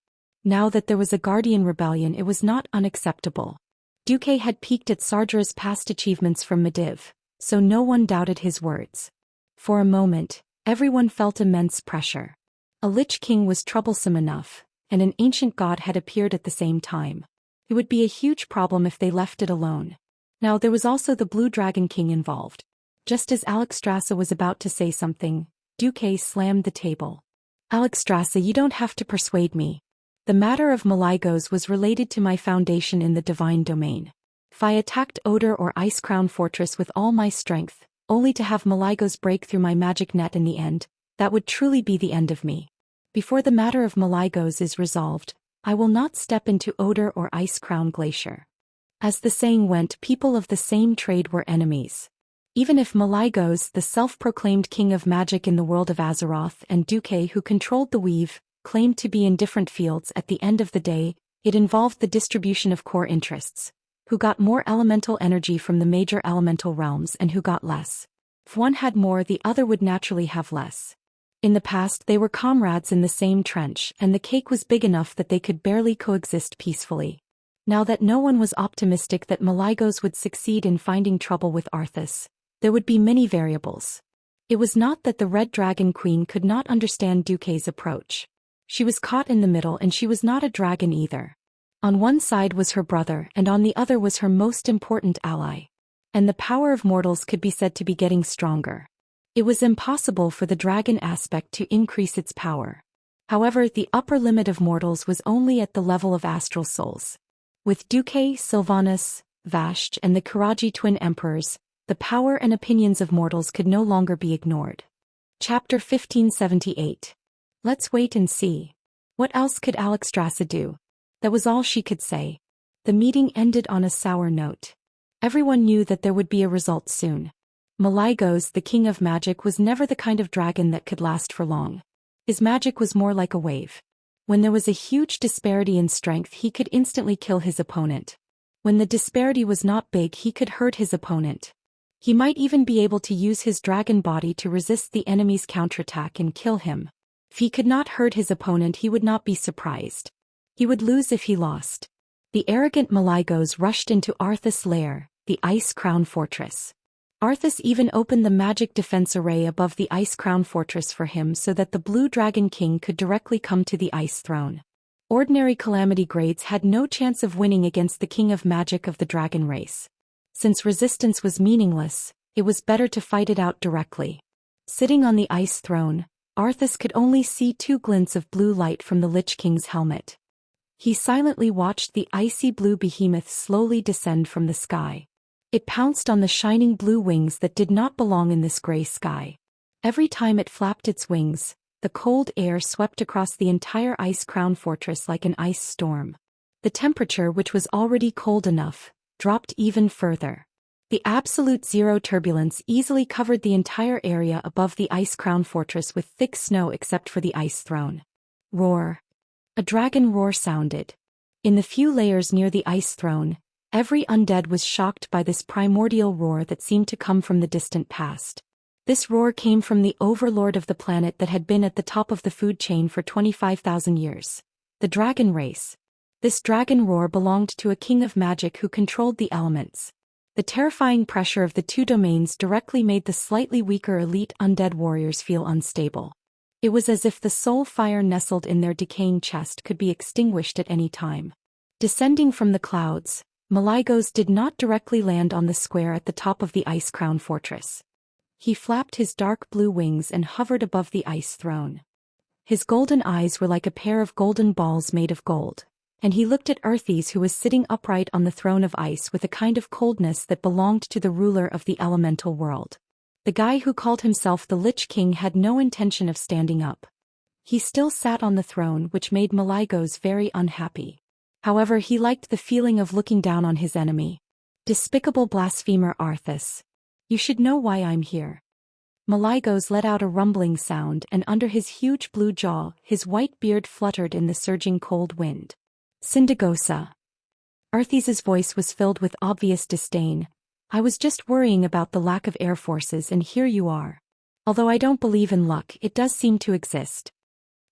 Now that there was a Guardian rebellion, it was not unacceptable. Duque had peeked at Sardra's past achievements from Mediv, so no one doubted his words. For a moment, Everyone felt immense pressure. A Lich King was troublesome enough, and an ancient god had appeared at the same time. It would be a huge problem if they left it alone. Now there was also the Blue Dragon King involved. Just as Alexstrasza was about to say something, Duque slammed the table. Alexstrasza, you don't have to persuade me. The matter of Maligos was related to my foundation in the divine domain. If I attacked Oder or Icecrown Fortress with all my strength, only to have Maligos break through my magic net in the end, that would truly be the end of me. Before the matter of Maligos is resolved, I will not step into Oder or Icecrown Glacier. As the saying went, people of the same trade were enemies. Even if Maligos, the self-proclaimed king of magic in the world of Azeroth, and Duque, who controlled the weave, claimed to be in different fields, at the end of the day, it involved the distribution of core interests. Who got more elemental energy from the major elemental realms and who got less. If one had more, the other would naturally have less. In the past they were comrades in the same trench, and the cake was big enough that they could barely coexist peacefully. Now that no one was optimistic that Maligos would succeed in finding trouble with Arthas, there would be many variables. It was not that the Red Dragon Queen could not understand Duque's approach. She was caught in the middle, and she was not a dragon either. On one side was her brother, and on the other was her most important ally. And the power of mortals could be said to be getting stronger. It was impossible for the dragon aspect to increase its power. However, the upper limit of mortals was only at the level of astral souls. With Duque, Sylvanas, Vashj, and the Karaji twin emperors, the power and opinions of mortals could no longer be ignored. Chapter 1578. Let's wait and see. What else could Alexstrasza do? That was all she could say. The meeting ended on a sour note. Everyone knew that there would be a result soon. Maligos, the king of magic, was never the kind of dragon that could last for long. His magic was more like a wave. When there was a huge disparity in strength, he could instantly kill his opponent. When the disparity was not big, he could hurt his opponent. He might even be able to use his dragon body to resist the enemy's counterattack and kill him. If he could not hurt his opponent, he would not be surprised. He would lose if he lost. The arrogant Maligos rushed into Arthas' lair, the Ice Crown Fortress. Arthas even opened the magic defense array above the Ice Crown Fortress for him so that the Blue Dragon King could directly come to the Ice Throne. Ordinary Calamity Grades had no chance of winning against the King of Magic of the Dragon race. Since resistance was meaningless, it was better to fight it out directly. Sitting on the Ice Throne, Arthas could only see two glints of blue light from the Lich King's helmet. He silently watched the icy blue behemoth slowly descend from the sky. It pounced on the shining blue wings that did not belong in this gray sky. Every time it flapped its wings, the cold air swept across the entire Ice Crown Fortress like an ice storm. The temperature, which was already cold enough, dropped even further. The absolute zero turbulence easily covered the entire area above the Ice Crown Fortress with thick snow except for the Ice Throne. Roar. A dragon roar sounded. In the few layers near the Ice Throne, every undead was shocked by this primordial roar that seemed to come from the distant past. This roar came from the overlord of the planet that had been at the top of the food chain for 25,000 years. The dragon race. This dragon roar belonged to a king of magic who controlled the elements. The terrifying pressure of the two domains directly made the slightly weaker elite undead warriors feel unstable. It was as if the soul fire nestled in their decaying chest could be extinguished at any time. Descending from the clouds, Maligos did not directly land on the square at the top of the Ice Crown Fortress. He flapped his dark blue wings and hovered above the Ice Throne. His golden eyes were like a pair of golden balls made of gold, and he looked at Arthas, who was sitting upright on the throne of ice, with a kind of coldness that belonged to the ruler of the elemental world. The guy who called himself the Lich King had no intention of standing up. He still sat on the throne, which made Maligos very unhappy. However, he liked the feeling of looking down on his enemy. Despicable blasphemer Arthas. You should know why I'm here. Maligos let out a rumbling sound, and under his huge blue jaw, his white beard fluttered in the surging cold wind. Syndagosa. Arthas's voice was filled with obvious disdain. I was just worrying about the lack of air forces, and here you are. Although I don't believe in luck, it does seem to exist.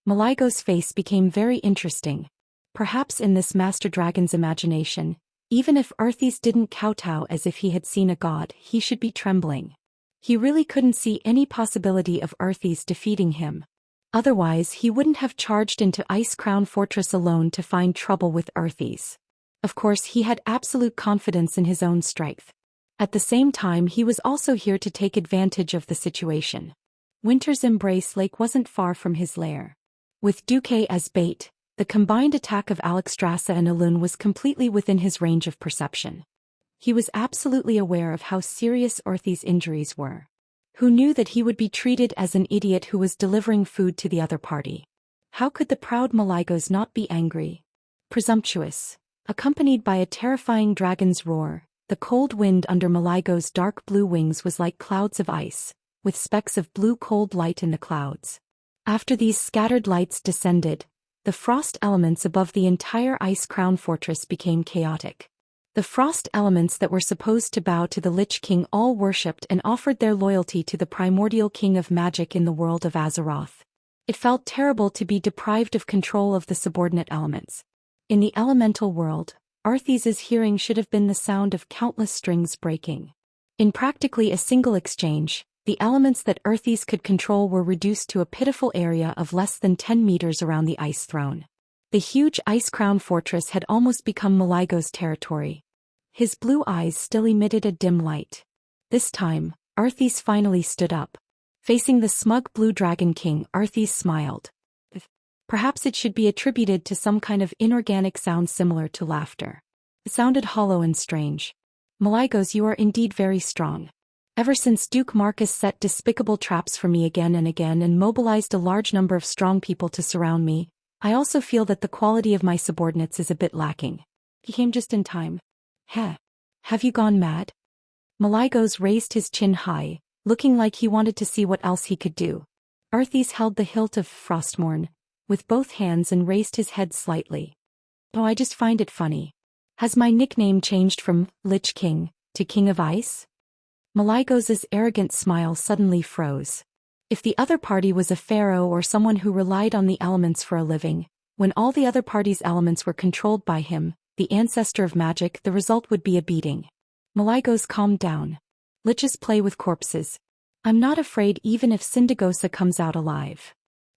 Maligos' face became very interesting. Perhaps in this master dragon's imagination, even if Arthas didn't kowtow as if he had seen a god, he should be trembling. He really couldn't see any possibility of Arthes defeating him. Otherwise he wouldn't have charged into Ice Crown Fortress alone to find trouble with Arthes. Of course he had absolute confidence in his own strength. At the same time he was also here to take advantage of the situation. Winter's Embrace Lake wasn't far from his lair. With Duque as bait, the combined attack of Alexstrasza and Elune was completely within his range of perception. He was absolutely aware of how serious Arthes' injuries were. Who knew that he would be treated as an idiot who was delivering food to the other party? How could the proud Malygos not be angry? Presumptuous. Accompanied by a terrifying dragon's roar, the cold wind under Malygos' dark blue wings was like clouds of ice, with specks of blue cold light in the clouds. After these scattered lights descended, the frost elements above the entire Ice Crown Fortress became chaotic. The frost elements that were supposed to bow to the Lich King all worshipped and offered their loyalty to the primordial king of magic in the world of Azeroth. It felt terrible to be deprived of control of the subordinate elements. In the elemental world, Arthes' hearing should have been the sound of countless strings breaking. In practically a single exchange, the elements that Arthes could control were reduced to a pitiful area of less than 10 meters around the ice throne. The huge Ice Crown Fortress had almost become Malygos' territory. His blue eyes still emitted a dim light. This time, Arthes finally stood up. Facing the smug blue dragon king, Arthes smiled. Perhaps it should be attributed to some kind of inorganic sound similar to laughter. It sounded hollow and strange. Malygos, you are indeed very strong. Ever since Duke Marcus set despicable traps for me again and again and mobilized a large number of strong people to surround me, I also feel that the quality of my subordinates is a bit lacking. He came just in time. Heh. Have you gone mad? Malygos raised his chin high, looking like he wanted to see what else he could do. Arthes held the hilt of Frostmourne with both hands and raised his head slightly. Oh, I just find it funny. Has my nickname changed from Lich King to King of Ice? Malygos' arrogant smile suddenly froze. If the other party was a pharaoh or someone who relied on the elements for a living, when all the other party's elements were controlled by him, the ancestor of magic, the result would be a beating. Malygos calmed down. Liches play with corpses. I'm not afraid even if Sindagosa comes out alive.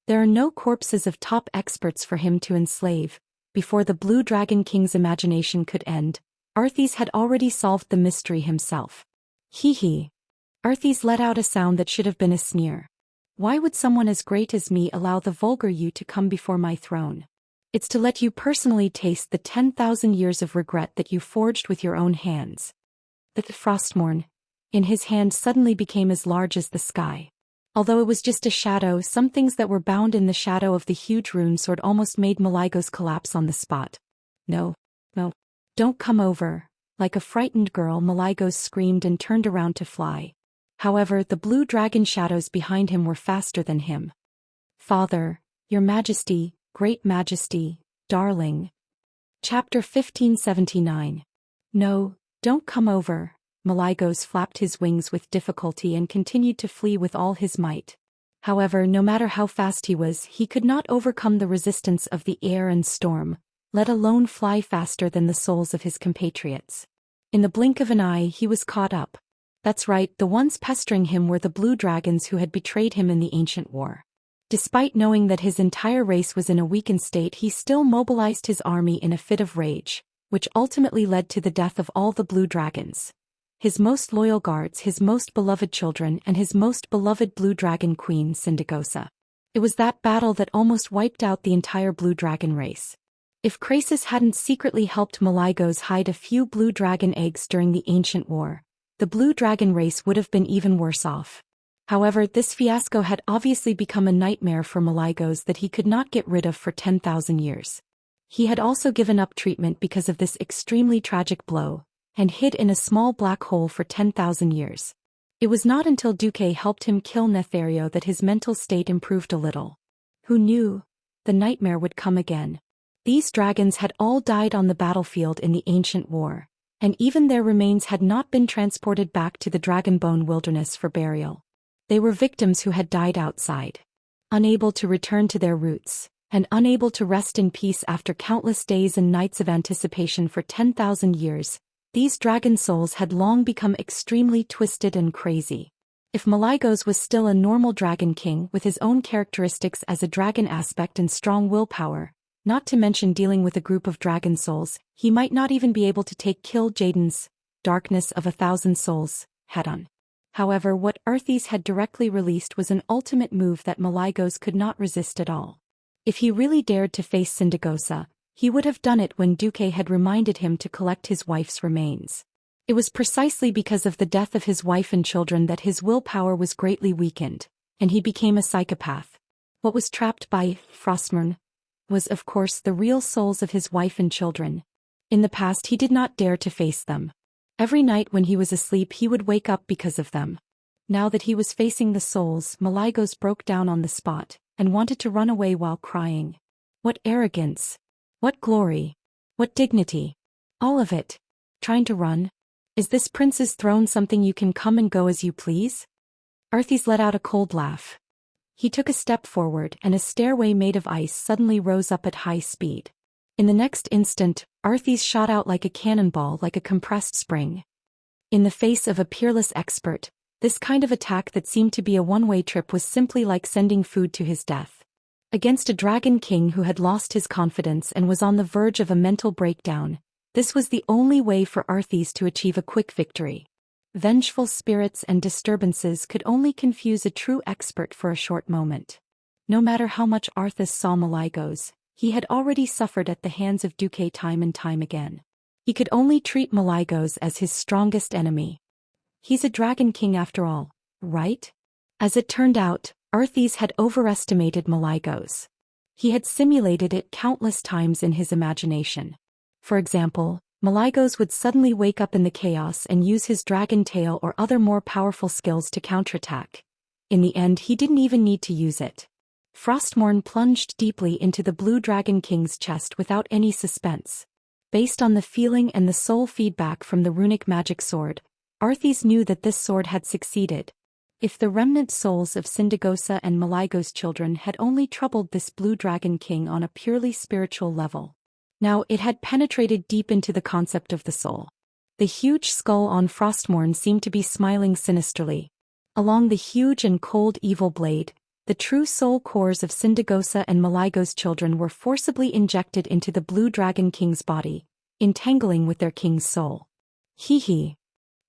There are no corpses of top experts for him to enslave. Before the Blue Dragon King's imagination could end, Arthes had already solved the mystery himself. Hee hee. Arthes let out a sound that should have been a sneer. Why would someone as great as me allow the vulgar you to come before my throne? It's to let you personally taste the 10,000 years of regret that you forged with your own hands. The Frostmourne, in his hand, suddenly became as large as the sky. Although it was just a shadow, some things that were bound in the shadow of the huge rune sword almost made Malygos collapse on the spot. No. Don't come over. Like a frightened girl, Malygos screamed and turned around to fly. However, the blue dragon shadows behind him were faster than him. Father, Your Majesty, Great Majesty, Darling. Chapter 1579. No, don't come over. Malygos flapped his wings with difficulty and continued to flee with all his might. However, no matter how fast he was, he could not overcome the resistance of the air and storm, let alone fly faster than the souls of his compatriots. In the blink of an eye, he was caught up. That's right, the ones pestering him were the blue dragons who had betrayed him in the ancient war. Despite knowing that his entire race was in a weakened state, he still mobilized his army in a fit of rage, which ultimately led to the death of all the blue dragons. His most loyal guards, his most beloved children, and his most beloved blue dragon queen, Sindagosa. It was that battle that almost wiped out the entire blue dragon race. If Krasis hadn't secretly helped Malygos hide a few blue dragon eggs during the ancient war, the blue dragon race would have been even worse off. However, this fiasco had obviously become a nightmare for Malygos that he could not get rid of for 10,000 years. He had also given up treatment because of this extremely tragic blow, and hid in a small black hole for 10,000 years. It was not until Duque helped him kill Nethario that his mental state improved a little. Who knew? The nightmare would come again. These dragons had all died on the battlefield in the ancient war, and even their remains had not been transported back to the Dragonbone Wilderness for burial. They were victims who had died outside, unable to return to their roots, and unable to rest in peace after countless days and nights of anticipation for 10,000 years. These dragon souls had long become extremely twisted and crazy. If Malygos was still a normal dragon king with his own characteristics as a dragon aspect and strong willpower, not to mention dealing with a group of dragon souls, he might not even be able to kill Jaden's darkness of 1,000 souls head-on. However, what Arthas had directly released was an ultimate move that Malygos could not resist at all. If he really dared to face Sindagosa, he would have done it when Duque had reminded him to collect his wife's remains. It was precisely because of the death of his wife and children that his willpower was greatly weakened, and he became a psychopath. What was trapped by Frostmourne was of course the real souls of his wife and children. In the past he did not dare to face them. Every night when he was asleep he would wake up because of them. Now that he was facing the souls, Malygos broke down on the spot, and wanted to run away while crying. What arrogance! What glory! What dignity! All of it. Trying to run? Is this prince's throne something you can come and go as you please? Arthas let out a cold laugh. He took a step forward and a stairway made of ice suddenly rose up at high speed. In the next instant, Arthas shot out like a cannonball, like a compressed spring. In the face of a peerless expert, this kind of attack that seemed to be a one-way trip was simply like sending food to his death. Against a dragon king who had lost his confidence and was on the verge of a mental breakdown, this was the only way for Arthas to achieve a quick victory. Vengeful spirits and disturbances could only confuse a true expert for a short moment. No matter how much Arthas saw Malygos, he had already suffered at the hands of Duque time and time again. He could only treat Malygos as his strongest enemy. He's a dragon king after all, right? As it turned out, Arthas had overestimated Malygos. He had simulated it countless times in his imagination. For example, Malygos would suddenly wake up in the chaos and use his dragon tail or other more powerful skills to counterattack. In the end, he didn't even need to use it. Frostmourne plunged deeply into the Blue Dragon King's chest without any suspense. Based on the feeling and the soul feedback from the runic magic sword, Arthas knew that this sword had succeeded. If the remnant souls of Sindagosa and Malygos' children had only troubled this Blue Dragon King on a purely spiritual level, now it had penetrated deep into the concept of the soul. The huge skull on Frostmourne seemed to be smiling sinisterly. Along the huge and cold evil blade, the true soul cores of Sindagosa and Malygos' children were forcibly injected into the Blue Dragon King's body, entangling with their king's soul. Hee.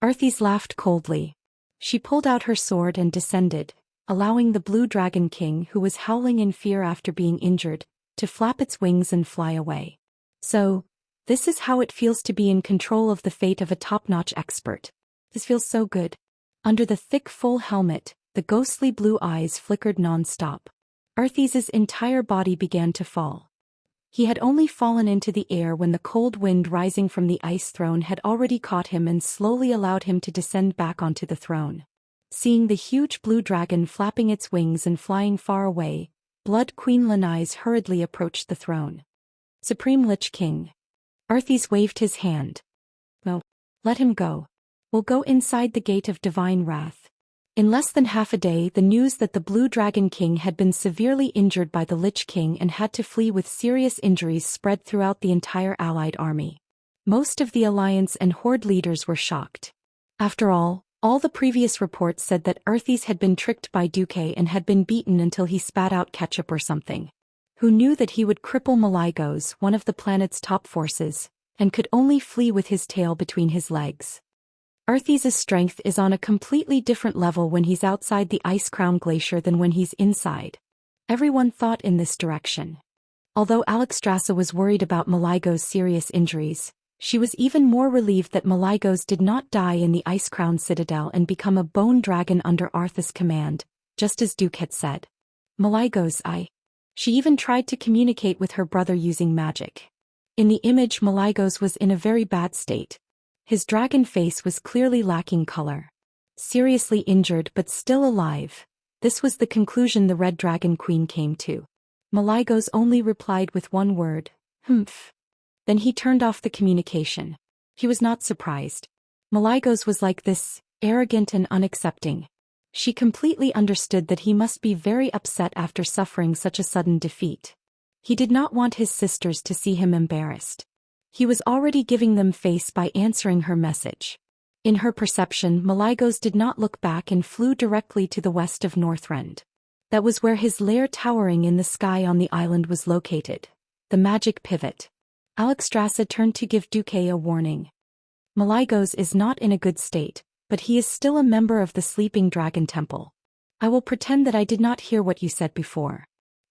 Arthas laughed coldly. She pulled out her sword and descended, allowing the Blue Dragon King, who was howling in fear after being injured, to flap its wings and fly away. So, this is how it feels to be in control of the fate of a top-notch expert. This feels so good. Under the thick full helmet, the ghostly blue eyes flickered non-stop. Arthas's entire body began to fall. He had only fallen into the air when the cold wind rising from the ice throne had already caught him and slowly allowed him to descend back onto the throne. Seeing the huge blue dragon flapping its wings and flying far away, Blood Queen Lanais hurriedly approached the throne. Supreme Lich King. Arthas waved his hand. No, let him go. We'll go inside the Gate of Divine Wrath. In less than half a day, the news that the Blue Dragon King had been severely injured by the Lich King and had to flee with serious injuries spread throughout the entire allied army. Most of the Alliance and Horde leaders were shocked. After all the previous reports said that Arthas had been tricked by Duque and had been beaten until he spat out ketchup or something. Who knew that he would cripple Malygos, one of the planet's top forces, and could only flee with his tail between his legs. Arthas's strength is on a completely different level when he's outside the Ice Crown Glacier than when he's inside. Everyone thought in this direction. Although Alexstrasza was worried about Malygos' serious injuries, she was even more relieved that Malygos did not die in the Ice Crown Citadel and become a bone dragon under Arthas' command, just as Duque had said. Malygos, She even tried to communicate with her brother using magic. In the image, Malygos was in a very bad state. His dragon face was clearly lacking color. Seriously injured but still alive. This was the conclusion the Red Dragon Queen came to. Malygos only replied with one word, "Humph." Then he turned off the communication. He was not surprised. Malygos was like this, arrogant and unaccepting. She completely understood that he must be very upset after suffering such a sudden defeat. He did not want his sisters to see him embarrassed. He was already giving them face by answering her message. In her perception, Maligos did not look back and flew directly to the west of Northrend. That was where his lair towering in the sky on the island was located. The magic pivot. Alexstrasza turned to give Duque a warning. Maligos is not in a good state, but he is still a member of the Sleeping Dragon Temple. I will pretend that I did not hear what you said before.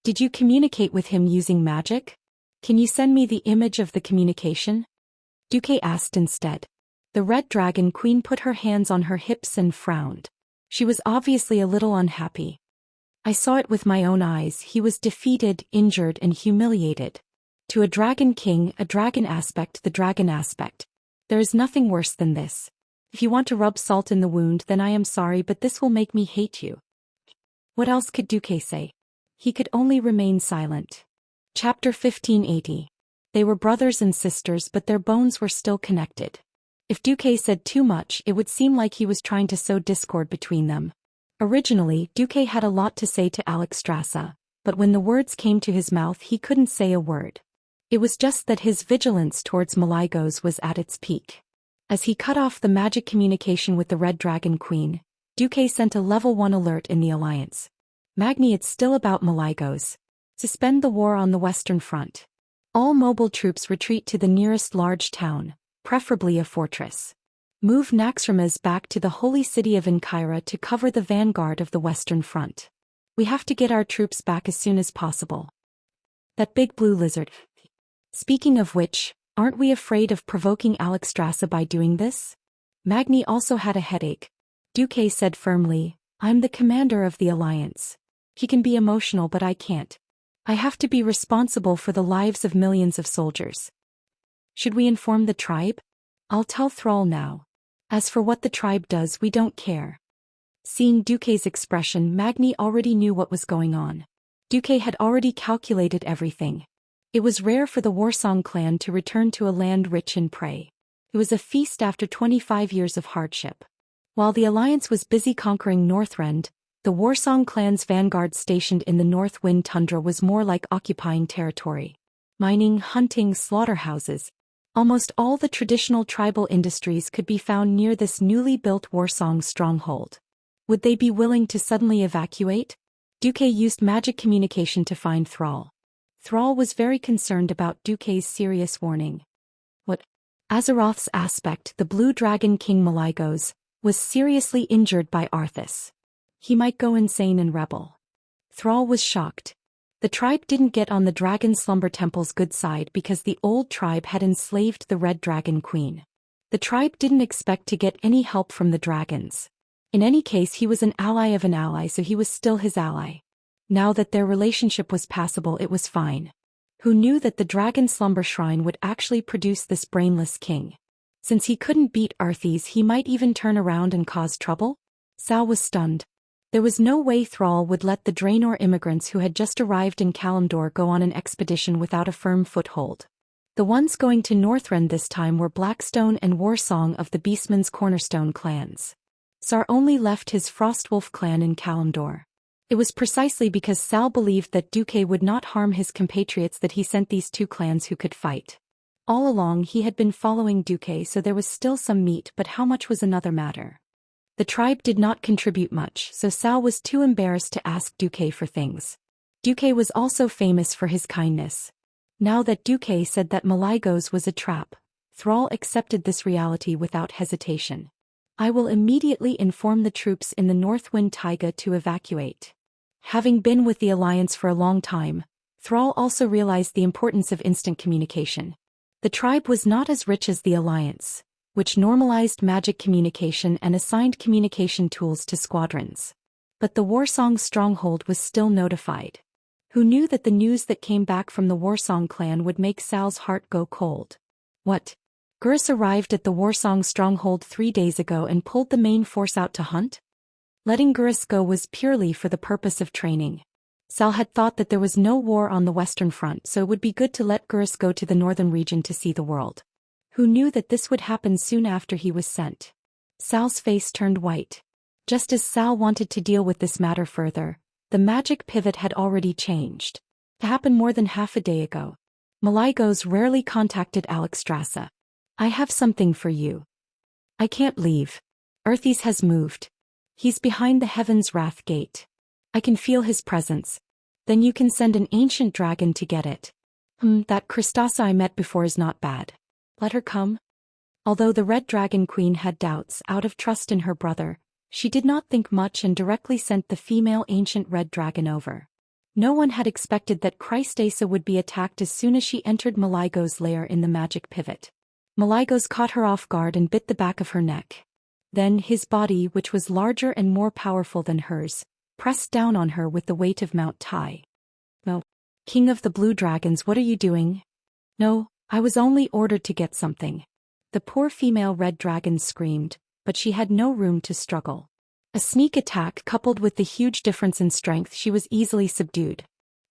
Did you communicate with him using magic? Can you send me the image of the communication? Duque asked instead. The Red Dragon Queen put her hands on her hips and frowned. She was obviously a little unhappy. I saw it with my own eyes. He was defeated, injured, and humiliated. To a dragon king, a dragon aspect, the dragon aspect. There is nothing worse than this. If you want to rub salt in the wound, then I am sorry, but this will make me hate you. What else could Duque say? He could only remain silent. Chapter 1580. They were brothers and sisters, but their bones were still connected. If Duque said too much, it would seem like he was trying to sow discord between them. Originally, Duque had a lot to say to Alexstrasza, but when the words came to his mouth he couldn't say a word. It was just that his vigilance towards Maligos was at its peak. As he cut off the magic communication with the Red Dragon Queen, Duque sent a level 1 alert in the Alliance. Magni, it's still about Maligos. Suspend the war on the Western Front. All mobile troops retreat to the nearest large town, preferably a fortress. Move Naxxramas back to the holy city of Inkyra to cover the vanguard of the Western Front. We have to get our troops back as soon as possible. That big blue lizard. Speaking of which, aren't we afraid of provoking Alexstrasza by doing this? Magni also had a headache. Duque said firmly, I'm the commander of the Alliance. He can be emotional, but I can't. I have to be responsible for the lives of millions of soldiers. Should we inform the tribe? I'll tell Thrall now. As for what the tribe does, we don't care. Seeing Duque's expression, Magni already knew what was going on. Duque had already calculated everything. It was rare for the Warsong clan to return to a land rich in prey. It was a feast after 25 years of hardship. While the Alliance was busy conquering Northrend, the Warsong clan's vanguard stationed in the Northwind tundra was more like occupying territory. Mining, hunting, slaughterhouses. Almost all the traditional tribal industries could be found near this newly built Warsong stronghold. Would they be willing to suddenly evacuate? Duque used magic communication to find Thrall. Thrall was very concerned about Duque's serious warning. What? Azeroth's aspect, the Blue Dragon King Maligos, was seriously injured by Arthas. He might go insane and rebel. Thrall was shocked. The tribe didn't get on the Dragon Slumber Temple's good side because the old tribe had enslaved the Red Dragon Queen. The tribe didn't expect to get any help from the dragons. In any case, he was an ally of an ally, so he was still his ally. Now that their relationship was passable, it was fine. Who knew that the Dragon Slumber Shrine would actually produce this brainless king? Since he couldn't beat Arthas, he might even turn around and cause trouble? Sal was stunned. There was no way Thrall would let the Draenor immigrants who had just arrived in Kalimdor go on an expedition without a firm foothold. The ones going to Northrend this time were Blackstone and Warsong of the Beastman's Cornerstone clans. Sar only left his Frostwolf clan in Kalimdor. It was precisely because Sal believed that Duque would not harm his compatriots that he sent these two clans who could fight. All along he had been following Duque, so there was still some meat, but how much was another matter. The tribe did not contribute much, so Sal was too embarrassed to ask Duque for things. Duque was also famous for his kindness. Now that Duque said that Maligos was a trap, Thrall accepted this reality without hesitation. I will immediately inform the troops in the Northwind Taiga to evacuate. Having been with the Alliance for a long time, Thrall also realized the importance of instant communication. The tribe was not as rich as the Alliance, which normalized magic communication and assigned communication tools to squadrons. But the Warsong stronghold was still notified. Who knew that the news that came back from the Warsong clan would make Sal's heart go cold? What? Gurus arrived at the Warsong stronghold 3 days ago and pulled the main force out to hunt? Letting Gurus go was purely for the purpose of training. Sal had thought that there was no war on the Western Front, so it would be good to let Gurus go to the northern region to see the world. Who knew that this would happen soon after he was sent? Sal's face turned white. Just as Sal wanted to deal with this matter further, the magic pivot had already changed. It happened more than half a day ago. Maligos rarely contacted Alexstrasza. I have something for you. I can't leave. Arthas has moved. He's behind the Heaven's Wrath Gate. I can feel his presence. Then you can send an ancient dragon to get it. That Christasa I met before is not bad. Let her come. Although the Red Dragon Queen had doubts out of trust in her brother, she did not think much and directly sent the female ancient red dragon over. No one had expected that Christasa would be attacked as soon as she entered Malago's lair in the magic pivot. Malygos caught her off guard and bit the back of her neck. Then his body, which was larger and more powerful than hers, pressed down on her with the weight of Mount Tai. "No. King of the Blue Dragons, what are you doing?" "No, I was only ordered to get something." The poor female red dragon screamed, but she had no room to struggle. A sneak attack coupled with the huge difference in strength, she was easily subdued.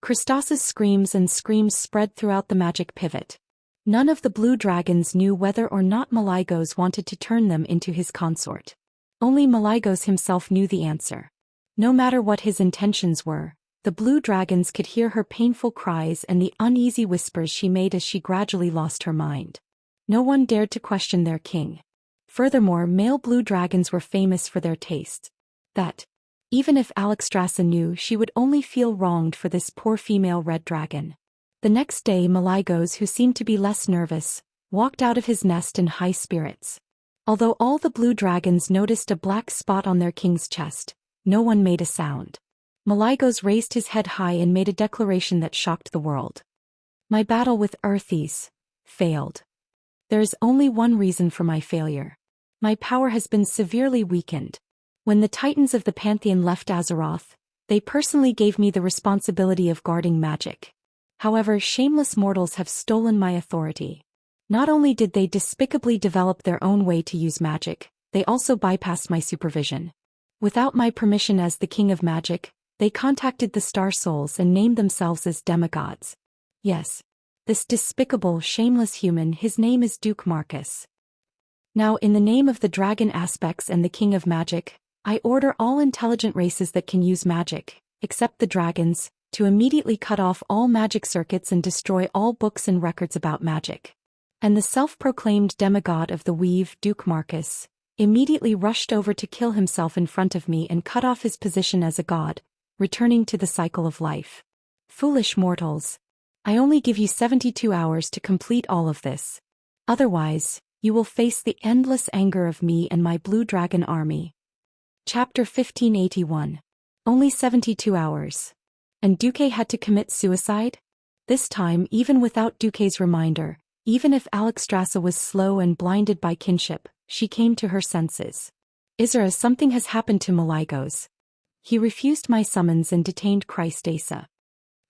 Christasa's screams and screams spread throughout the magic pivot. None of the blue dragons knew whether or not Malygos wanted to turn them into his consort. Only Malygos himself knew the answer. No matter what his intentions were, the blue dragons could hear her painful cries and the uneasy whispers she made as she gradually lost her mind. No one dared to question their king. Furthermore, male blue dragons were famous for their taste. That, even if Alexstrasza knew, she would only feel wronged for this poor female red dragon. The next day, Malygos, who seemed to be less nervous, walked out of his nest in high spirits. Although all the blue dragons noticed a black spot on their king's chest, no one made a sound. Malygos raised his head high and made a declaration that shocked the world. "My battle with Arthas failed. There is only one reason for my failure. My power has been severely weakened. When the Titans of the Pantheon left Azeroth, they personally gave me the responsibility of guarding magic. However, shameless mortals have stolen my authority. Not only did they despicably develop their own way to use magic, they also bypassed my supervision. Without my permission as the king of magic, they contacted the Star Souls and named themselves as demigods. Yes. This despicable, shameless human, his name is Duke Marcus. Now, in the name of the dragon aspects and the king of magic, I order all intelligent races that can use magic, except the dragons, to immediately cut off all magic circuits and destroy all books and records about magic." And the self-proclaimed demigod of the weave, Duke Marcus, immediately rushed over to kill himself in front of me and cut off his position as a god, returning to the cycle of life. Foolish mortals. I only give you 72 hours to complete all of this. Otherwise, you will face the endless anger of me and my blue dragon army. Chapter 1581. Only 72 hours. And Duque had to commit suicide? This time, even without Duque's reminder, even if Alexstrasza was slow and blinded by kinship, she came to her senses. "Isra, something has happened to Malygos. He refused my summons and detained Christasa."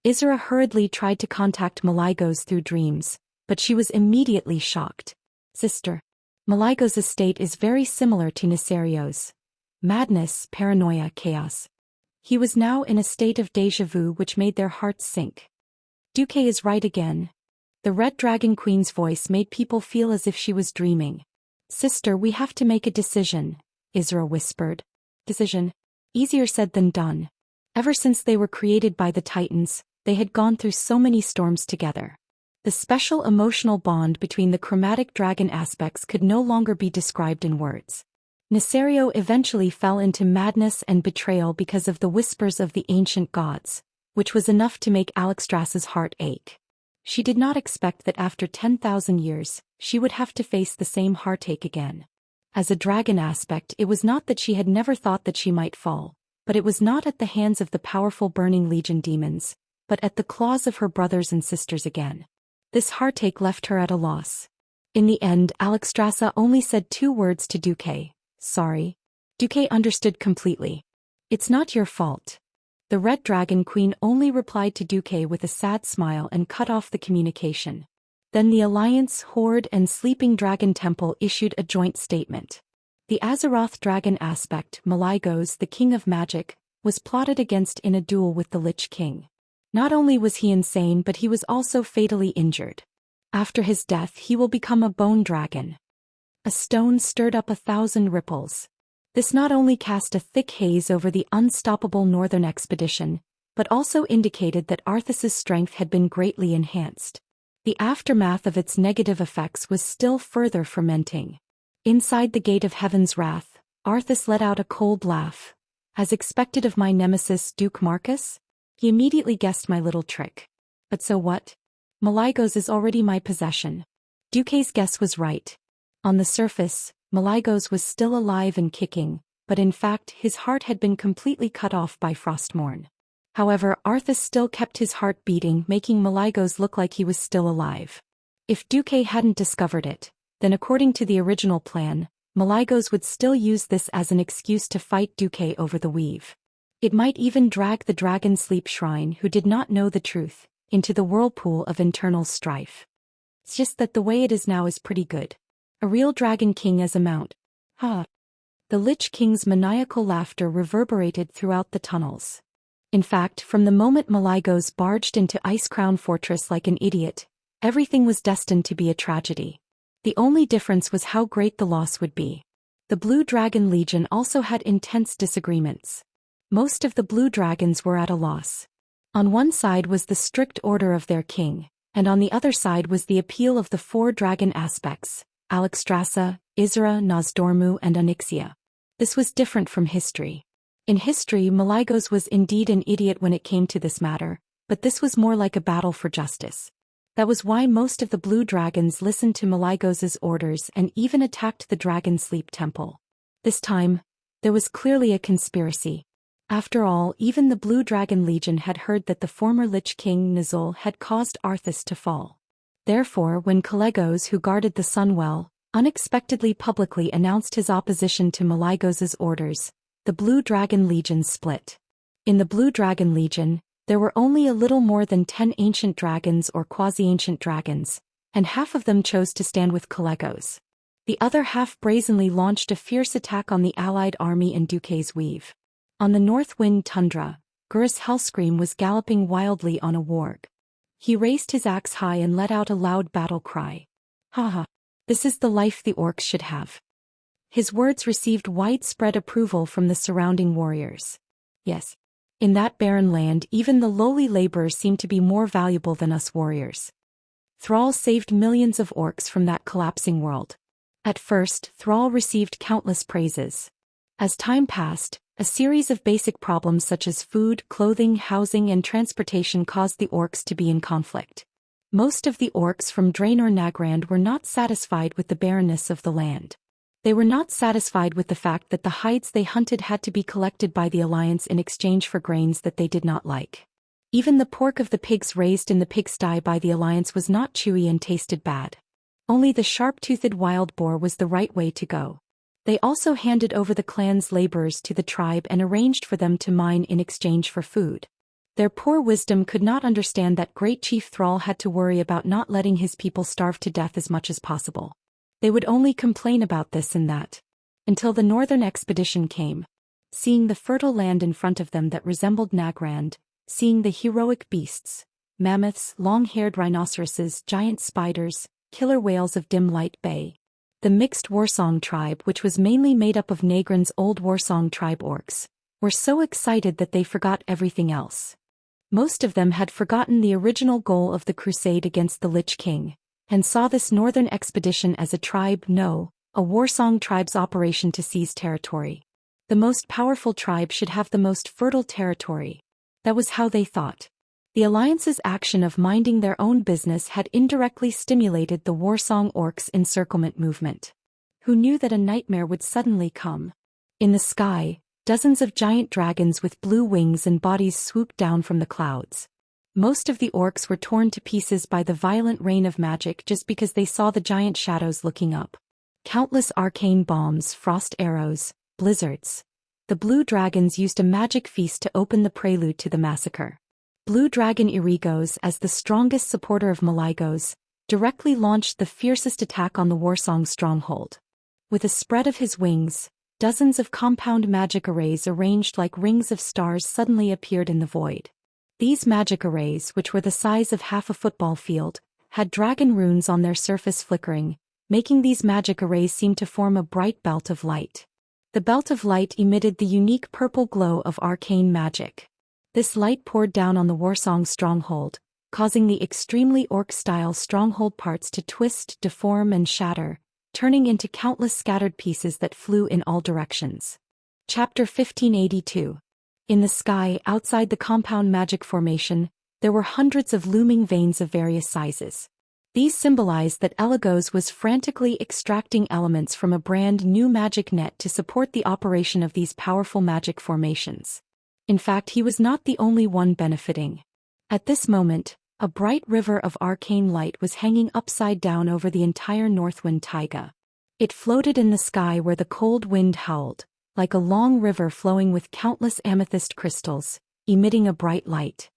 Isra hurriedly tried to contact Malygos through dreams, but she was immediately shocked. "Sister, Malygos' state is very similar to Nisario's. Madness, paranoia, chaos." He was now in a state of déjà vu which made their hearts sink. "Duque is right again." The Red Dragon Queen's voice made people feel as if she was dreaming. "Sister, we have to make a decision," Isra whispered. "Decision? Easier said than done. Ever since they were created by the Titans, they had gone through so many storms together. The special emotional bond between the chromatic dragon aspects could no longer be described in words. Nisario eventually fell into madness and betrayal because of the whispers of the ancient gods, which was enough to make Alexstrasza's heart ache. She did not expect that after 10,000 years, she would have to face the same heartache again. As a dragon aspect, it was not that she had never thought that she might fall, but it was not at the hands of the powerful Burning Legion demons, but at the claws of her brothers and sisters again. This heartache left her at a loss. In the end, Alexstrasza only said 2 words to Duque. "Sorry." Duque understood completely. "It's not your fault." The Red Dragon Queen only replied to Duque with a sad smile and cut off the communication. Then the Alliance, Horde and Sleeping Dragon Temple issued a joint statement. The Azeroth Dragon aspect, Malygos, the King of Magic, was plotted against in a duel with the Lich King. Not only was he insane, but he was also fatally injured. After his death, he will become a bone dragon. A stone stirred up 1,000 ripples. This not only cast a thick haze over the unstoppable northern expedition, but also indicated that Arthas's strength had been greatly enhanced. The aftermath of its negative effects was still further fermenting. Inside the gate of heaven's wrath, Arthas let out a cold laugh. As expected of my nemesis Duke Marcus? He immediately guessed my little trick. But so what? Maligos is already my possession. Duke's guess was right. On the surface, Maligos was still alive and kicking, but in fact his heart had been completely cut off by Frostmourne. However, Arthas still kept his heart beating, making Maligos look like he was still alive. If Duke hadn't discovered it, then according to the original plan, Maligos would still use this as an excuse to fight Duke over the weave. It might even drag the Dragon Sleep Shrine, who did not know the truth, into the whirlpool of internal strife. It's just that the way it is now is pretty good. A real Dragon King as a mount. Ha! The Lich King's maniacal laughter reverberated throughout the tunnels. In fact, from the moment Maligos barged into Icecrown Fortress like an idiot, everything was destined to be a tragedy. The only difference was how great the loss would be. The Blue Dragon Legion also had intense disagreements. Most of the Blue Dragons were at a loss. On one side was the strict order of their king, and on the other side was the appeal of the four dragon aspects, Alexstrasza, Isra, Nozdormu and Onyxia. This was different from history. In history, Maligos was indeed an idiot when it came to this matter, but this was more like a battle for justice. That was why most of the Blue Dragons listened to Maligos's orders and even attacked the Dragon Sleep Temple. This time, there was clearly a conspiracy. After all, even the Blue Dragon Legion had heard that the former Lich King Nizul had caused Arthas to fall. Therefore, when Calegos, who guarded the Sunwell, unexpectedly publicly announced his opposition to Maligos's orders, the Blue Dragon Legion split. In the Blue Dragon Legion, there were only a little more than 10 ancient dragons or quasi-ancient dragons, and half of them chose to stand with Calegos. The other half brazenly launched a fierce attack on the allied army in Duke's weave. On the North Wind Tundra, Gurus Hellscream was galloping wildly on a warg. He raised his axe high and let out a loud battle cry. Haha, this is the life the orcs should have. His words received widespread approval from the surrounding warriors. Yes. In that barren land, even the lowly laborers seemed to be more valuable than us warriors. Thrall saved millions of orcs from that collapsing world. At first, Thrall received countless praises. As time passed, a series of basic problems such as food, clothing, housing and transportation caused the orcs to be in conflict. Most of the orcs from Draenor Nagrand were not satisfied with the barrenness of the land. They were not satisfied with the fact that the hides they hunted had to be collected by the Alliance in exchange for grains that they did not like. Even the pork of the pigs raised in the pigsty by the Alliance was not chewy and tasted bad. Only the sharp-toothed wild boar was the right way to go. They also handed over the clan's laborers to the tribe and arranged for them to mine in exchange for food. Their poor wisdom could not understand that Great Chief Thrall had to worry about not letting his people starve to death as much as possible. They would only complain about this and that. Until the northern expedition came. Seeing the fertile land in front of them that resembled Nagrand, seeing the heroic beasts, mammoths, long-haired rhinoceroses, giant spiders, killer whales of Dim Light Bay. The mixed Warsong tribe, which was mainly made up of Nagrand's old Warsong tribe orcs, were so excited that they forgot everything else. Most of them had forgotten the original goal of the crusade against the Lich King, and saw this northern expedition as a Warsong tribe's operation to seize territory. The most powerful tribe should have the most fertile territory. That was how they thought. The Alliance's action of minding their own business had indirectly stimulated the Warsong orcs' encirclement movement. Who knew that a nightmare would suddenly come? In the sky, dozens of giant dragons with blue wings and bodies swooped down from the clouds. Most of the orcs were torn to pieces by the violent rain of magic just because they saw the giant shadows looking up. Countless arcane bombs, frost arrows, blizzards. The blue dragons used a magic feast to open the prelude to the massacre. Blue Dragon Irigos, as the strongest supporter of Maligos, directly launched the fiercest attack on the Warsong stronghold. With a spread of his wings, dozens of compound magic arrays arranged like rings of stars suddenly appeared in the void. These magic arrays, which were the size of half a football field, had dragon runes on their surface flickering, making these magic arrays seem to form a bright belt of light. The belt of light emitted the unique purple glow of arcane magic. This light poured down on the Warsong stronghold, causing the extremely orc-style stronghold parts to twist, deform and shatter, turning into countless scattered pieces that flew in all directions. Chapter 1582. In the sky, outside the compound magic formation, there were hundreds of looming veins of various sizes. These symbolized that Elagos was frantically extracting elements from a brand new magic net to support the operation of these powerful magic formations. In fact, he was not the only one benefiting. At this moment, a bright river of arcane light was hanging upside down over the entire Northwind taiga. It floated in the sky where the cold wind howled, like a long river flowing with countless amethyst crystals, emitting a bright light.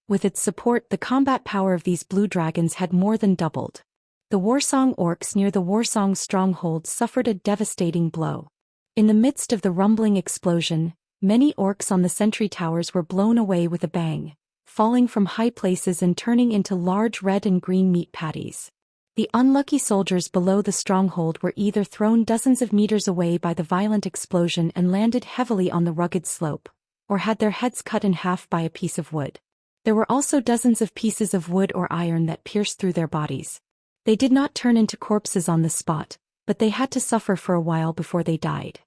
With its support, the combat power of these blue dragons had more than doubled. The Warsong orcs near the Warsong stronghold suffered a devastating blow. In the midst of the rumbling explosion, many orcs on the sentry towers were blown away with a bang, falling from high places and turning into large red and green meat patties. The unlucky soldiers below the stronghold were either thrown dozens of meters away by the violent explosion and landed heavily on the rugged slope, or had their heads cut in half by a piece of wood. There were also dozens of pieces of wood or iron that pierced through their bodies. They did not turn into corpses on the spot, but they had to suffer for a while before they died.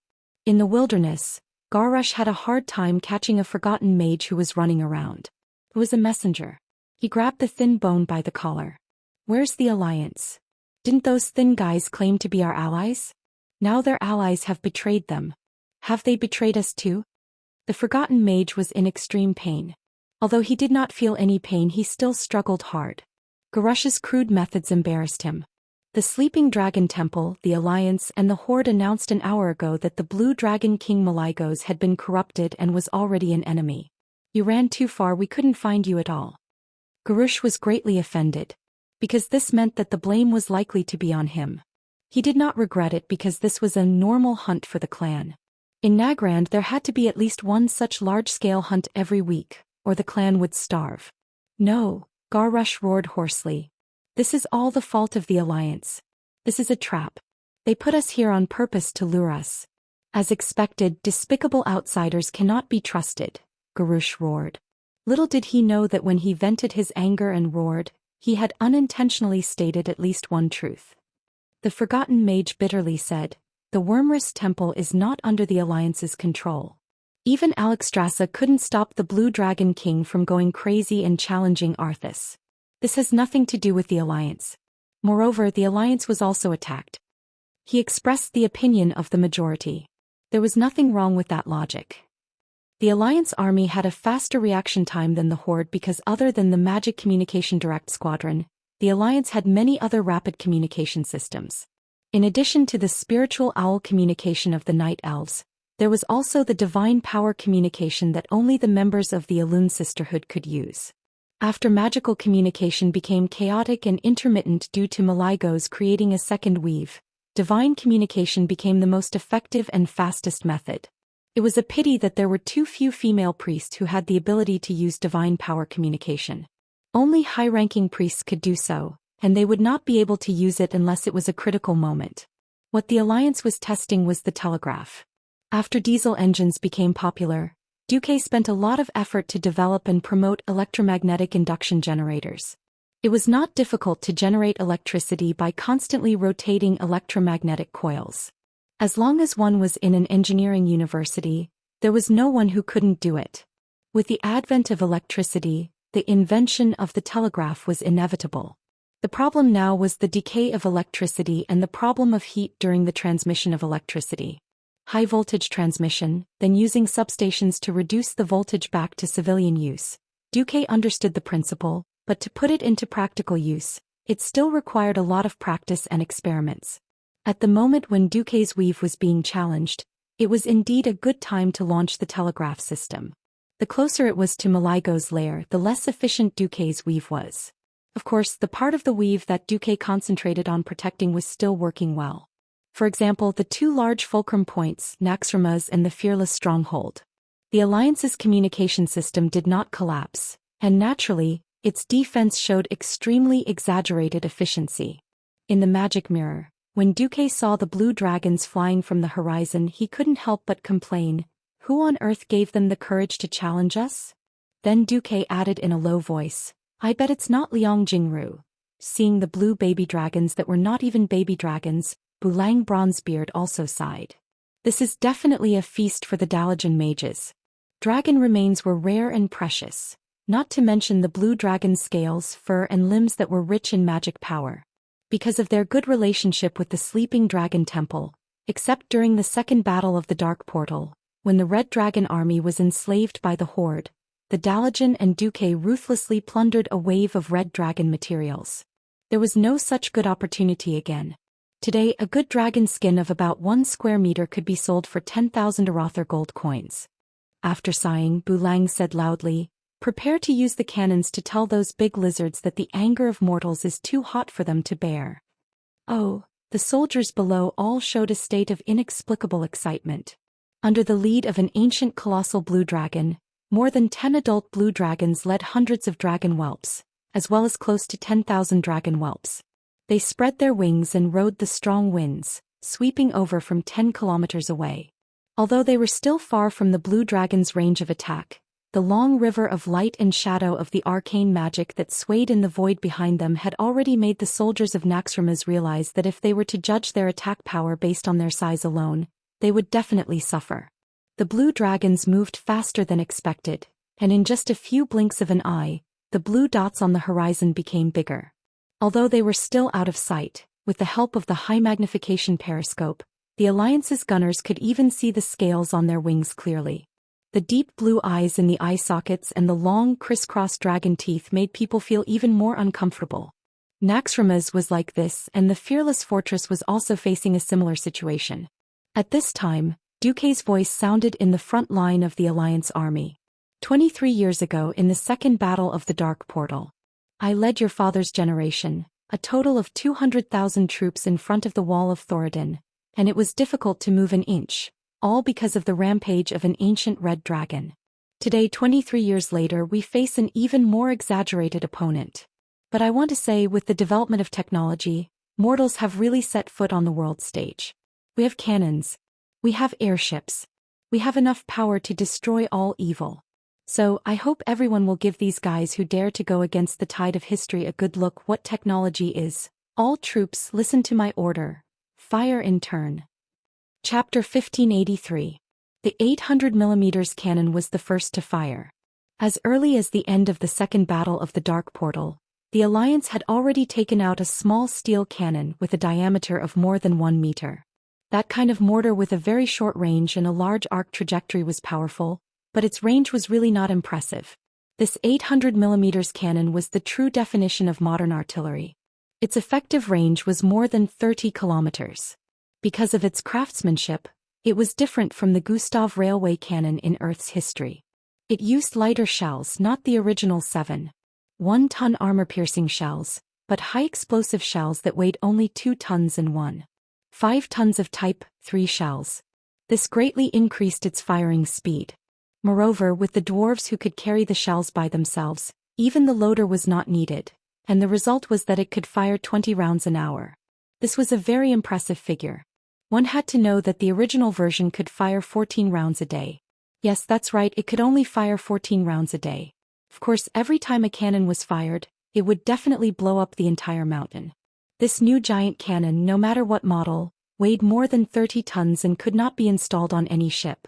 In the wilderness, Garrush had a hard time catching a forgotten mage who was running around. It was a messenger. He grabbed the thin bone by the collar. "Where's the alliance? Didn't those thin guys claim to be our allies? Now their allies have betrayed them. Have they betrayed us too?" The forgotten mage was in extreme pain. Although he did not feel any pain, he still struggled hard. Garrush's crude methods embarrassed him. The Sleeping Dragon Temple, the Alliance, and the Horde announced an hour ago that the Blue Dragon King Malygos had been corrupted and was already an enemy. "You ran too far, we couldn't find you at all." Garrush was greatly offended, because this meant that the blame was likely to be on him. He did not regret it because this was a normal hunt for the clan. In Nagrand there had to be at least one such large-scale hunt every week, or the clan would starve. "No," Garrush roared hoarsely. "This is all the fault of the Alliance. This is a trap. They put us here on purpose to lure us." "As expected, despicable outsiders cannot be trusted," Garrush roared. Little did he know that when he vented his anger and roared, he had unintentionally stated at least one truth. The forgotten mage bitterly said, "The Wormrest Temple is not under the Alliance's control. Even Alexstrasza couldn't stop the Blue Dragon King from going crazy and challenging Arthas. This has nothing to do with the Alliance. Moreover, the Alliance was also attacked." He expressed the opinion of the majority. There was nothing wrong with that logic. The Alliance army had a faster reaction time than the Horde because other than the Magic Communication Direct Squadron, the Alliance had many other rapid communication systems. In addition to the spiritual owl communication of the Night Elves, there was also the divine power communication that only the members of the Elune Sisterhood could use. After magical communication became chaotic and intermittent due to Malygos creating a second weave, divine communication became the most effective and fastest method. It was a pity that there were too few female priests who had the ability to use divine power communication. Only high-ranking priests could do so, and they would not be able to use it unless it was a critical moment. What the Alliance was testing was the telegraph. After diesel engines became popular, Duque spent a lot of effort to develop and promote electromagnetic induction generators. It was not difficult to generate electricity by constantly rotating electromagnetic coils. As long as one was in an engineering university, there was no one who couldn't do it. With the advent of electricity, the invention of the telegraph was inevitable. The problem now was the decay of electricity and the problem of heat during the transmission of electricity. High-voltage transmission, then using substations to reduce the voltage back to civilian use. Duque understood the principle, but to put it into practical use, it still required a lot of practice and experiments. At the moment when Duque's weave was being challenged, it was indeed a good time to launch the telegraph system. The closer it was to Malygos' lair, the less efficient Duque's weave was. Of course, the part of the weave that Duque concentrated on protecting was still working well. For example, the two large fulcrum points, Naxxramas and the Fearless Stronghold. The Alliance's communication system did not collapse, and naturally, its defense showed extremely exaggerated efficiency. In the magic mirror, when Duque saw the blue dragons flying from the horizon, he couldn't help but complain, "Who on earth gave them the courage to challenge us?" Then Duque added in a low voice, "I bet it's not Liang Jingru." Seeing the blue baby dragons that were not even baby dragons, Bulang Bronzebeard also sighed. This is definitely a feast for the Dalajan mages. Dragon remains were rare and precious, not to mention the blue dragon's scales, fur and limbs that were rich in magic power. Because of their good relationship with the sleeping dragon temple, except during the second battle of the Dark Portal, when the Red Dragon army was enslaved by the Horde, the Dalajan and Duque ruthlessly plundered a wave of Red Dragon materials. There was no such good opportunity again. Today a good dragon skin of about 1 square meter could be sold for 10,000 Arather gold coins. After sighing, Bulang said loudly, "Prepare to use the cannons to tell those big lizards that the anger of mortals is too hot for them to bear." Oh, the soldiers below all showed a state of inexplicable excitement. Under the lead of an ancient colossal blue dragon, more than 10 adult blue dragons led hundreds of dragon whelps, as well as close to 10,000 dragon whelps. They spread their wings and rode the strong winds, sweeping over from 10 kilometers away. Although they were still far from the blue dragon's range of attack, the long river of light and shadow of the arcane magic that swayed in the void behind them had already made the soldiers of Naxxramas realize that if they were to judge their attack power based on their size alone, they would definitely suffer. The blue dragons moved faster than expected, and in just a few blinks of an eye, the blue dots on the horizon became bigger. Although they were still out of sight, with the help of the high magnification periscope, the Alliance's gunners could even see the scales on their wings clearly. The deep blue eyes in the eye sockets and the long crisscross dragon teeth made people feel even more uncomfortable. Naxxramas was like this, and the fearless fortress was also facing a similar situation. At this time, Duque's voice sounded in the front line of the Alliance army. 23 years ago in the second battle of the Dark Portal, I led your father's generation, a total of 200,000 troops in front of the wall of Thoradin, and it was difficult to move an inch, all because of the rampage of an ancient red dragon. Today, 23 years later, we face an even more exaggerated opponent. But I want to say, with the development of technology, mortals have really set foot on the world stage. We have cannons. We have airships. We have enough power to destroy all evil. So, I hope everyone will give these guys who dare to go against the tide of history a good look what technology is. All troops, listen to my order. Fire in turn. Chapter 1583. The 800mm cannon was the first to fire. As early as the end of the second battle of the Dark Portal, the Alliance had already taken out a small steel cannon with a diameter of more than 1 meter. That kind of mortar with a very short range and a large arc trajectory was powerful, but its range was really not impressive. This 800mm cannon was the true definition of modern artillery. Its effective range was more than 30 kilometers. Because of its craftsmanship, it was different from the Gustav railway cannon in Earth's history. It used lighter shells, not the original 7.1-ton armor-piercing shells, but high-explosive shells that weighed only 2 tons and 1.5 tons of Type 3 shells. This greatly increased its firing speed. Moreover, with the dwarves who could carry the shells by themselves, even the loader was not needed, and the result was that it could fire 20 rounds an hour. This was a very impressive figure. One had to know that the original version could fire 14 rounds a day. Yes, that's right, it could only fire 14 rounds a day. Of course, every time a cannon was fired, it would definitely blow up the entire mountain. This new giant cannon, no matter what model, weighed more than 30 tons and could not be installed on any ship.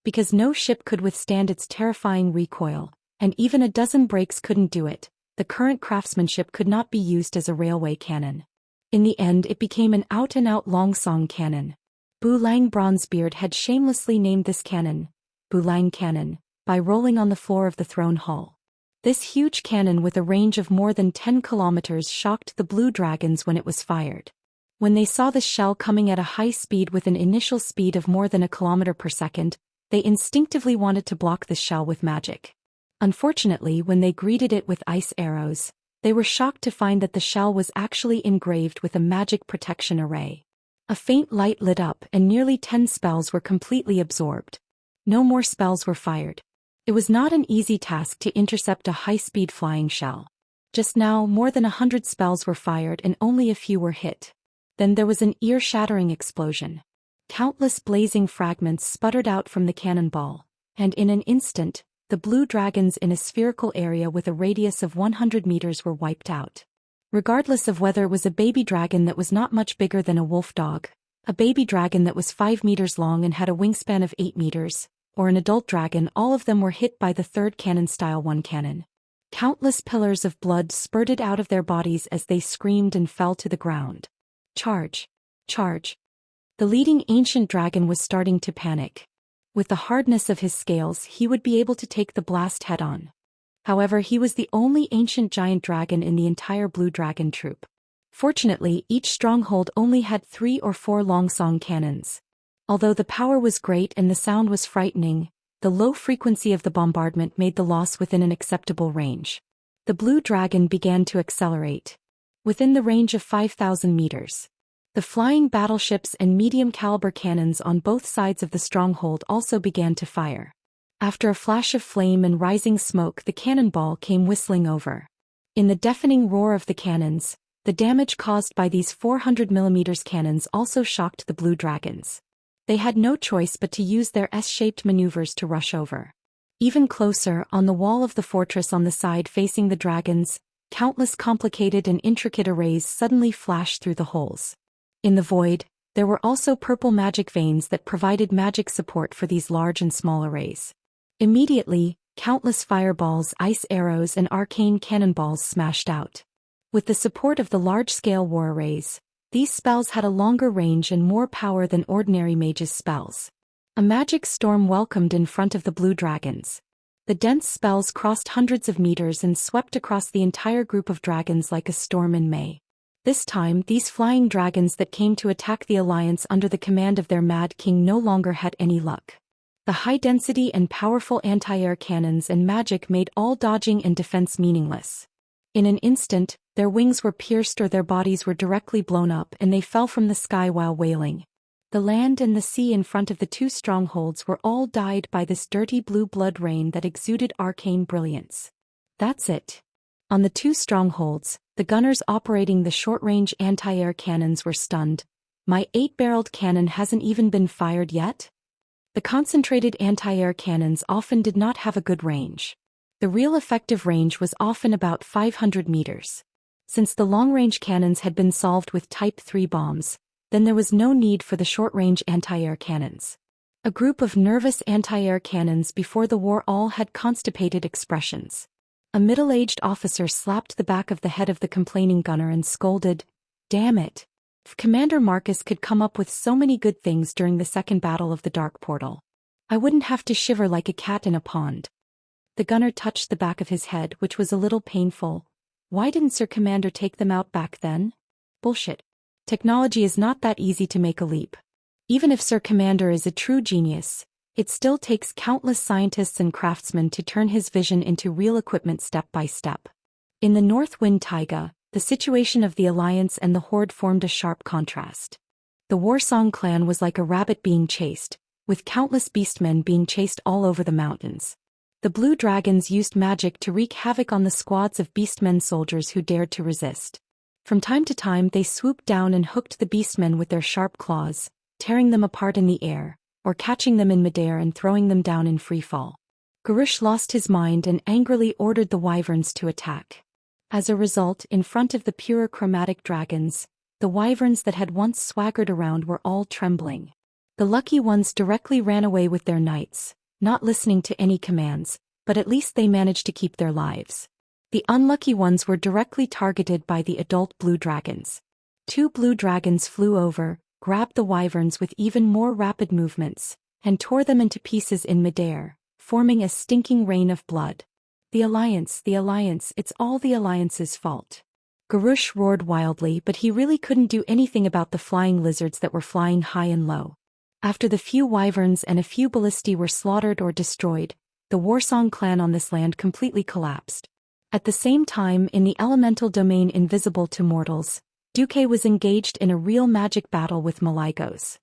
Because no ship could withstand its terrifying recoil, and even a dozen brakes couldn't do it, the current craftsmanship could not be used as a railway cannon. In the end, it became an out-and-out longsong cannon. Bulang Bronzebeard had shamelessly named this cannon Bulang Cannon, by rolling on the floor of the throne hall. This huge cannon with a range of more than 10 kilometers shocked the blue dragons when it was fired. When they saw the shell coming at a high speed with an initial speed of more than 1 kilometer per second, they instinctively wanted to block the shell with magic. Unfortunately, when they greeted it with ice arrows, they were shocked to find that the shell was actually engraved with a magic protection array. A faint light lit up and nearly 10 spells were completely absorbed. No more spells were fired. It was not an easy task to intercept a high-speed flying shell. Just now, more than 100 spells were fired and only a few were hit. Then there was an ear-shattering explosion. Countless blazing fragments sputtered out from the cannonball, and in an instant, the blue dragons in a spherical area with a radius of 100 meters were wiped out. Regardless of whether it was a baby dragon that was not much bigger than a wolf dog, a baby dragon that was 5 meters long and had a wingspan of 8 meters, or an adult dragon. All of them were hit by the third cannon-style 1 cannon. Countless pillars of blood spurted out of their bodies as they screamed and fell to the ground. Charge! Charge! The leading ancient dragon was starting to panic. With the hardness of his scales, he would be able to take the blast head-on. However, he was the only ancient giant dragon in the entire blue dragon troop. Fortunately, each stronghold only had 3 or 4 long-song cannons. Although the power was great and the sound was frightening, the low frequency of the bombardment made the loss within an acceptable range. The blue dragon began to accelerate. Within the range of 5,000 meters. The flying battleships and medium-caliber cannons on both sides of the stronghold also began to fire. After a flash of flame and rising smoke, the cannonball came whistling over. In the deafening roar of the cannons, the damage caused by these 400 mm cannons also shocked the blue dragons. They had no choice but to use their S-shaped maneuvers to rush over. Even closer, on the wall of the fortress on the side facing the dragons, countless complicated and intricate arrays suddenly flashed through the holes. In the void, there were also purple magic veins that provided magic support for these large and small arrays. Immediately, countless fireballs, ice arrows and arcane cannonballs smashed out. With the support of the large-scale war arrays, these spells had a longer range and more power than ordinary mages' spells. A magic storm welcomed in front of the blue dragons. The dense spells crossed hundreds of meters and swept across the entire group of dragons like a storm in May. This time, these flying dragons that came to attack the Alliance under the command of their Mad King no longer had any luck. The high-density and powerful anti-air cannons and magic made all dodging and defense meaningless. In an instant, their wings were pierced or their bodies were directly blown up and they fell from the sky while wailing. The land and the sea in front of the 2 strongholds were all dyed by this dirty blue blood rain that exuded arcane brilliance. That's it. On the 2 strongholds, the gunners operating the short-range anti-air cannons were stunned. My 8-barreled cannon hasn't even been fired yet? The concentrated anti-air cannons often did not have a good range. The real effective range was often about 500 meters. Since the long-range cannons had been solved with Type 3 bombs, then there was no need for the short-range anti-air cannons. A group of nervous anti-air cannons before the war all had constipated expressions. A middle-aged officer slapped the back of the head of the complaining gunner and scolded, "Damn it! If Commander Marcus could come up with so many good things during the Second Battle of the Dark Portal, I wouldn't have to shiver like a cat in a pond." The gunner touched the back of his head, which was a little painful. Why didn't Sir Commander take them out back then? Bullshit. Technology is not that easy to make a leap. Even if Sir Commander is a true genius, it still takes countless scientists and craftsmen to turn his vision into real equipment step by step. In the North Wind Taiga, the situation of the Alliance and the Horde formed a sharp contrast. The Warsong clan was like a rabbit being chased, with countless beastmen being chased all over the mountains. The blue dragons used magic to wreak havoc on the squads of beastmen soldiers who dared to resist. From time to time they swooped down and hooked the beastmen with their sharp claws, tearing them apart in the air, or catching them in midair and throwing them down in free fall. Garush lost his mind and angrily ordered the wyverns to attack. As a result, in front of the pure chromatic dragons, the wyverns that had once swaggered around were all trembling. The lucky ones directly ran away with their knights, not listening to any commands, but at least they managed to keep their lives. The unlucky ones were directly targeted by the adult blue dragons. 2 blue dragons flew over, grabbed the wyverns with even more rapid movements, and tore them into pieces in midair, forming a stinking rain of blood. The Alliance, it's all the Alliance's fault. Garush roared wildly, but he really couldn't do anything about the flying lizards that were flying high and low. After the few wyverns and a few ballistae were slaughtered or destroyed, the Warsong clan on this land completely collapsed. At the same time, in the elemental domain invisible to mortals, Duque was engaged in a real magic battle with Maligos.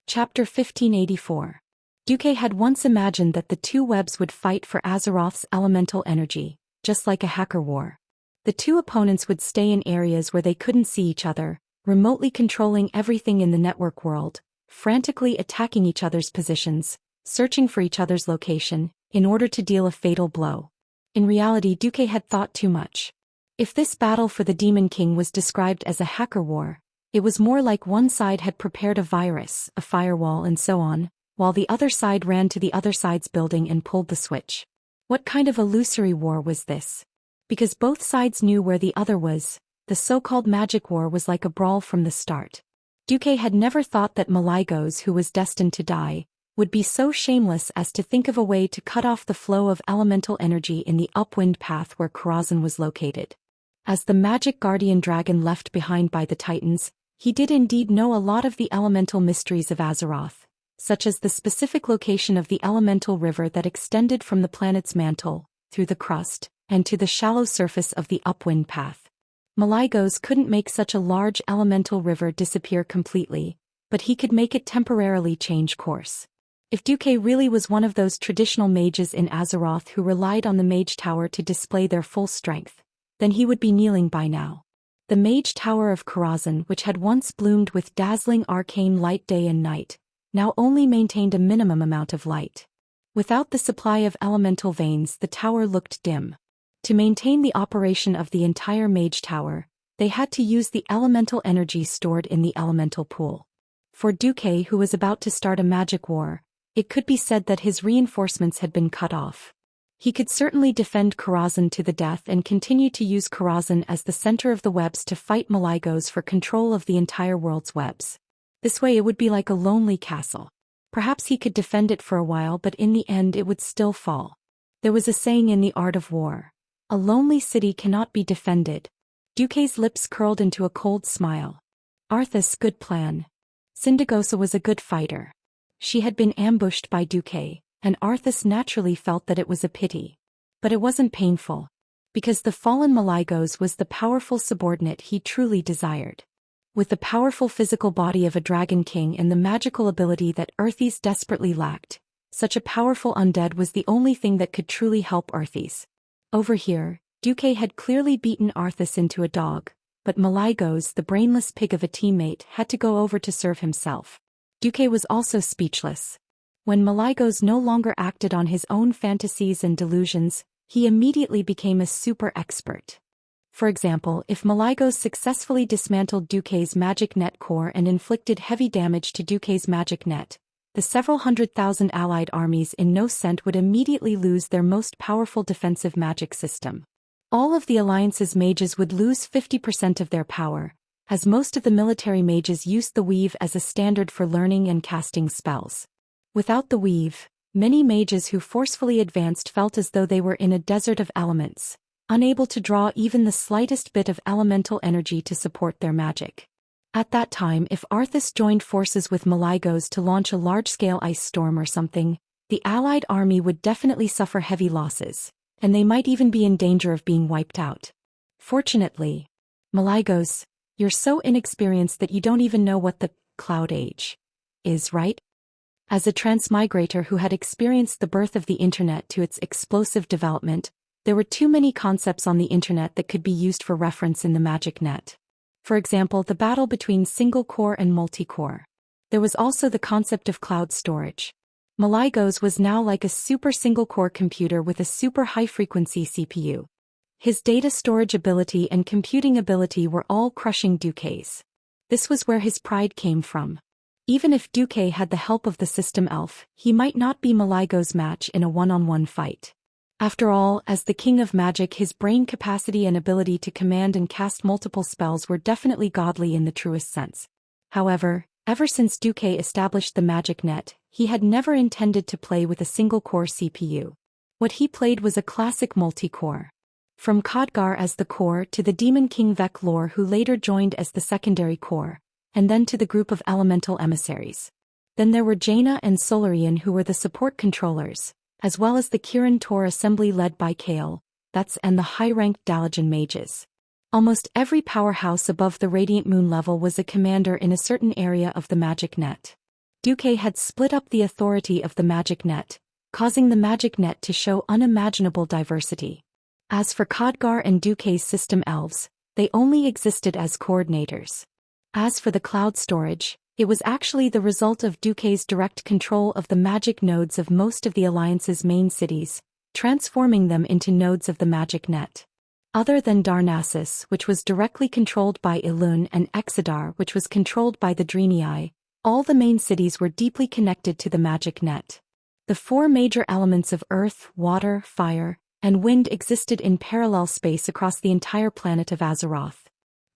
Chapter 1584. Duque had once imagined that the 2 webs would fight for Azeroth's elemental energy, just like a hacker war. The 2 opponents would stay in areas where they couldn't see each other, remotely controlling everything in the network world, frantically attacking each other's positions, searching for each other's location, in order to deal a fatal blow. In reality, Duque had thought too much. If this battle for the Demon King was described as a hacker war, It was more like one side had prepared a virus, a firewall and so on, while the other side ran to the other side's building and pulled the switch. What kind of illusory war was this? Because both sides knew where the other was, the so-called magic war was like a brawl from the start. Duque had never thought that Malygos, who was destined to die, would be so shameless as to think of a way to cut off the flow of elemental energy in the upwind path where Karazhan was located. As the magic guardian dragon left behind by the Titans, he did indeed know a lot of the elemental mysteries of Azeroth, such as the specific location of the elemental river that extended from the planet's mantle, through the crust, and to the shallow surface of the upwind path. Malygos couldn't make such a large elemental river disappear completely, but he could make it temporarily change course. If Duque really was one of those traditional mages in Azeroth who relied on the mage tower to display their full strength, then he would be kneeling by now. The mage tower of Karazhan, which had once bloomed with dazzling arcane light day and night, now only maintained a minimum amount of light. Without the supply of elemental veins, the tower looked dim. To maintain the operation of the entire mage tower, they had to use the elemental energy stored in the elemental pool. For Duque, who was about to start a magic war, it could be said that his reinforcements had been cut off. He could certainly defend Karazhan to the death and continue to use Karazhan as the center of the webs to fight Malygos for control of the entire world's webs. This way it would be like a lonely castle. Perhaps he could defend it for a while, but in the end it would still fall. There was a saying in the art of war: a lonely city cannot be defended. Duque's lips curled into a cold smile. Arthas, good plan. Sindagosa was a good fighter. She had been ambushed by Duque, and Arthas naturally felt that it was a pity. But it wasn't painful. Because the fallen Malygos was the powerful subordinate he truly desired. With the powerful physical body of a dragon king and the magical ability that Arthas desperately lacked, such a powerful undead was the only thing that could truly help Arthas. Over here, Duque had clearly beaten Arthas into a dog, but Malygos, the brainless pig of a teammate, had to go over to serve himself. Duque was also speechless. When Malygos no longer acted on his own fantasies and delusions, he immediately became a super expert. For example, if Malygos successfully dismantled Duque's magic net core and inflicted heavy damage to Duque's magic net, the several 100,000 allied armies in No Scent would immediately lose their most powerful defensive magic system. All of the Alliance's mages would lose 50% of their power, as most of the military mages used the weave as a standard for learning and casting spells. Without the weave, many mages who forcefully advanced felt as though they were in a desert of elements, unable to draw even the slightest bit of elemental energy to support their magic. At that time, if Arthas joined forces with Malygos to launch a large-scale ice storm or something, the allied army would definitely suffer heavy losses, and they might even be in danger of being wiped out. Fortunately, Malygos, you're so inexperienced that you don't even know what the Cloud Age is, right? As a transmigrator who had experienced the birth of the internet to its explosive development, there were too many concepts on the internet that could be used for reference in the magic net. For example, the battle between single-core and multi-core. There was also the concept of cloud storage. Malygos was now like a super single-core computer with a super high-frequency CPU. His data storage ability and computing ability were all crushing Duque's. This was where his pride came from. Even if Duque had the help of the system elf, he might not be Malygos' match in a one-on-one fight. After all, as the king of magic, his brain capacity and ability to command and cast multiple spells were definitely godly in the truest sense. However, ever since Duque established the magic net, he had never intended to play with a single-core CPU. What he played was a classic multi-core. From Khadgar as the core to the Demon King Vek Lore, who later joined as the secondary core, and then to the group of elemental emissaries. Then there were Jaina and Solarian, who were the support controllers, as well as the Kirin Tor assembly led by Kale, and the high-ranked Dalajan mages. Almost every powerhouse above the Radiant Moon level was a commander in a certain area of the magic net. Duque had split up the authority of the magic net, causing the magic net to show unimaginable diversity. As for Khadgar and Duque's system elves, they only existed as coordinators. As for the cloud storage, it was actually the result of Duque's direct control of the magic nodes of most of the Alliance's main cities, transforming them into nodes of the magic net. Other than Darnassus, which was directly controlled by Elun, and Exodar, which was controlled by the Dreenii, all the main cities were deeply connected to the magic net. The four major elements of earth, water, fire, and wind existed in parallel space across the entire planet of Azeroth.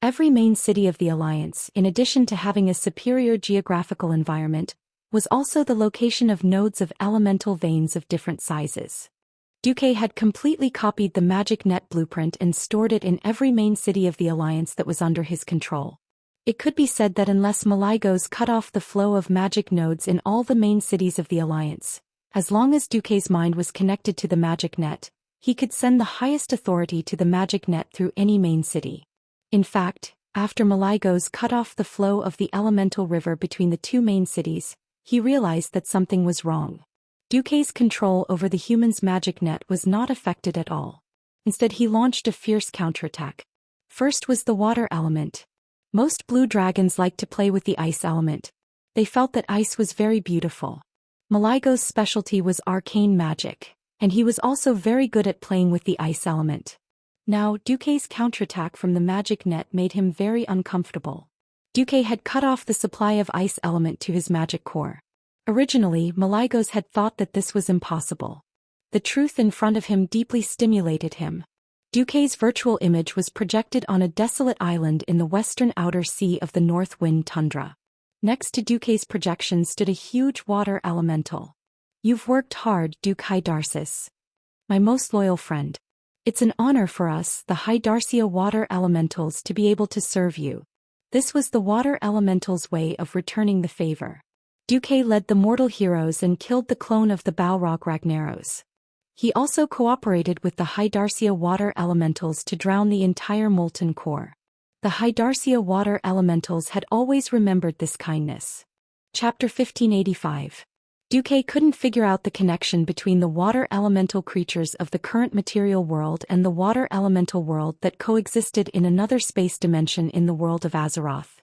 Every main city of the Alliance, in addition to having a superior geographical environment, was also the location of nodes of elemental veins of different sizes. Duque had completely copied the magic net blueprint and stored it in every main city of the Alliance that was under his control. It could be said that unless Malygos cut off the flow of magic nodes in all the main cities of the Alliance, as long as Duque's mind was connected to the magic net, he could send the highest authority to the magic net through any main city. In fact, after Malygos cut off the flow of the elemental river between the two main cities, he realized that something was wrong. Duque's control over the humans' magic net was not affected at all. Instead, he launched a fierce counterattack. First was the water element. Most blue dragons liked to play with the ice element. They felt that ice was very beautiful. Malygos' specialty was arcane magic, and he was also very good at playing with the ice element. Now, Duque's counterattack from the magic net made him very uncomfortable. Duque had cut off the supply of ice element to his magic core. Originally, Malygos had thought that this was impossible. The truth in front of him deeply stimulated him. Duque's virtual image was projected on a desolate island in the western outer sea of the North Wind tundra. Next to Duque's projection stood a huge water elemental. "You've worked hard, Duke Hydarsis. My most loyal friend. It's an honor for us, the Hydarsia water elementals, to be able to serve you." This was the water elemental's way of returning the favor. Duque led the mortal heroes and killed the clone of the Balrog Ragnaros. He also cooperated with the Hydarsia water elementals to drown the entire molten core. The Hydarsia water elementals had always remembered this kindness. Chapter 1585. Duque couldn't figure out the connection between the water elemental creatures of the current material world and the water elemental world that coexisted in another space dimension in the world of Azeroth.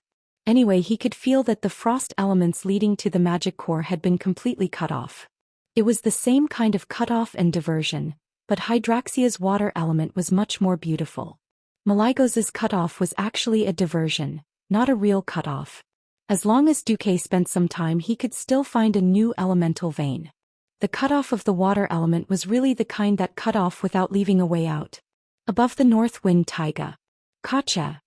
Anyway, he could feel that the frost elements leading to the magic core had been completely cut off. It was the same kind of cut-off and diversion, but Hydraxia's water element was much more beautiful. Malygos's cut-off was actually a diversion, not a real cut-off. As long as Duque spent some time, he could still find a new elemental vein. The cut-off of the water element was really the kind that cut off without leaving a way out. Above the north wind taiga. Kacha.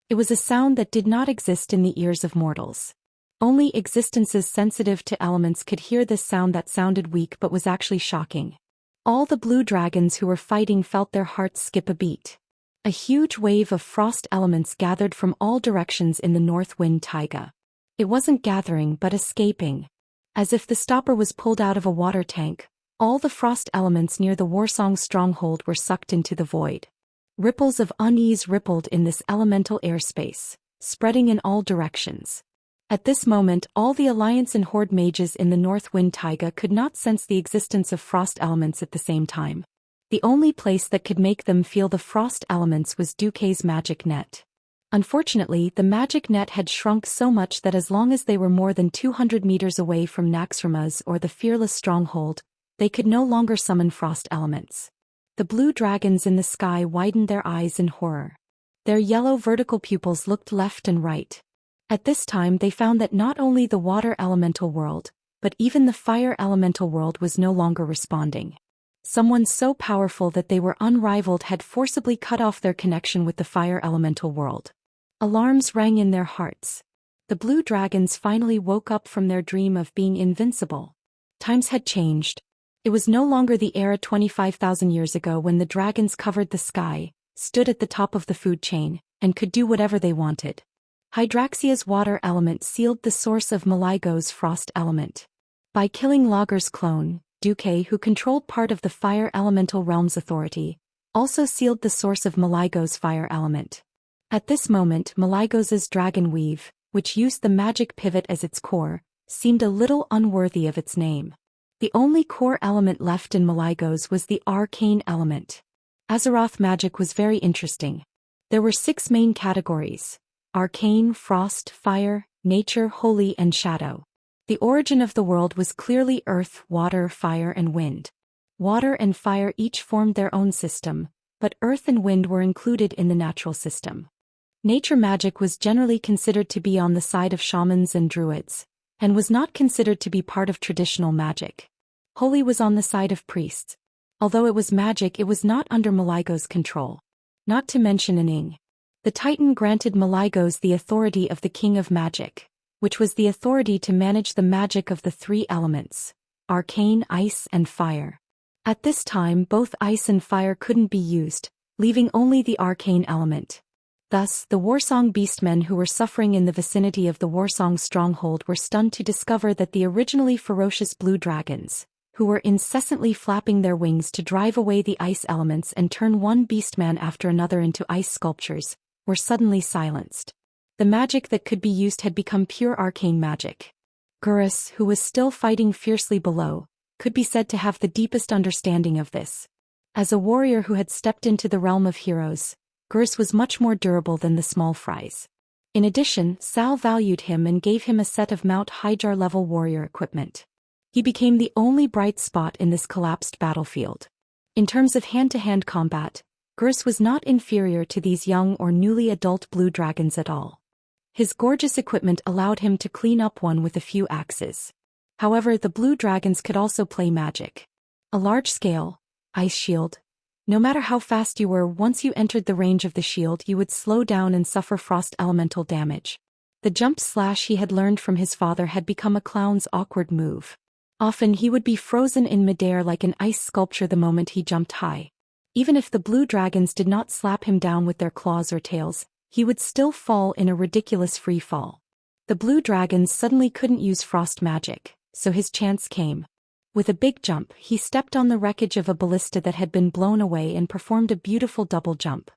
It was a sound that did not exist in the ears of mortals. Only existences sensitive to elements could hear this sound that sounded weak but was actually shocking. All the blue dragons who were fighting felt their hearts skip a beat. A huge wave of frost elements gathered from all directions in the north wind taiga. It wasn't gathering but escaping. As if the stopper was pulled out of a water tank, all the frost elements near the Warsong stronghold were sucked into the void. Ripples of unease rippled in this elemental airspace, spreading in all directions. At this moment, all the Alliance and Horde mages in the North Wind Taiga could not sense the existence of frost elements at the same time. The only place that could make them feel the frost elements was Duque's magic net. Unfortunately, the magic net had shrunk so much that as long as they were more than 200 meters away from Naxxramas or the Fearless Stronghold, they could no longer summon frost elements. The blue dragons in the sky widened their eyes in horror. Their yellow vertical pupils looked left and right. At this time they found that not only the water elemental world, but even the fire elemental world was no longer responding. Someone so powerful that they were unrivaled had forcibly cut off their connection with the fire elemental world. Alarms rang in their hearts. The blue dragons finally woke up from their dream of being invincible. Times had changed. It was no longer the era 25,000 years ago when the dragons covered the sky, stood at the top of the food chain, and could do whatever they wanted. Hydraxia's water element sealed the source of Malygos's frost element. By killing Logger's clone, Duque, who controlled part of the fire elemental realm's authority, also sealed the source of Malygos's fire element. At this moment, Malygos's dragon weave, which used the magic pivot as its core, seemed a little unworthy of its name. The only core element left in Malygos was the arcane element. Azeroth magic was very interesting. There were 6 main categories: arcane, frost, fire, nature, holy, and shadow. The origin of the world was clearly earth, water, fire, and wind. Water and fire each formed their own system, but earth and wind were included in the natural system. Nature magic was generally considered to be on the side of shamans and druids, and was not considered to be part of traditional magic. Holy was on the side of priests. Although it was magic, it was not under Malaigos' control. Not to mention Aning. The Titan granted Malaigos the authority of the King of Magic, which was the authority to manage the magic of the three elements: arcane, ice, and fire. At this time, both ice and fire couldn't be used, leaving only the arcane element. Thus, the Warsong beastmen who were suffering in the vicinity of the Warsong stronghold were stunned to discover that the originally ferocious blue dragons, who were incessantly flapping their wings to drive away the ice elements and turn one beastman after another into ice sculptures, were suddenly silenced. The magic that could be used had become pure arcane magic. Gurus, who was still fighting fiercely below, could be said to have the deepest understanding of this. As a warrior who had stepped into the realm of heroes, Gurus was much more durable than the small fries. In addition, Sal valued him and gave him a set of Mount Hyjar-level warrior equipment. He became the only bright spot in this collapsed battlefield. In terms of hand-to-hand combat, Gurus was not inferior to these young or newly adult blue dragons at all. His gorgeous equipment allowed him to clean up one with a few axes. However, the blue dragons could also play magic. A large-scale ice shield. No matter how fast you were, once you entered the range of the shield, you would slow down and suffer frost elemental damage. The jump slash he had learned from his father had become a clown's awkward move. Often he would be frozen in midair like an ice sculpture the moment he jumped high. Even if the blue dragons did not slap him down with their claws or tails, he would still fall in a ridiculous free fall. The blue dragons suddenly couldn't use frost magic, so his chance came. With a big jump, he stepped on the wreckage of a ballista that had been blown away and performed a beautiful double jump.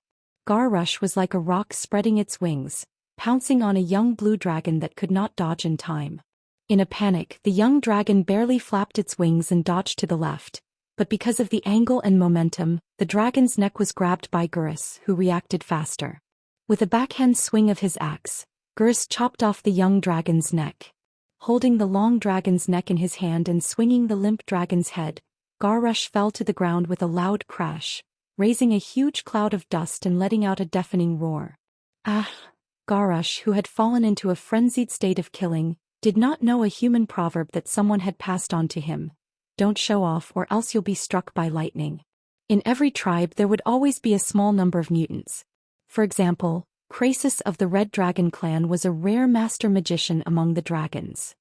Garrush was like a rock spreading its wings, pouncing on a young blue dragon that could not dodge in time. In a panic, the young dragon barely flapped its wings and dodged to the left, but because of the angle and momentum, the dragon's neck was grabbed by Gurus, who reacted faster. With a backhand swing of his axe, Gurus chopped off the young dragon's neck. Holding the long dragon's neck in his hand and swinging the limp dragon's head, Garrush fell to the ground with a loud crash, raising a huge cloud of dust and letting out a deafening roar. Ah! Garrush, who had fallen into a frenzied state of killing, did not know a human proverb that someone had passed on to him: "Don't show off or else you'll be struck by lightning." In every tribe there would always be a small number of mutants. For example, Krasis of the Red Dragon clan was a rare master magician among the dragons.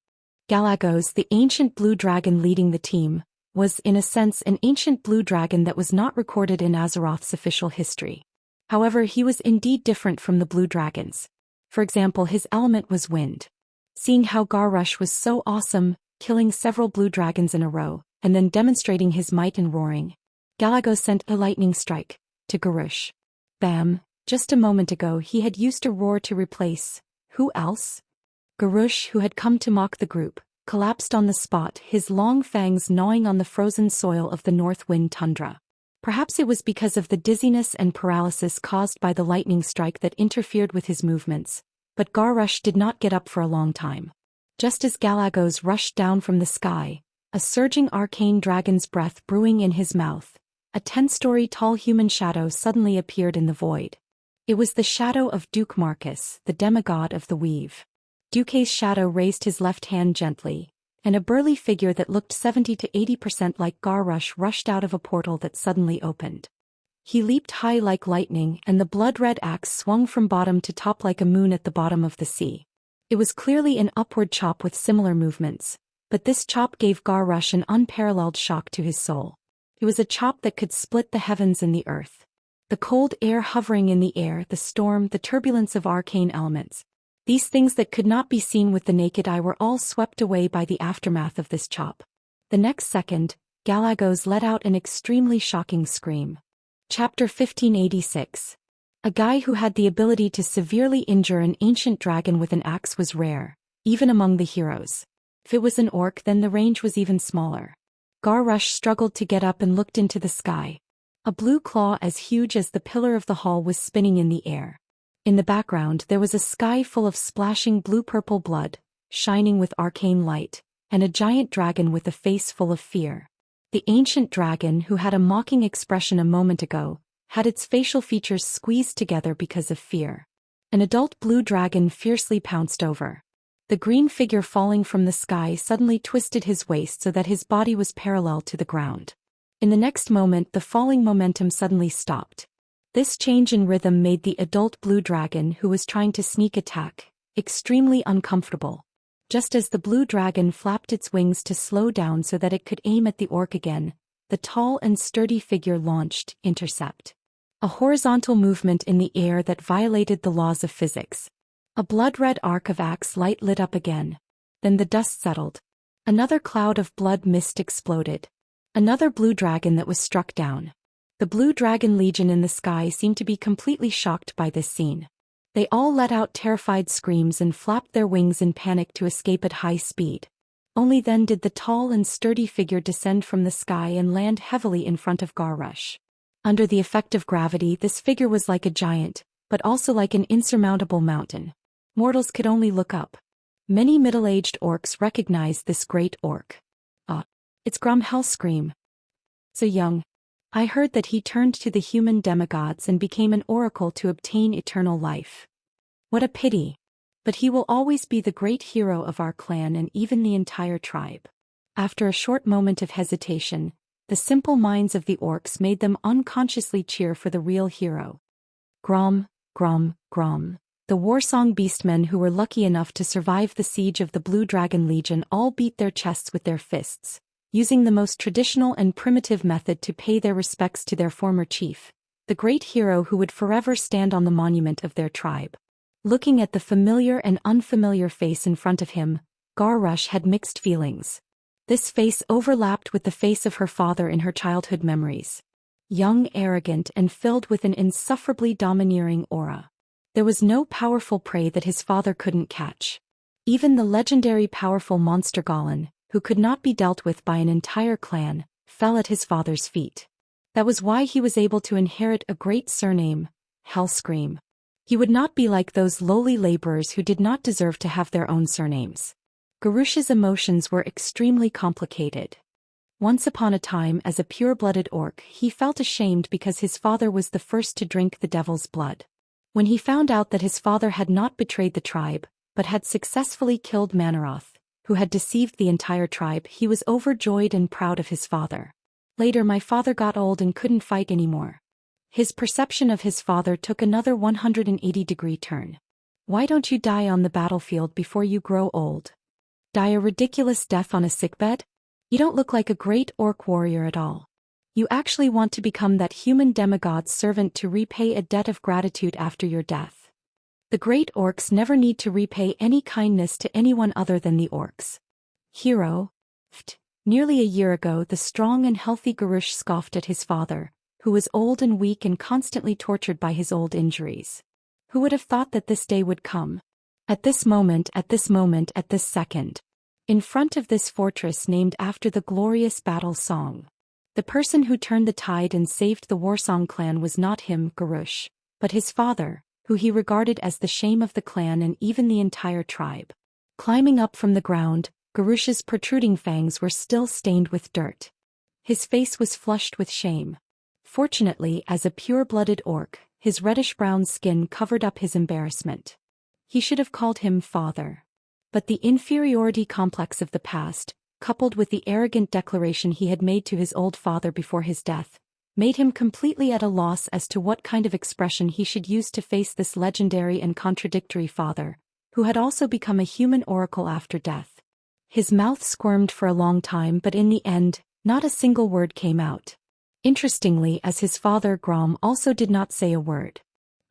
Galagos, the ancient blue dragon leading the team, was in a sense an ancient blue dragon that was not recorded in Azeroth's official history. However, he was indeed different from the blue dragons. For example, his element was wind. Seeing how Garrush was so awesome, killing several blue dragons in a row, and then demonstrating his might in roaring, Galagos sent a lightning strike to Garrush. Bam! Just a moment ago he had used a roar to replace, who else? Garrush, who had come to mock the group, collapsed on the spot, his long fangs gnawing on the frozen soil of the North Wind tundra. Perhaps it was because of the dizziness and paralysis caused by the lightning strike that interfered with his movements, but Garrush did not get up for a long time. Just as Galagos rushed down from the sky, a surging arcane dragon's breath brewing in his mouth, a 10-story tall human shadow suddenly appeared in the void. It was the shadow of Duke Marcus, the demigod of the weave. Duke's shadow raised his left hand gently, and a burly figure that looked 70 to 80% like Garrush rushed out of a portal that suddenly opened. He leaped high like lightning, and the blood-red axe swung from bottom to top like a moon at the bottom of the sea. It was clearly an upward chop with similar movements, but this chop gave Garrush an unparalleled shock to his soul. It was a chop that could split the heavens and the earth. The cold air hovering in the air, the storm, the turbulence of arcane elements. These things that could not be seen with the naked eye were all swept away by the aftermath of this chop. The next second, Galagos let out an extremely shocking scream. Chapter 1586. A guy who had the ability to severely injure an ancient dragon with an axe was rare, even among the heroes. If it was an orc, then the range was even smaller. Garrush struggled to get up and looked into the sky. A blue claw as huge as the pillar of the hall was spinning in the air. In the background there was a sky full of splashing blue-purple blood, shining with arcane light, and a giant dragon with a face full of fear. The ancient dragon, who had a mocking expression a moment ago, had its facial features squeezed together because of fear. An adult blue dragon fiercely pounced over. The green figure falling from the sky suddenly twisted his waist so that his body was parallel to the ground. In the next moment, the falling momentum suddenly stopped. This change in rhythm made the adult blue dragon, who was trying to sneak attack, extremely uncomfortable. Just as the blue dragon flapped its wings to slow down so that it could aim at the orc again, the tall and sturdy figure launched Intercept. A horizontal movement in the air that violated the laws of physics. A blood-red arc of axe light lit up again. Then the dust settled. Another cloud of blood mist exploded. Another blue dragon that was struck down. The Blue Dragon Legion in the sky seemed to be completely shocked by this scene. They all let out terrified screams and flapped their wings in panic to escape at high speed. Only then did the tall and sturdy figure descend from the sky and land heavily in front of Garrush. Under the effect of gravity, this figure was like a giant, but also like an insurmountable mountain. Mortals could only look up. Many middle-aged orcs recognized this great orc. It's Grom Hellscream. So young. I heard that he turned to the human demigods and became an oracle to obtain eternal life. What a pity. But he will always be the great hero of our clan and even the entire tribe. After a short moment of hesitation, the simple minds of the orcs made them unconsciously cheer for the real hero. Grom, Grom, Grom. The warsong beastmen who were lucky enough to survive the siege of the Blue Dragon Legion all beat their chests with their fists, using the most traditional and primitive method to pay their respects to their former chief, the great hero who would forever stand on the monument of their tribe. Looking at the familiar and unfamiliar face in front of him, Garrush had mixed feelings. This face overlapped with the face of her father in her childhood memories. Young, arrogant, and filled with an insufferably domineering aura. There was no powerful prey that his father couldn't catch. Even the legendary powerful monster Gollin, who could not be dealt with by an entire clan, fell at his father's feet. That was why he was able to inherit a great surname, Hellscream. He would not be like those lowly laborers who did not deserve to have their own surnames. Garrush's emotions were extremely complicated. Once upon a time, as a pure-blooded orc, he felt ashamed because his father was the first to drink the devil's blood. When he found out that his father had not betrayed the tribe, but had successfully killed Manoroth, who had deceived the entire tribe, he was overjoyed and proud of his father. Later, my father got old and couldn't fight anymore. His perception of his father took another 180-degree turn. Why don't you die on the battlefield before you grow old? Die a ridiculous death on a sickbed? You don't look like a great orc warrior at all. You actually want to become that human demigod's servant to repay a debt of gratitude after your death. The great orcs never need to repay any kindness to anyone other than the orcs. Hero. Nearly a year ago, the strong and healthy Garrush scoffed at his father, who was old and weak and constantly tortured by his old injuries. Who would have thought that this day would come? At this moment, at this second. In front of this fortress named after the glorious battle song. The person who turned the tide and saved the Warsong clan was not him, Garrush, but his father, who he regarded as the shame of the clan and even the entire tribe. Climbing up from the ground, Garrush's protruding fangs were still stained with dirt. His face was flushed with shame. Fortunately, as a pure-blooded orc, his reddish-brown skin covered up his embarrassment. He should have called him father. But the inferiority complex of the past, coupled with the arrogant declaration he had made to his old father before his death, made him completely at a loss as to what kind of expression he should use to face this legendary and contradictory father, who had also become a human oracle after death. His mouth squirmed for a long time, but in the end, not a single word came out. Interestingly, as his father Grom also did not say a word.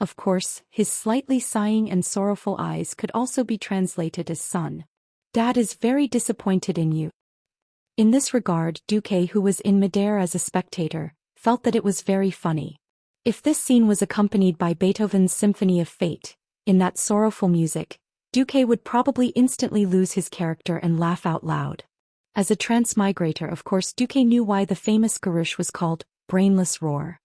Of course, his slightly sighing and sorrowful eyes could also be translated as son. Dad is very disappointed in you. In this regard, Duque, who was in midair as a spectator, felt that it was very funny. If this scene was accompanied by Beethoven's Symphony of Fate, in that sorrowful music, Duque would probably instantly lose his character and laugh out loud. As a transmigrator, of course, Duque knew why the famous Garrush was called Brainless Roar.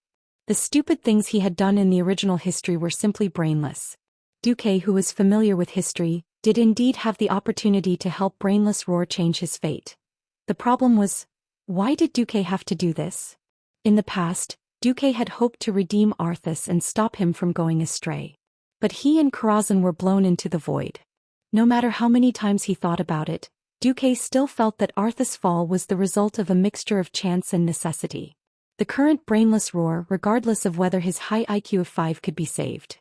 The stupid things he had done in the original history were simply brainless. Duque, who was familiar with history, did indeed have the opportunity to help Brainless Roar change his fate. The problem was, why did Duque have to do this? In the past, Duque had hoped to redeem Arthas and stop him from going astray. But he and Karazhan were blown into the void. No matter how many times he thought about it, Duque still felt that Arthas' fall was the result of a mixture of chance and necessity. The current brainless roar, regardless of whether his high IQ of 5 could be saved.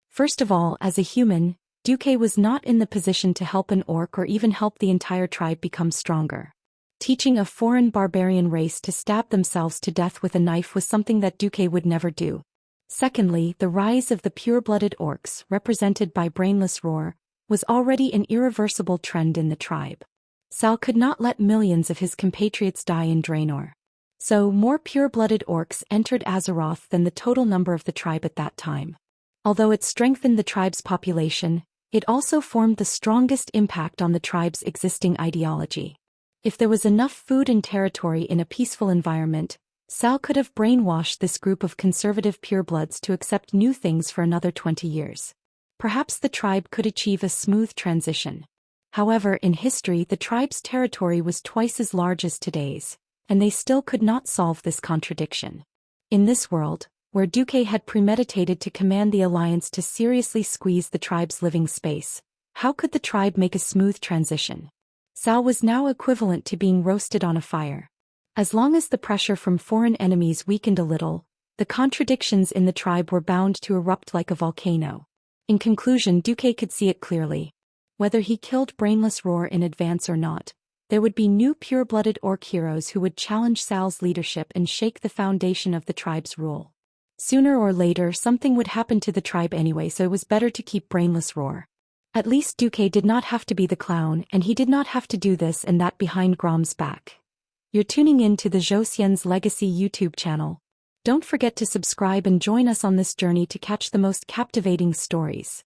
First of all, as a human, Duque was not in the position to help an orc or even help the entire tribe become stronger. Teaching a foreign barbarian race to stab themselves to death with a knife was something that Duque would never do. Secondly, the rise of the pure-blooded orcs, represented by Brainless Roar, was already an irreversible trend in the tribe. Sal could not let millions of his compatriots die in Draenor. So, more pure-blooded orcs entered Azeroth than the total number of the tribe at that time. Although it strengthened the tribe's population, it also formed the strongest impact on the tribe's existing ideology. If there was enough food and territory in a peaceful environment, Sal could have brainwashed this group of conservative purebloods to accept new things for another 20 years. Perhaps the tribe could achieve a smooth transition. However, in history the tribe's territory was twice as large as today's, and they still could not solve this contradiction. In this world, where Duque had premeditated to command the Alliance to seriously squeeze the tribe's living space, how could the tribe make a smooth transition? Sal was now equivalent to being roasted on a fire. As long as the pressure from foreign enemies weakened a little, the contradictions in the tribe were bound to erupt like a volcano. In conclusion, Duque could see it clearly. Whether he killed Brainless Roar in advance or not, there would be new pure-blooded orc heroes who would challenge Sal's leadership and shake the foundation of the tribe's rule. Sooner or later something would happen to the tribe anyway, so it was better to keep Brainless Roar. At least Duque did not have to be the clown, and he did not have to do this and that behind Grom's back. You're tuning in to the Zhou Xian's Legacy YouTube channel. Don't forget to subscribe and join us on this journey to catch the most captivating stories.